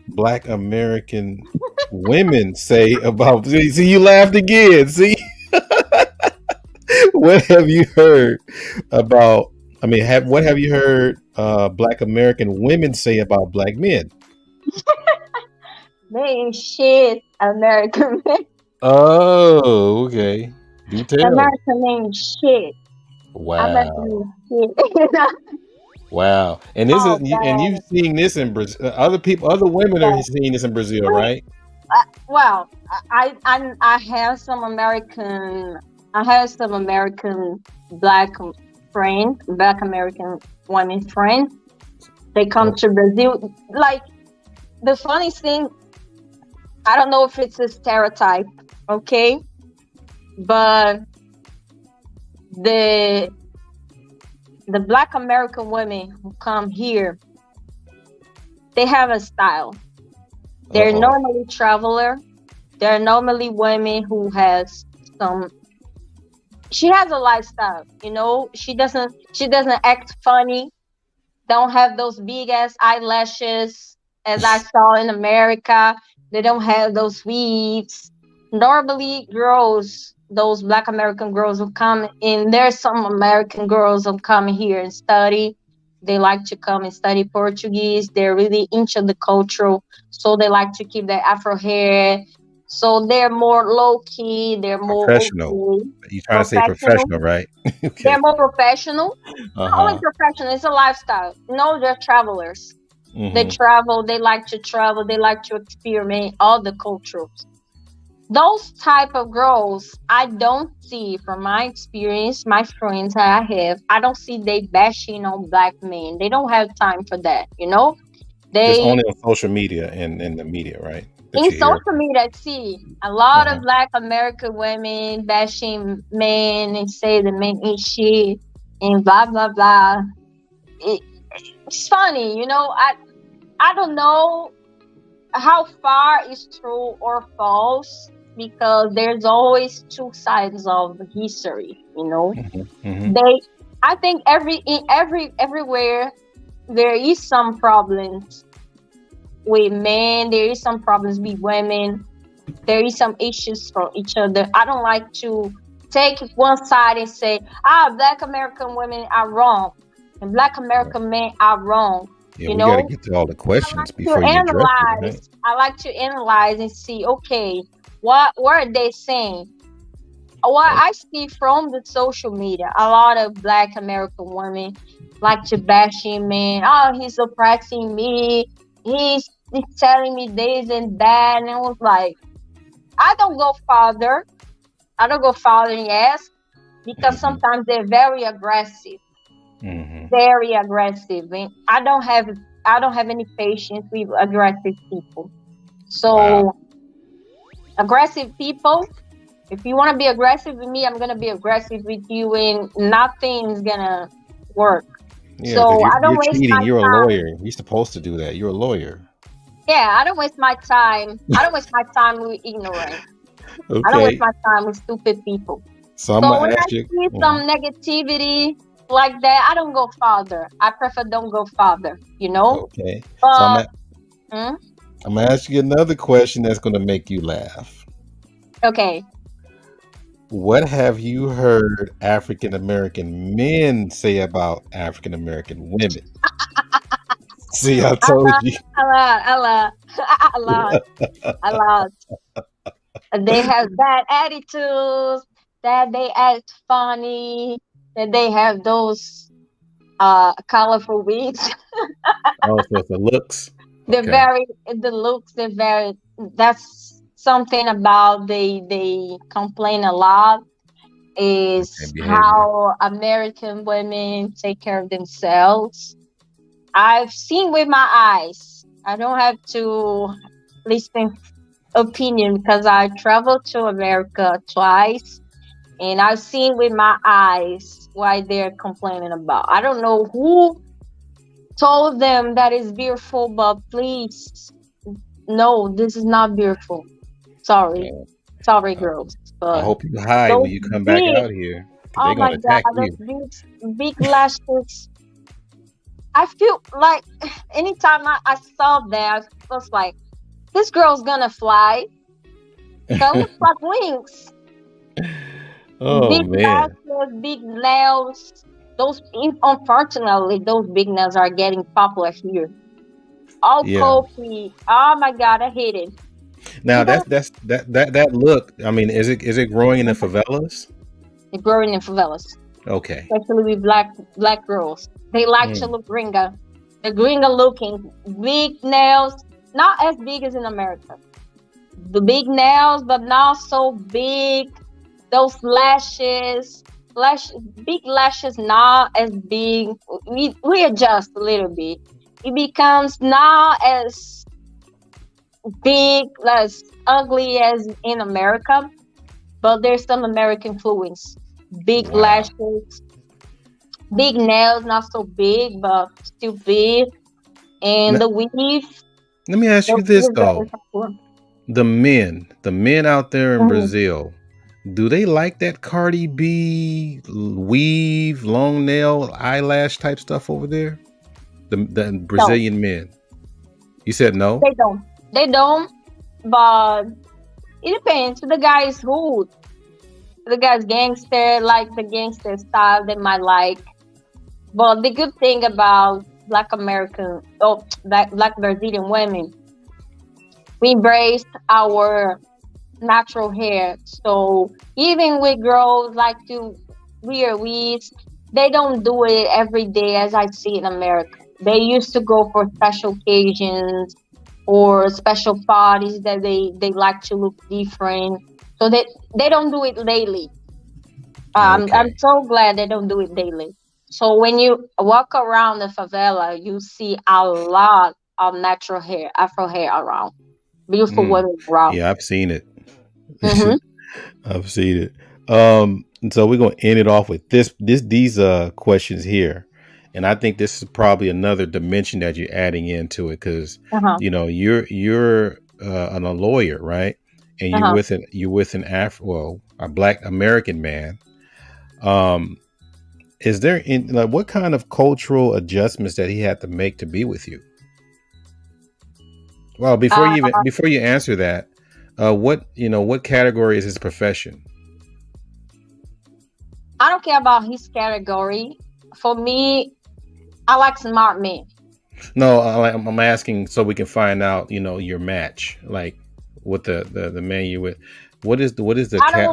Black American women say about? See, you laughed again. See, what have you heard about? I mean, what have you heard Black American women say about Black men? They ain't shit, American men. Oh, okay. Do tell. American ain't shit. Wow, American ain't shit. wow. And this is, Oh and man. you've seen this in Brazil. Other people, other women are Yeah. seeing this in Brazil, right? Well, I have some American, I have some American black friends, black American women friends. They come Oh, to Brazil. Like the funniest thing, I don't know if it's a stereotype, okay, but the the black American women who come here, they have a style. They're uh-oh. normally traveler. They're normally women who has some she has a lifestyle, she doesn't act funny, don't have those big ass eyelashes as I saw in America. They don't have those weaves. Normally girls those Black American girls who come in. There's some American girls who come here and study. They like to come and study Portuguese. They're really into the culture, so they like to keep their Afro hair. So they're more low key. They're more Professional. okay, You trying to say professional. professional, right? They're Okay. more professional. Not only Uh-huh. professional, it's a lifestyle. No, they're travelers. They Mm-hmm. travel. They like to travel. They like to experiment all the cultures. Those type of girls, I don't see from my experience, my friends that I have, I don't see they bashing on black men. They don't have time for that, you know. Just They only on social media and in the media, right? That in you hear. social media, I see a lot of Uh-huh. Black American women bashing men and say the men ain't shit and blah blah blah. It, it's funny, you know. I don't know how far is true or false because there's always two sides of the history, you know. Mm-hmm. Mm-hmm. They I think everywhere there is some problems with men, there is some problems with women, there is some issues from each other. I don't like to take one side and say, Black American women are wrong and Black American men are wrong, Yeah, you we got to know. get to all the I questions like to before you address it, right? analyze. I like to analyze and see, okay, what are they saying? What Oh, I see from the social media, a lot of Black American women like to bash him, man. Oh, he's oppressing me. He's telling me this and that, and I was like, I don't go farther. I don't go farther, yes, because mm-hmm. sometimes they're very aggressive, Mm-hmm. very aggressive, and I don't have any patience with aggressive people. Wow. So aggressive people, if you want to be aggressive with me, I'm gonna be aggressive with you, and nothing's gonna work. Yeah, because So I you're don't waste cheating. my You're a time. lawyer. You're supposed to do that. You're a lawyer. Yeah, I don't waste my time. I don't waste my time with ignorance. I don't waste Okay. my time with stupid people. So I'm So gonna when I ask you. see Mhm. some negativity like that, I don't go farther. I prefer don't go farther, you know. Okay. So But mm, I'm gonna ask you another question that's gonna make you laugh. okay, What have you heard African American men say about African American women? See, I a told lot, you. a lot, a lot, a lot, a lot. They have bad attitudes. That they act funny. That they have those colorful wigs. Oh, so it's the looks. They're Okay. very the looks. They're very. That's something about they complain a lot Okay. is Behavior. how American women take care of themselves. I've seen with my eyes. I don't have to listen opinion because I traveled to America twice and I've seen with my eyes why they're complaining about. I don't know who told them that is beautiful, but please, no, this is not beautiful. Sorry, Uh, sorry, uh, girls, I but hope you hide those when you come back big, out here, because they're oh my gonna god, attack those you. big lashes. I feel like anytime I saw that, I was like, this girl's gonna fly. That looks like wings. Oh Big man. lashes, big nails. Unfortunately, those big nails are getting popular here. All Yeah. coffee. Oh my god, I hate it. Now Even that look. I mean, is it growing in the favelas? growing in favelas, Okay. especially with black girls, they like to Mm. look gringa. The gringa looking big nails, not as big as in America. The big nails, but not so big. Those lashes, big lashes, not as big. We adjust a little bit. It becomes not as big, as ugly as in America, but there's some American influence. Big Wow. lashes, big nails, not so big, but still big. And N- the weave, Let me ask the you weave this is though: very popular. the men out there in Mhm. Brazil, do they like that Cardi B weave, long nail, eyelash type stuff over there? The No, Brazilian men. You said no. they don't. They don't, but it depends. The guy is rude. The guy's gangster, like the gangster style they might like. But the good thing about Black American, oh, Black Brazilian women, we embrace our natural hair. So even with girls like to wear weaves, they don't do it every day as I see in America. They used to go for special occasions or special parties that they like to look different. So they don't do it daily. I'm Okay. so glad they don't do it daily. So when you walk around the favela, you see a lot of natural hair, Afro hair around. Beautiful Mm. women around. Yeah, I've seen it. Mm-hmm. I've seen it. And so we're gonna end it off with these questions here, and I think this is probably another dimension that you're adding into it because Uh-huh. you're a lawyer, right? And Uh-huh. you're with an a Black American man. Um, is there in like what kind of cultural adjustments that he had to make to be with you? Well, Uh, before you answer that, what category is his profession? I don't care about his category. For me, I like smart men. No, I'm asking so we can find out, your match, like with the man you with. What is the cat?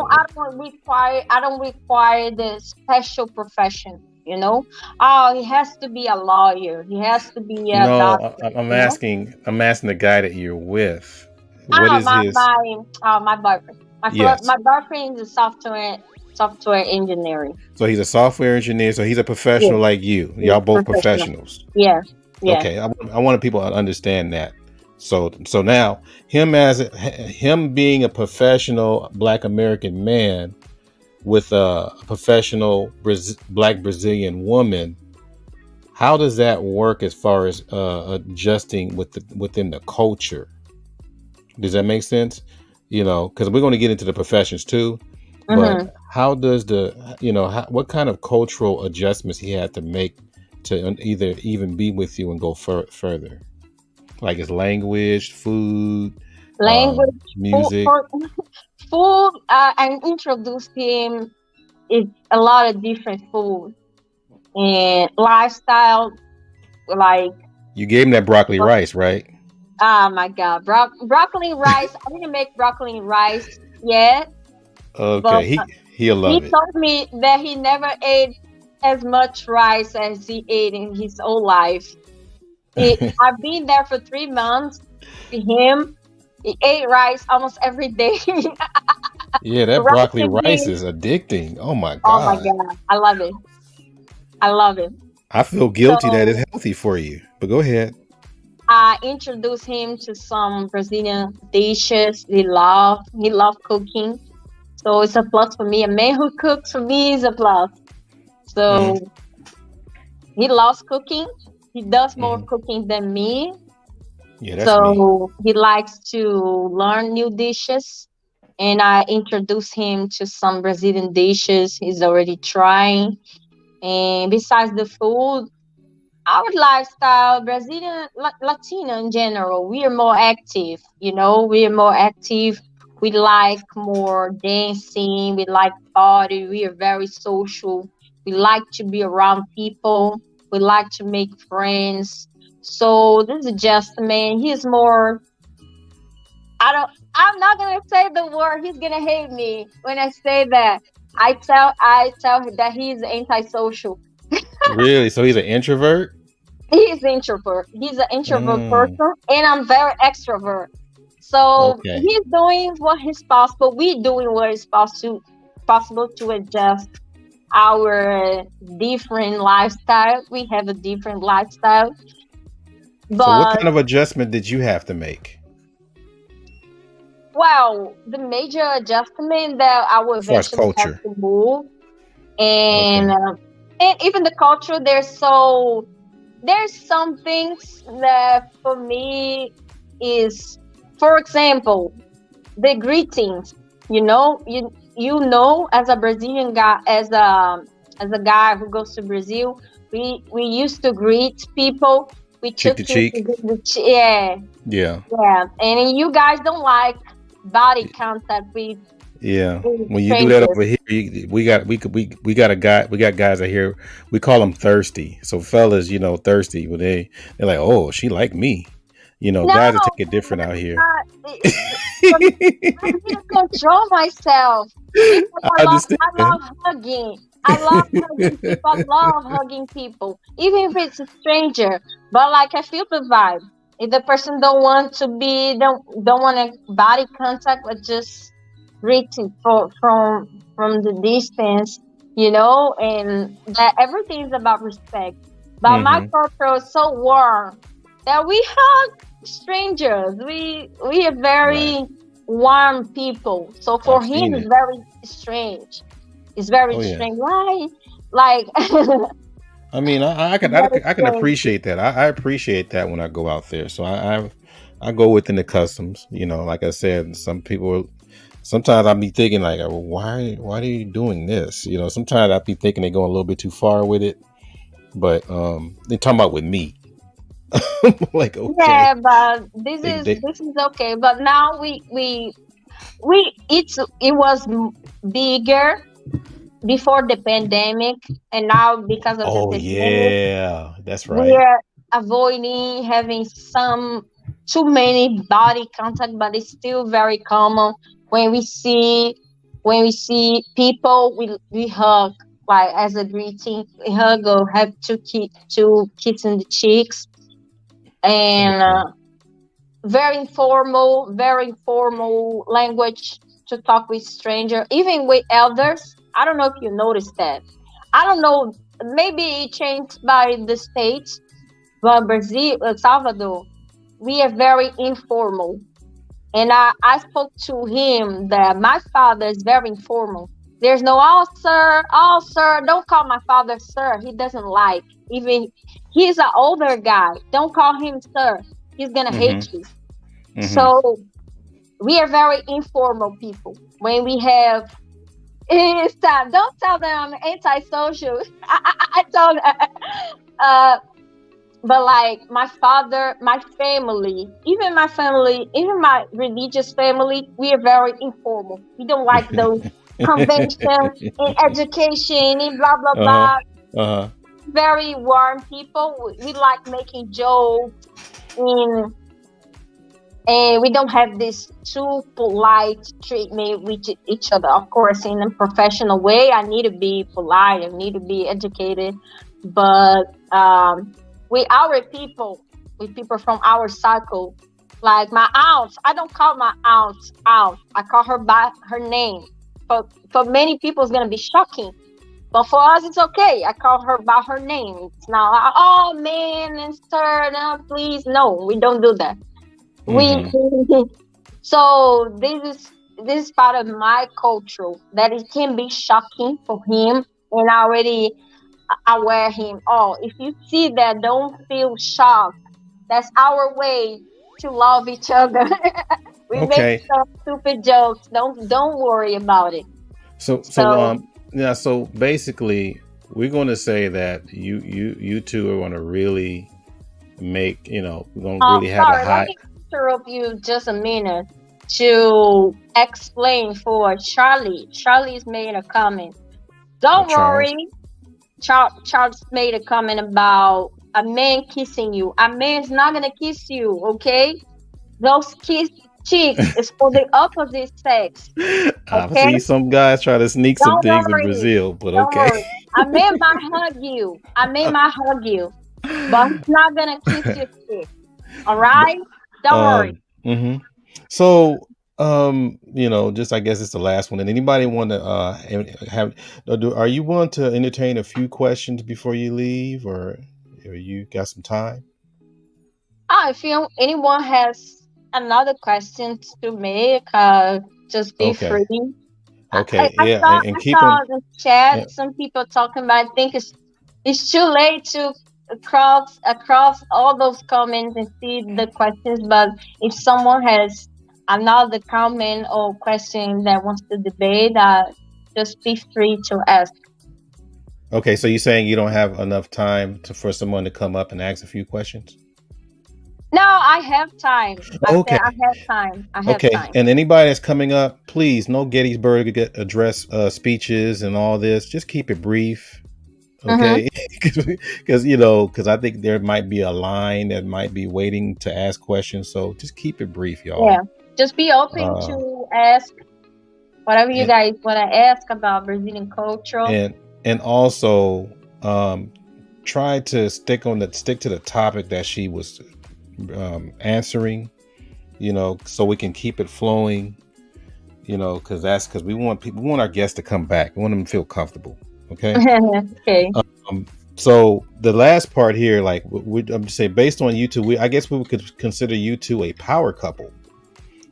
I don't require the special profession, you know. Oh, he has to be a lawyer. He has to be a No, doctor, I'm you know. asking the guy that you're with. What Ah, is his? my boyfriend. Yes. My boyfriend is a software engineering. So he's a software engineer. So he's a Yes, professional like you. he's Y'all both professional. professionals. Yes, yes. Okay, I wanted people to understand that. So now him being a professional Black American man with a professional Black Brazilian woman, how does that work as far as adjusting within the culture? Does that make sense? Because we're going to get into the professions too, but Mm-hmm. how does what kind of cultural adjustments he had to make to either even be with you and go further? Like his language, food, Language, music. for food. I introduced him is a lot of different food and lifestyle. Like, You gave him that broccoli rice, right? oh my god, broccoli rice. I didn't make broccoli rice yet, but Okay, he'll he love it. told me that he never ate as much rice as he ate in his whole life. I've been there for 3 months with him. He ate rice almost every day. Yeah, that Rice broccoli and rice beans. is addicting. Oh my Oh my god, god, I love it. I love it. I feel guilty that So it's healthy for you. But go ahead. I introduced him to some Brazilian dishes. He love cooking. So it's a plus for me. A man who cooks for me is a plus. Hmm. So he loves cooking. He does more Hmm. cooking than me. Yeah, that's me. So he likes to learn new dishes. And I introduced him to some Brazilian dishes he's already trying. And besides the food, our lifestyle, Brazilian, Latino in general, we are more active. You know, we are more active. We like more dancing. We like party. We are very social. We like to be around people. We like to make friends. So this is just a man. He's more. I don't. I'm not gonna say the word. He's gonna hate me when I say that. I tell him that he's antisocial. Really? So he's an introvert? He's introvert. He's an introvert Mm, person, and I'm very extrovert. So okay. he's doing what is possible. We doing what is possible to adjust our different lifestyle. We have a different lifestyle, So what but kind of adjustment did you have to make well, the major adjustment that I will as far as eventually have culture? to move, Okay. and uh, and even the culture. There's some things that for me is, for example, the greetings. You know, as a Brazilian guy, as a guy who goes to Brazil, we used to greet people. We Cheek took to you cheek? to yeah, Yeah. yeah, and you guys don't like body contact with Yeah. with When you do that strangers. over here, we got a guy, we got guys out here. We call them thirsty. So fellas, thirsty. When they're like, oh, she like me. No, Guys that take it but different out it's here. not. For me, I need to control myself because I understand. I love hugging. I love hugging people. I love hugging people, even if it's a stranger. But like I feel the vibe. If the person don't want a body contact, but just greeting from the distance, and that everything is about respect. But my Hmm. culture is so warm that we hug strangers. We are Right. very warm people. So for I've him, seen it's it. very strange. It's very Oh yeah. strange. Why? Like I mean, very I can strange. appreciate that. I appreciate that when I go out there. So I go within the customs. Like I said, some people. Sometimes I'll be thinking like, well, why are you doing this? Sometimes I'll be thinking they're going a little bit too far with it. But they talking about with me. Like, okay, Yeah, but this they, is they this is okay. But now it was bigger before the pandemic, and now because of the oh pandemic, yeah, that's right. we're avoiding having some too many body contact, but it's still very common when we see people, we hug like as a greeting. We hug or have two kiss in the cheeks, and Okay. very informal language to talk with stranger, even with elders. I don't know if you noticed that. I don't know. Maybe it changed by the states, but Brazil, Salvador, we are very informal. And I spoke to him that my father is very informal. There's no, oh, sir, don't call my father sir. He doesn't like. Even he's an older guy. Don't call him sir. He's going to hate Mm-hmm. you. Mm-hmm. So we are very informal people. When we have, it's time. Don't tell them I'm antisocial. I told, uh, but like my father, my family, even my religious family, we are very informal. We don't like those conventions in education, in blah blah Uh-huh. blah. Uh-huh. Very warm people. We like making jokes, in and we don't have this too polite treatment with each other. Of course, in a professional way, I need to be polite. I need to be educated, but with our people, with people from our cycle, like my aunt, I don't call my aunt. I call her by her name. For many people, it's gonna be shocking. But for us, it's okay. I call her by her name. It's not like, oh man, and sir, no, please, no, we don't do that. We Mm-hmm. so this is part of my culture that it can be shocking for him, and I already aware him. Oh, if you see that, don't feel shocked. That's our way to love each other. We make Okay. some stupid jokes. Don't worry about it. So So yeah, so basically we're going to say that you two are going to really make, we're going to really have a sorry, let high. me interrupt you just a minute to explain for Charlie. Charlie's made a comment. Oh, Don't Charles. worry, Charles made a comment about a man kissing you. A man's not gonna kiss you, okay? Those kiss cheeks is for the opposite sex, I okay? see some guys try to sneak some Don't things in worry, Brazil, but don't okay. worry. A man might hug you. A man might hug you, but he's not gonna kiss your cheek. All But right? Don't worry. mhm. So just I guess it's the last one. And anybody want to have are you willing to entertain a few questions before you leave, or you got some time? If anyone has another question to make, just be Okay. free. Okay. I Yeah, saw and I keep saw them. the Yeah. chat some people talking about. I think it's too late to across all those comments and see the questions. But if someone has another comment or question that wants to debate, just be free to ask. Okay, so you're saying you don't have enough time for someone to come up and ask a few questions? No, I have time. I said I Okay. have time. I have Okay. time. And anybody that's coming up, please, no Gettysburg address speeches and all this. Just keep it brief. Mm-hmm. Okay. Because I think there might be a line that might be waiting to ask questions. So just keep it brief, y'all. Yeah. Just be open Uh, to ask whatever you and guys want to ask about Brazilian culture. and and also um, try to stick to the topic that she was answering. So we can keep it flowing. Because we want our guests to come back. We want them to feel comfortable. Okay. Okay. Um, so the last part here, like I'm just saying, based on you two, I guess we could consider you two a power couple,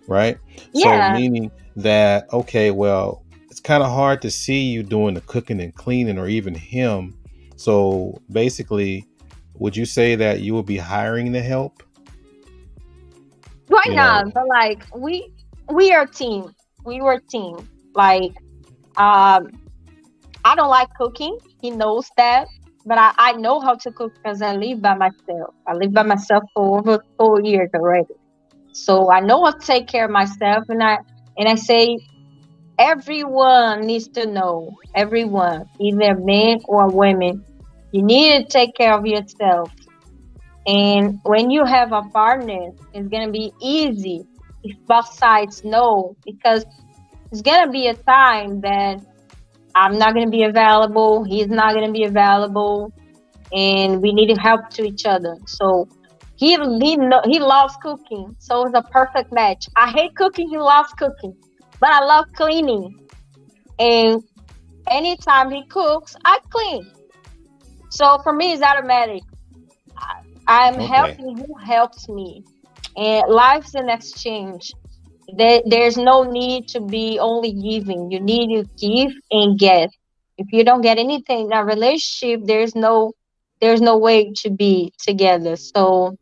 right? So Yeah. meaning that, okay, well, it's kind of hard to see you doing the cooking and cleaning, or even him. So basically, would you say that you will be hiring the help? Why You know, not? But like we are a team. We were a team. Like um I don't like cooking. He knows that. But I know how to cook because I live by myself. I live by myself for over 4 years already. So I know how to take care of myself, and I say everyone needs to know. Everyone, either men or women, you need to take care of yourself. And when you have a partner, it's gonna be easy if both sides know, because it's gonna be a time that I'm not gonna be available, he's not gonna be available, and we need to help to each other. So he loves cooking, so it's a perfect match. I hate cooking, he loves cooking, but I love cleaning. And anytime he cooks, I clean. So for me, it's automatic. I'm okay. helping, who helps me, and life's an exchange. There's no need to be only giving. You need to give and get. If you don't get anything in a relationship, there's no way to be together. So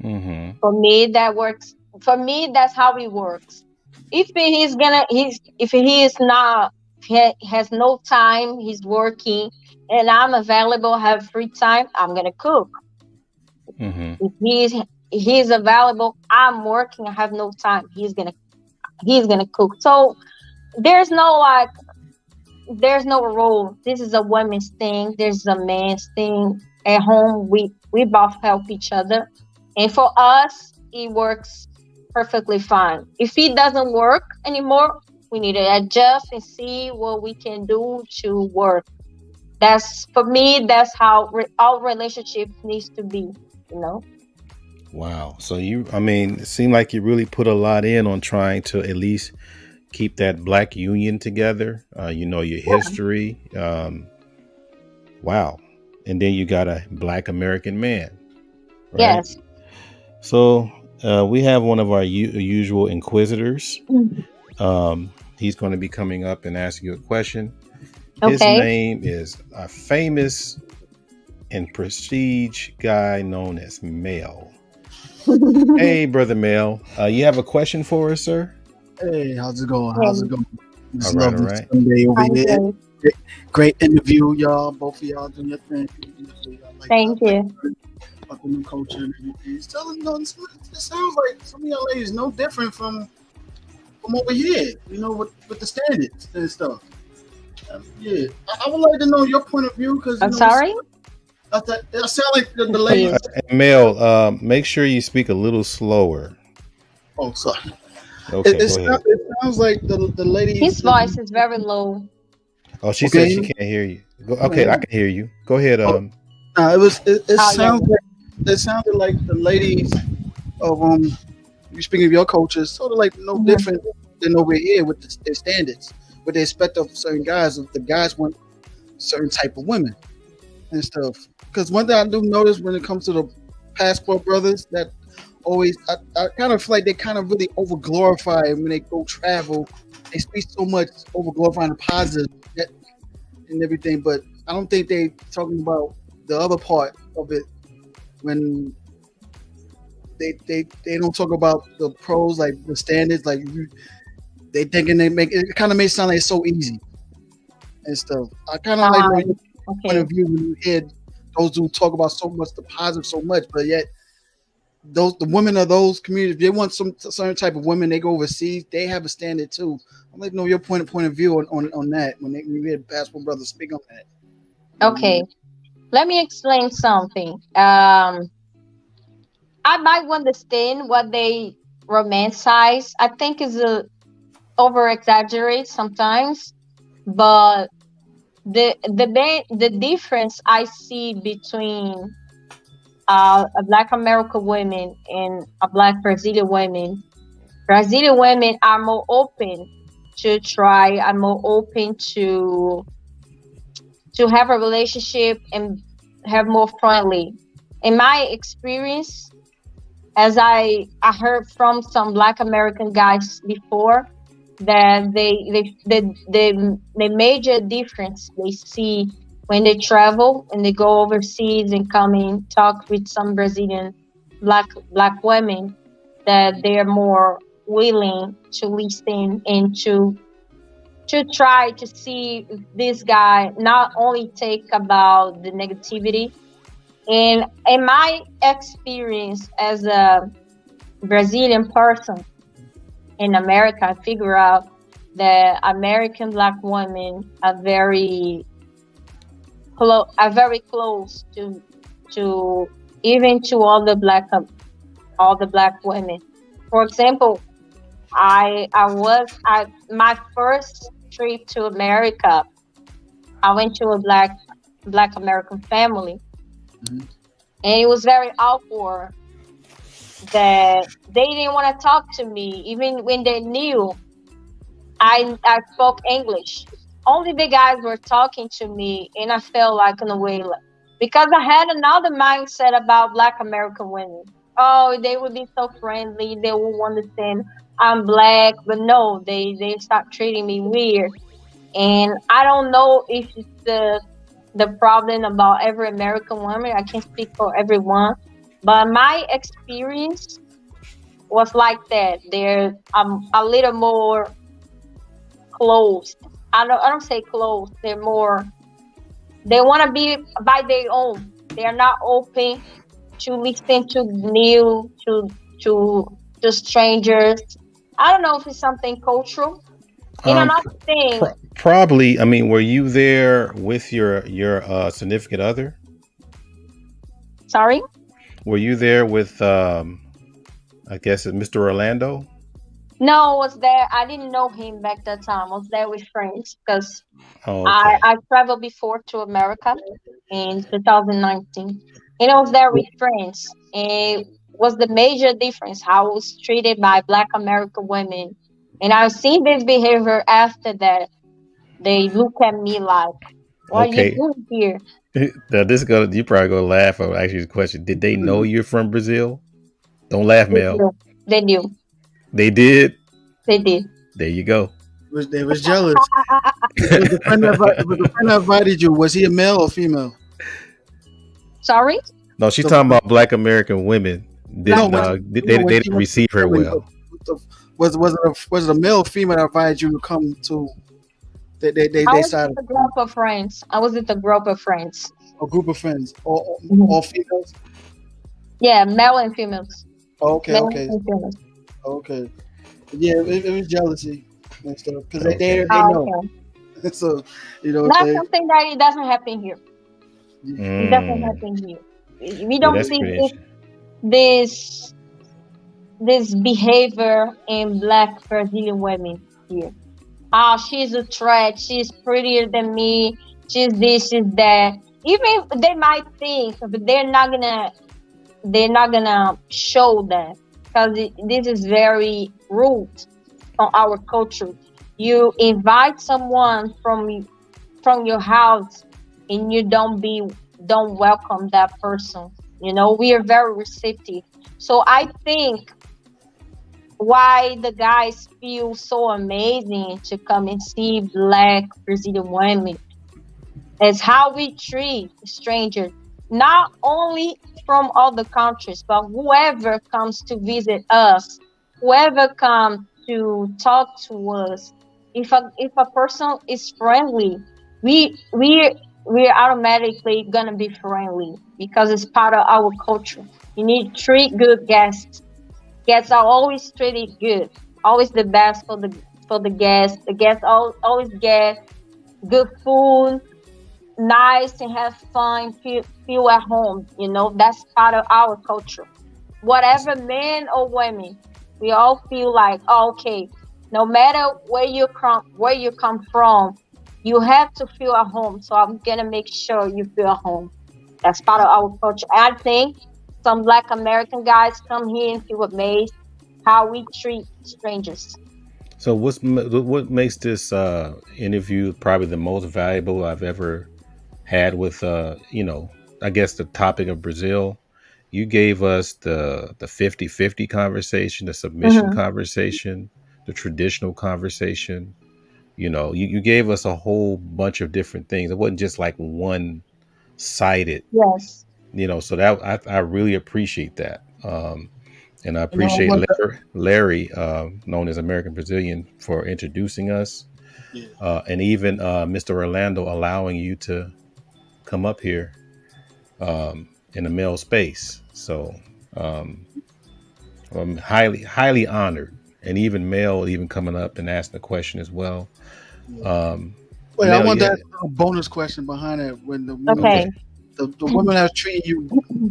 Mm-hmm. for me, that works. For me, that's how it works. If he is not, he has no time, he's working, and I'm available, have free time, I'm gonna cook. Mm-hmm. If he's available, I'm working, I have no time, he's gonna cook. So there's no like there's no rule. This is a woman's thing. There's a man's thing. At home, we both help each other, and for us, it works perfectly fine. If it doesn't work anymore, we need to adjust and see what we can do to work. That's for me. That's how all relationships needs to be. You know. Wow. So I mean, it seemed like you really put a lot in on trying to at least keep that black union together. Your Yeah. history. Wow. And then you got a black American man, right? Yes. So we have one of our usual inquisitors. He's going to be coming up and asking you a question. His Okay. name is a famous and prestige guy known as Mel. Hey, brother Mel, you have a question for us, sir? Hey, how's it going? How's it And going? All This right, all lovely right. Sunday over I'm here. great. Great interview, y'all. Both of y'all doing your thing. I Thank like you. about the new culture and everything. So, it sounds like some of y'all ladies no different from over here. With the standards and stuff. Yeah, I would like to know your point of view because I'm sorry. I sound like the ladies. Please. Mel, make sure you speak a little slower. Oh, sorry. Okay, go ahead. It sounds like the ladies. His voice is very low. Oh, she said she Okay. can't hear you. Okay, I can hear you. Go ahead. It Oh yeah. sounded like the ladies of you speaking of your culture, sort of like no Hmm. different than over here with their standards, what they expect of certain guys. If the guys want certain type of women and stuff. Because one thing I do notice when it comes to the passport brothers, that always I kind of feel like they kind of really over glorify when they go travel. They speak so much over glorifying the positive and everything, but I don't think they talking about the other part of it when they don't talk about the pros, like the standards, like they thinking they make it kind of may sound like it's so easy and stuff. I kind of like know your point Okay. of view when you hear those who talk about so much the positive so much, but yet those the women of those communities, if they want some certain type of women, they go overseas. They have a standard too. I'd like to know your point of view on that when you hear Passport Brothers speak on that. You know what I Okay, mean? let me explain something. I might understand what they romanticize. I think is a over exaggerate sometimes, but the difference I see between a black American woman and a black Brazilian woman. Brazilian women are more open to try, are more open to have a relationship and have more friendly. In my experience, as I heard from some black American guys before, that the major difference they see when they travel and they go overseas and come and talk with some Brazilian black women, that they're more willing to listen and to try to see if this guy not only take about the negativity. And in my experience as a Brazilian person in America, I figure out that American black women are very close to even to all the black women. For example, I my first trip to America. I went to a black American family, Mhm. and it was very awkward that they didn't want to talk to me even when they knew I spoke English. Only the guys were talking to me, and I felt like in a way because I had another mindset about Black American women. Oh, they would be so friendly. They will understand I'm black, but no, they start treating me weird. And I don't know if it's the problem about every American woman. I can't speak for everyone, but my experience was like that. They're a little more closed. I don't say closed. They're more. They want to be by their own. They are not open to listen to new to to strangers. I don't know if it's something cultural. And Um, another thing, Probably. I mean, were you there with your significant other? sorry. Were you there with I guess it's Mr. Orlando? No, I was there. I didn't know him back that time. I was there with friends because Oh, I okay. I traveled before to America in 2019, and I was there with friends. And it was the major difference how I was treated by Black American women, and I've seen this behavior after that. They look at me like, "What are you Okay. doing here?" Now this gonna you probably gonna laugh. I'll ask you the question. Did they know Mhm. you're from Brazil? Don't laugh, They Mel. knew. They knew. They did. They did. There you go. They was jealous. Was the friend was the friend that invited you? Was he a male or female? Sorry, No, she's The, talking about Black American women Black no, didn't when American. no, when they she didn't went to receive her Philly, well. was it a male or female that invited you to come to I they was side with a group of friends. I was with a group of friends. a group of friends, Mhm. all females? Yeah, male and females. Oh, okay, Male okay, and females. okay. Yeah, it was jealousy and stuff because Okay. they Oh, know. okay. So you know what Not I'm something that it doesn't happen here. saying. It doesn't Mm. happen here. We Yeah, don't that's see pretty interesting. this this behavior in black Brazilian women here. Ah, she's a threat. She's prettier than me. She's this, she's that. Even they might think, but they're not gonna show that because this is very rude from our culture. You invite someone from your house and you don't welcome that person. We are very receptive. So I think why the guys feel so amazing to come and see black Brazilian women is how we treat strangers, not only from other countries, but whoever comes to visit us, whoever comes to talk to us. If a person is friendly, we we're automatically gonna be friendly because it's part of our culture. You need to treat good guests. Guests are always treated good, always the best for the guests. The guests always get good food, nice and have fun, feel at home. You know, that's part of our culture. Whatever men or women, we all feel like, oh, okay, no matter where you come from, you have to feel at home. So I'm gonna make sure you feel at home. That's part of our culture. I think some Black American guys come here and feel amazed how we treat strangers. So what makes this interview probably the most valuable I've ever had with I guess the topic of Brazil. You gave us the 50-50 conversation, the submission Hmm. conversation, the traditional conversation. You gave us a whole bunch of different things. It wasn't just like one sided, Yes. so that I really appreciate that. And I You know, I appreciate want that. Larry, known as American Brazilian, for introducing us, Yeah. and even Mr. Orlando allowing you to come up here in the male space. So um, I'm highly honored, and even Mel even coming up and asking a question as well. Yeah. Um, Wait, I Mel, want yeah, that bonus question behind it. When the women okay. Okay. the women that was treating you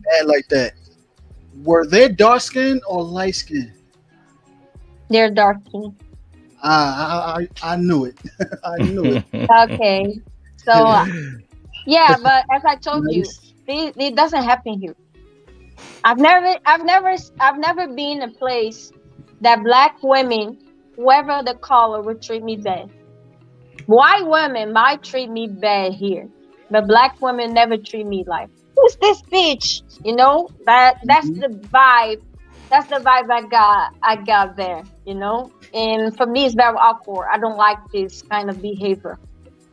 bad like that, were they dark skinned or light skinned? They're darky. I knew it. I knew it. Okay. So yeah, but as I told you, Nice. it doesn't happen here. I've never been in a place that Black women, whoever the color, would treat me bad. White women might treat me bad here, but Black women never treat me like, who's this bitch? You know, that's Mhm. the vibe. That's the vibe I got there, you know? And for me it's very awkward. I don't like this kind of behavior.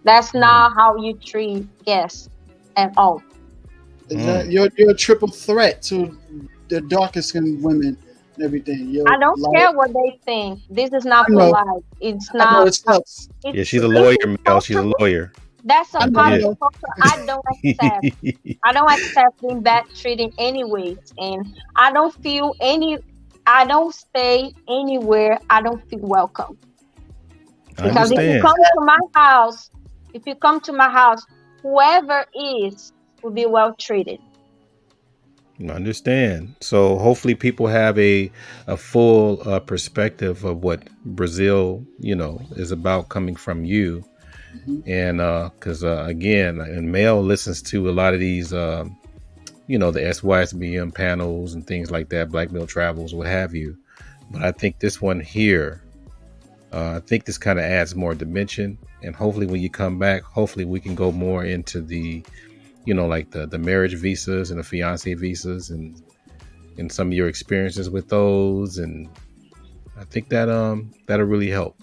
That's Mm, not how you treat guests at all. Is that mm. you're a triple threat to the darkest skinned women and everything? You're I don't like, care what they think. This is not I know, polite. It's I know not. it sucks. Yeah, It's she's a this lawyer, is Mel. She's a culture. lawyer. That's a I know, part I of Yeah. the know. culture I don't accept. I don't accept being bad treated anyways, and I don't feel any. I don't stay anywhere I don't feel welcome. I I Because if understand. you understand. come to my house, if you come to my house, whoever is will be well treated. I understand. So hopefully people have a full perspective of what Brazil, is about coming from you. Mhm. And because again, and Mel listens to a lot of these, the SYSBM panels and things like that, Black Male Travels, what have you. But I think this one here, I think this kind of adds more dimension. And hopefully when you come back, hopefully we can go more into the, like the marriage visas and the fiance visas and some of your experiences with those. And I think that that'll really help.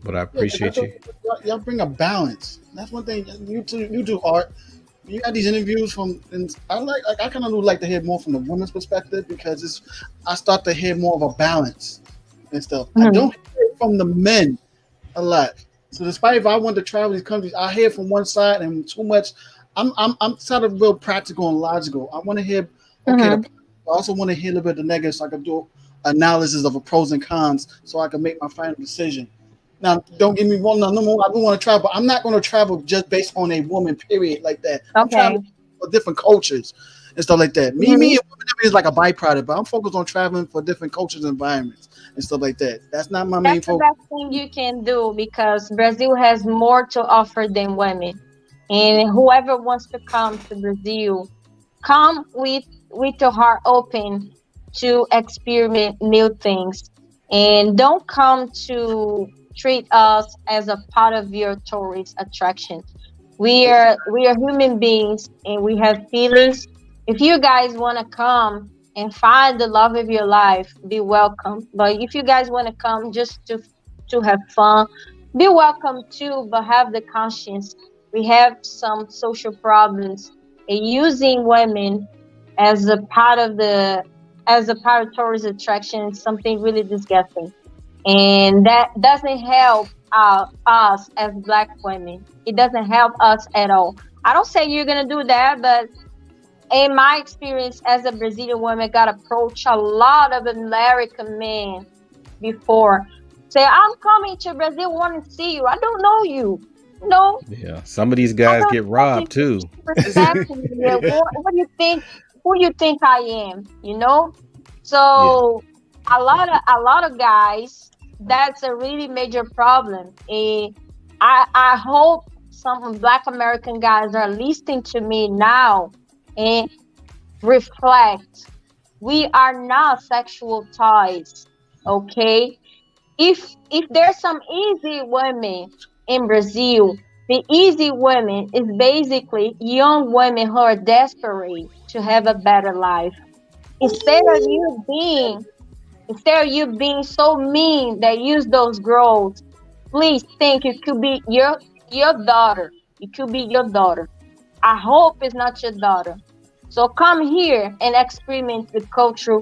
But I Yeah, because appreciate you. y'all bring a balance. That's one thing you do art. You got these interviews from, and I kind of would like to hear more from the woman's perspective because I start to hear more of a balance and stuff. I Mhm. don't hear it from the men a lot. So despite if I want to travel these countries, I hear from one side and too much. I'm sort of real practical and logical. I want to hear okay. Mhm. I also want to hear a little bit of the negatives so I can do analysis of the pros and cons so I can make my final decision. Now, don't get me wrong. Now, no more. I do want to travel. But I'm not going to travel just based on a woman. Period. Like that. I'm Okay. traveling for different cultures and stuff like that. Me, Mhm. and women is like a byproduct. But I'm focused on traveling for different cultures and environments and stuff like that. That's not my That's main the focus. best thing you can do because Brazil has more to offer than women. And whoever wants to come to Brazil, come with your heart open to experiment new things. And don't come to treat us as a part of your tourist attraction. We are human beings and we have feelings. If you guys want to come and find the love of your life, be welcome. But if you guys want to come just to have fun, be welcome too. But have the conscience. We have some social problems, and using women as a part of the as a part of tourist attraction is something really disgusting, and that doesn't help us as Black women. It doesn't help us at all. I don't say you're gonna do that, but in my experience as a Brazilian woman, got approached a lot of American men before. Say, I'm coming to Brazil, want to see you. I don't know you. No, Yeah, some of these I guys don't get know you. robbed too. Respect me. Yeah, what do you think? Who you think I am? You know. Yeah. So a lot of guys. That's a really major problem. I hope some Black American guys are listening to me now and reflect. We are not sexual toys, okay? If there's some easy women in Brazil, the easy women is basically young women who are desperate to have a better life. Instead of you being instead of you being so mean that use those girls, please think it could be your daughter. It could be your daughter. I hope it's not your daughter. So come here and experiment the culture,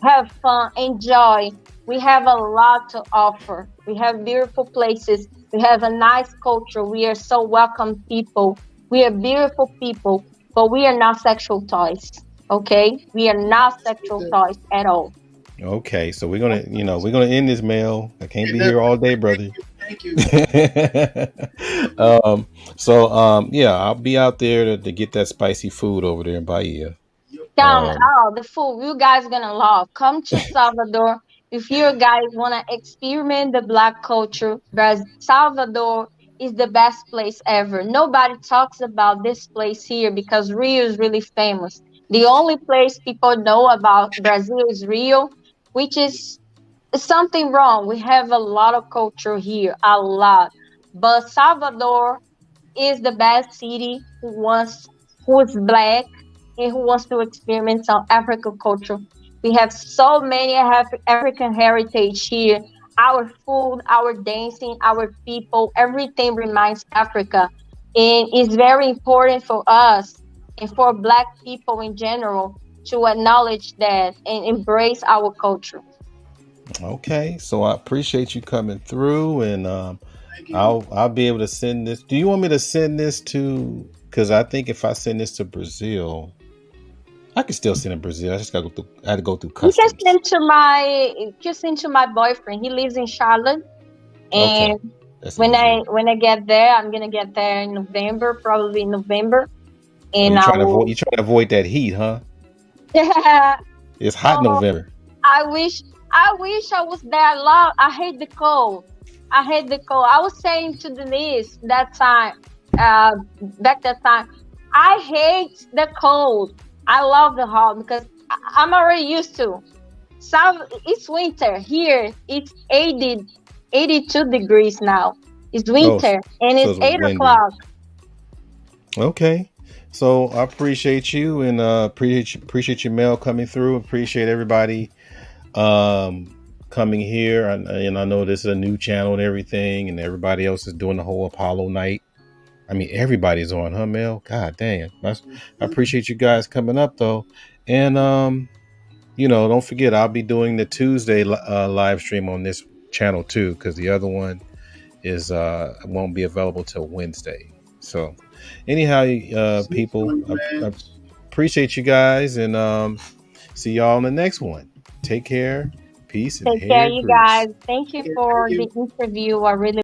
have fun, enjoy. We have a lot to offer. We have beautiful places. We have a nice culture. We are so welcome people. We are beautiful people, but we are not sexual toys. Okay? We are not sexual toys at all. Okay, so we're gonna end this, Mel. I can't be And here all day, brother. thank you. Yeah, I'll be out there to get that spicy food over there in Bahia. Come, Um, oh, the food you guys gonna love. Come to Salvador if you guys wanna experiment the black culture. Salvador is the best place ever. Nobody talks about this place here because Rio is really famous. The only place people know about Brazil is Rio, which is something wrong. We have a lot of culture here, a lot. But Salvador is the best city who's black and who wants to experiment some African culture. We have so many African heritage here. Our food, our dancing, our people, everything reminds Africa. And it's very important for us and for black people in general to acknowledge that and embrace our culture. okay, so I appreciate you coming through, and Thank you. I'll be able to send this. Do you want me to send this to? Because I think if I send this to Brazil, I can still send it to Brazil. I just gotta go through. I had to go through You can customs. send to my just send to my boyfriend. He lives in Charlotte. Okay, And that's when easier. I get there, I'm gonna get there in November, probably in November, Oh, and I will. you trying to avoid that heat, huh? Yeah. It's hot in Oh, November. I wish I was there. A lot. I hate the cold. I hate the cold. I was saying to Denise that time, uh, back that time, I hate the cold. I love the hot because I'm already used to. It's winter here. It's 82 degrees now. It's Oh, winter and so it's it's 8 o'clock. windy. Okay. So I appreciate you, and appreciate your mail coming through. Appreciate everybody coming here, and I know this is a new channel and everything, and everybody else is doing the whole Apollo night. I mean, everybody's on, huh, Mel? God damn. I appreciate you guys coming up though, and don't forget I'll be doing the Tuesday live stream on this channel too, because the other one is won't be available till Wednesday. So anyhow, people, I appreciate you guys, and see y'all in the next one. Take care, peace, and Take care, hair you grease. guys. Thank you Thank for the you. interview. I really